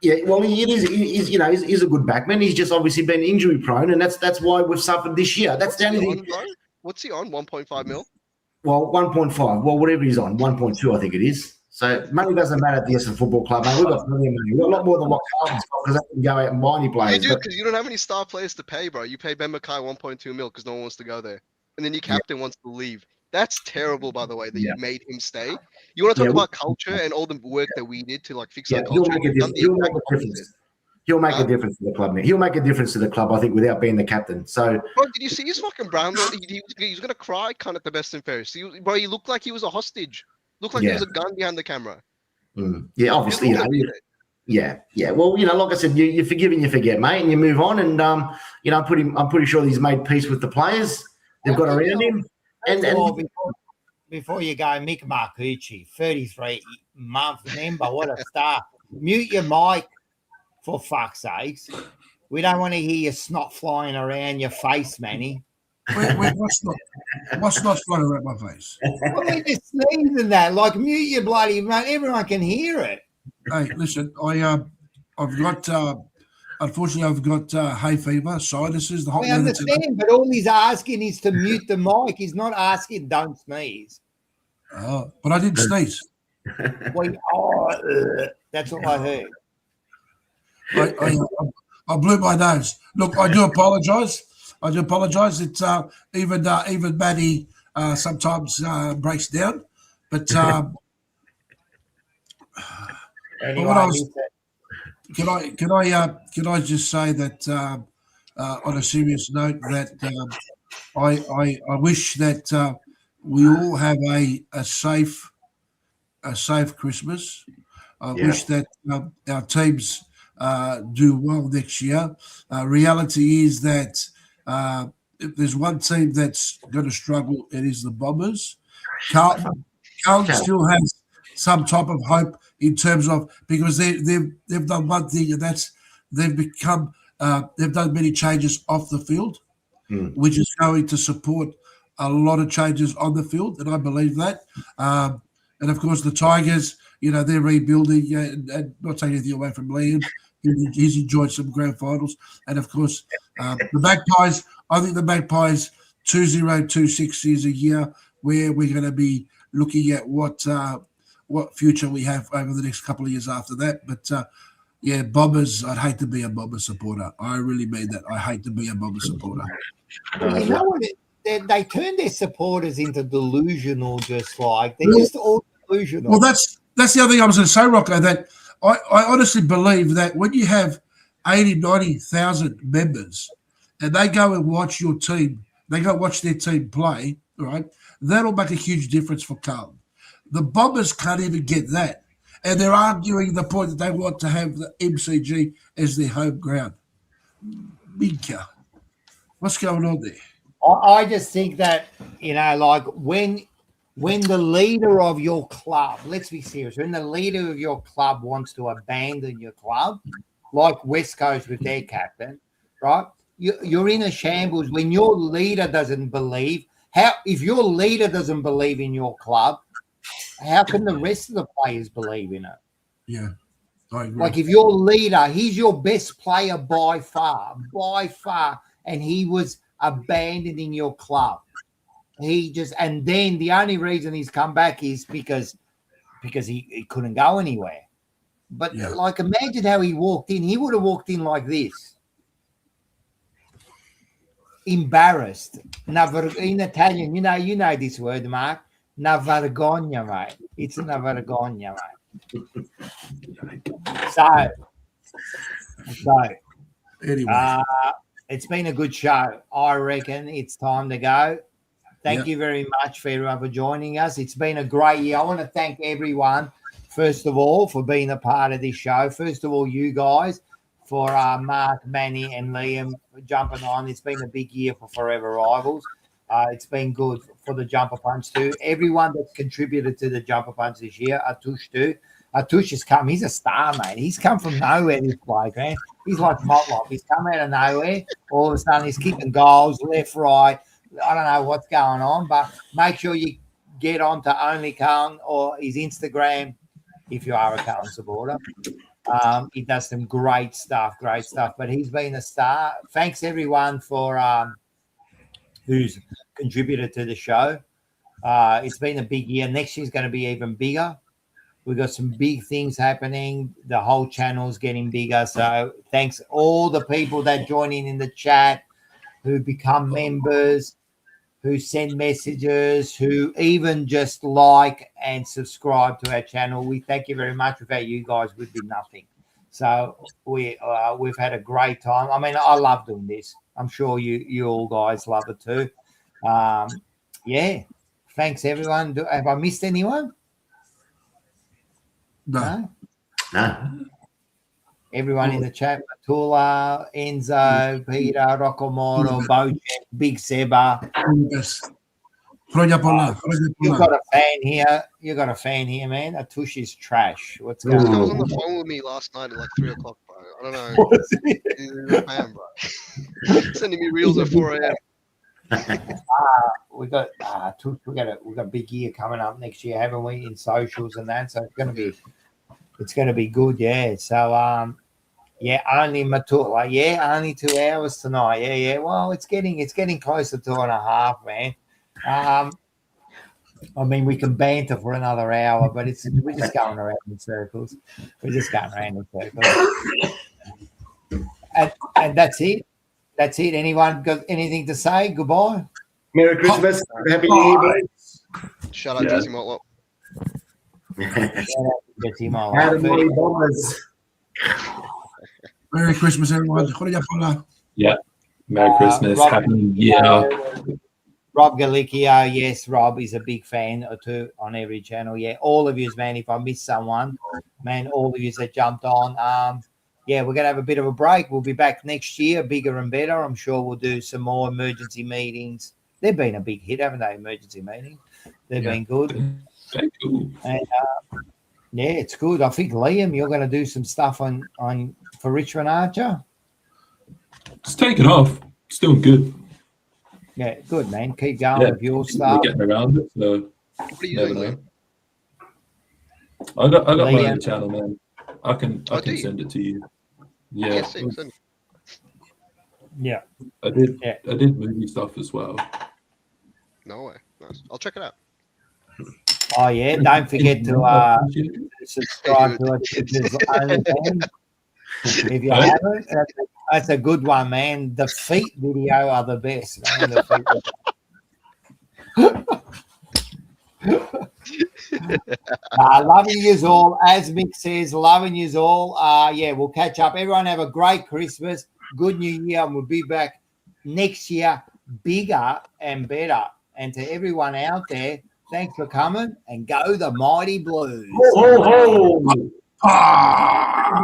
yeah. Well, he's a good backman. He's just obviously been injury prone, and that's why we've suffered this year. That's the only thing. What's he on? 1.5 mil. Well, 1.5. Well, whatever he's on, 1.2, I think it is. So money doesn't matter at the Essendon Football Club, mate. We've got plenty of money. We've got a lot more than what Carlton's got because they can go out and buy any You players. do, because you don't have any star players to pay, bro. You pay Ben Mackay 1.2 mil because no one wants to go there, and then your captain wants to leave. That's terrible, by the way, that you made him stay. You want to talk about culture and all the work that we did to fix our culture? He'll make a difference. He'll make a difference to the club, man. He'll make a difference to the club, I think, without being the captain. So, bro, did you see his fucking brown? He was gonna cry, kind of the best and fairest. Bro, he looked like he was a hostage. Looked like there was a gun behind the camera. Yeah, obviously, Yeah. Well, like I said, you forgive and you forget, mate, and you move on. And I'm pretty sure he's made peace with the players they've got around him. And before you go, Mick Marcucci, 33-month member, what a star! Mute your mic, for fuck's sakes. We don't want to hear your snot flying around your face, Manny. What's not flying around my face? Well, we just sneezing that. Like, mute your bloody mate. Everyone can hear it. Hey, listen, I've got unfortunately I've got hay fever, sinuses, the hot I weather understand, today. but all he's asking is to mute the mic. He's not asking don't sneeze. Oh, but I didn't sneeze. That's what I heard. I blew my nose. Look, I do apologise. It's even Maddie sometimes breaks down, but Anyway, what I was, can I just say that on a serious note that I wish that we all have a safe Christmas. I wish that our teams do well next year. Reality is that if there's one team that's going to struggle, it is the Bombers. Carlton still has some type of hope in terms of, because they've done one thing, and that's they've done many changes off the field, which is going to support a lot of changes on the field, and I believe that. And of course, the Tigers, they're rebuilding, and not taking anything away from Liam. He's enjoyed some grand finals. And of course, the Magpies, I think the Magpies 2026 is a year where we're going to be looking at what future we have over the next couple of years after that. But Bombers, I'd hate to be a Bomber supporter. I really mean that. I hate to be a Bomber supporter. Well, you know what? They turn their supporters into delusional, just like they're just all delusional. Well, that's the other thing I was going to say, Rocco, that I honestly believe that when you have 80, 90,000 members and they go and watch your team, they go watch their team play, right, that'll make a huge difference for Carlton. The Bombers can't even get that. And they're arguing the point that they want to have the MCG as their home ground. Minka, what's going on there? I just think that, like when the leader of your club, let's be serious, when the leader of your club wants to abandon your club, like West Coast with their captain, right? You're in a shambles when your leader doesn't believe. If your leader doesn't believe in your club, how can the rest of the players believe in it? Yeah, I agree. Like if your leader, he's your best player by far, and he was abandoning your club. And then the only reason he's come back is because he couldn't go anywhere. But like, imagine how he walked in. He would have walked in like this, embarrassed. In Italian, you know this word, Mark. Una vergogna, mate. It's una vergogna, mate. So Anyway. It's been a good show. I reckon it's time to go. Thank you very much for everyone for joining us. It's been a great year. I want to thank everyone first of all, for being a part of this show. First of all, you guys, for Mark, Manny, and Liam for jumping on. It's been a big year for Fourever Rivals. It's been good for the Jumper Punch too. Everyone that's contributed to the Jumper Punch this year, Atush too. Atush has come. He's a star, mate. He's come from nowhere, this bloke, man. He's like Motlop. He's come out of nowhere. All of a sudden, he's kicking goals left, right. I don't know what's going on, but make sure you get on to Only Carlton or his Instagram if you are a Carlton supporter. He does some great stuff. But he's been a star. Thanks, everyone, for who's contributed to the show. It's been a big year. Next year's going to be even bigger. We've got some big things happening. The whole channel's getting bigger. So thanks all the people that join in the chat, who become members, who send messages, who even just like and subscribe to our channel. We thank you very much. Without you guys, we'd be nothing. So we've had a great time. I mean, I love doing this. I'm sure you all guys love it too. Yeah. Thanks, everyone. Have I missed anyone? No. Everyone in the chat, Matula, Enzo, Peter, ROCCO, Bojack, Big Seba. Yes. Roger Pola. You got a fan here. You got a fan here, man. Atush is trash. What's going This guy on? was on the phone with me last night at like 3 o'clock, bro. I don't know. He's a fan, bro. Sending me reels at 4 a.m. We got a big year coming up next year, haven't we? In socials and that, so it's gonna be good, yeah. So yeah, only Matula, yeah, only 2 hours tonight, yeah. Well, it's getting close to 2.5, man. I mean, we can banter for another hour, but we're just going around in circles. And that's it. That's it. Anyone got anything to say? Goodbye. Merry Christmas. Happy New Year. Shout out Jesse Motlop. Jesse Motlop. Adam Bombers. Merry Christmas, everyone. Roger Pola. Yeah. Merry Christmas. Happy New Year. Rob Galicchio, yes, Rob is a big fan or two on every channel. Yeah, all of you, man. If I missed someone, man, all of you that jumped on. Yeah, we're going to have a bit of a break. We'll be back next year, bigger and better. I'm sure we'll do some more emergency meetings. They've been a big hit, haven't they, emergency meetings? They've been good. Thank you. And, yeah, it's good. I think, Liam, you're going to do some stuff on for Richmond, aren't you? It's taken off. It's doing good. Yeah, good, man. Keep going with your stuff. We're getting around it, so What are you doing, Liam? I got my Liam. own channel, man. I can do you? send it to you. Yeah. Yes, send. Yeah. I did movie stuff as well. No way. Nice. I'll check it out. Oh, yeah. Don't forget to subscribe to us. If you haven't, that's a good one, man. The feet video are the best, man. Loving yous all. As Mick says, loving yous all. Yeah, we'll catch up. Everyone have a great Christmas. Good New Year. And we'll be back next year bigger and better. And to everyone out there, thanks for coming and go the Mighty Blues. Ho, ho, ho. Ah!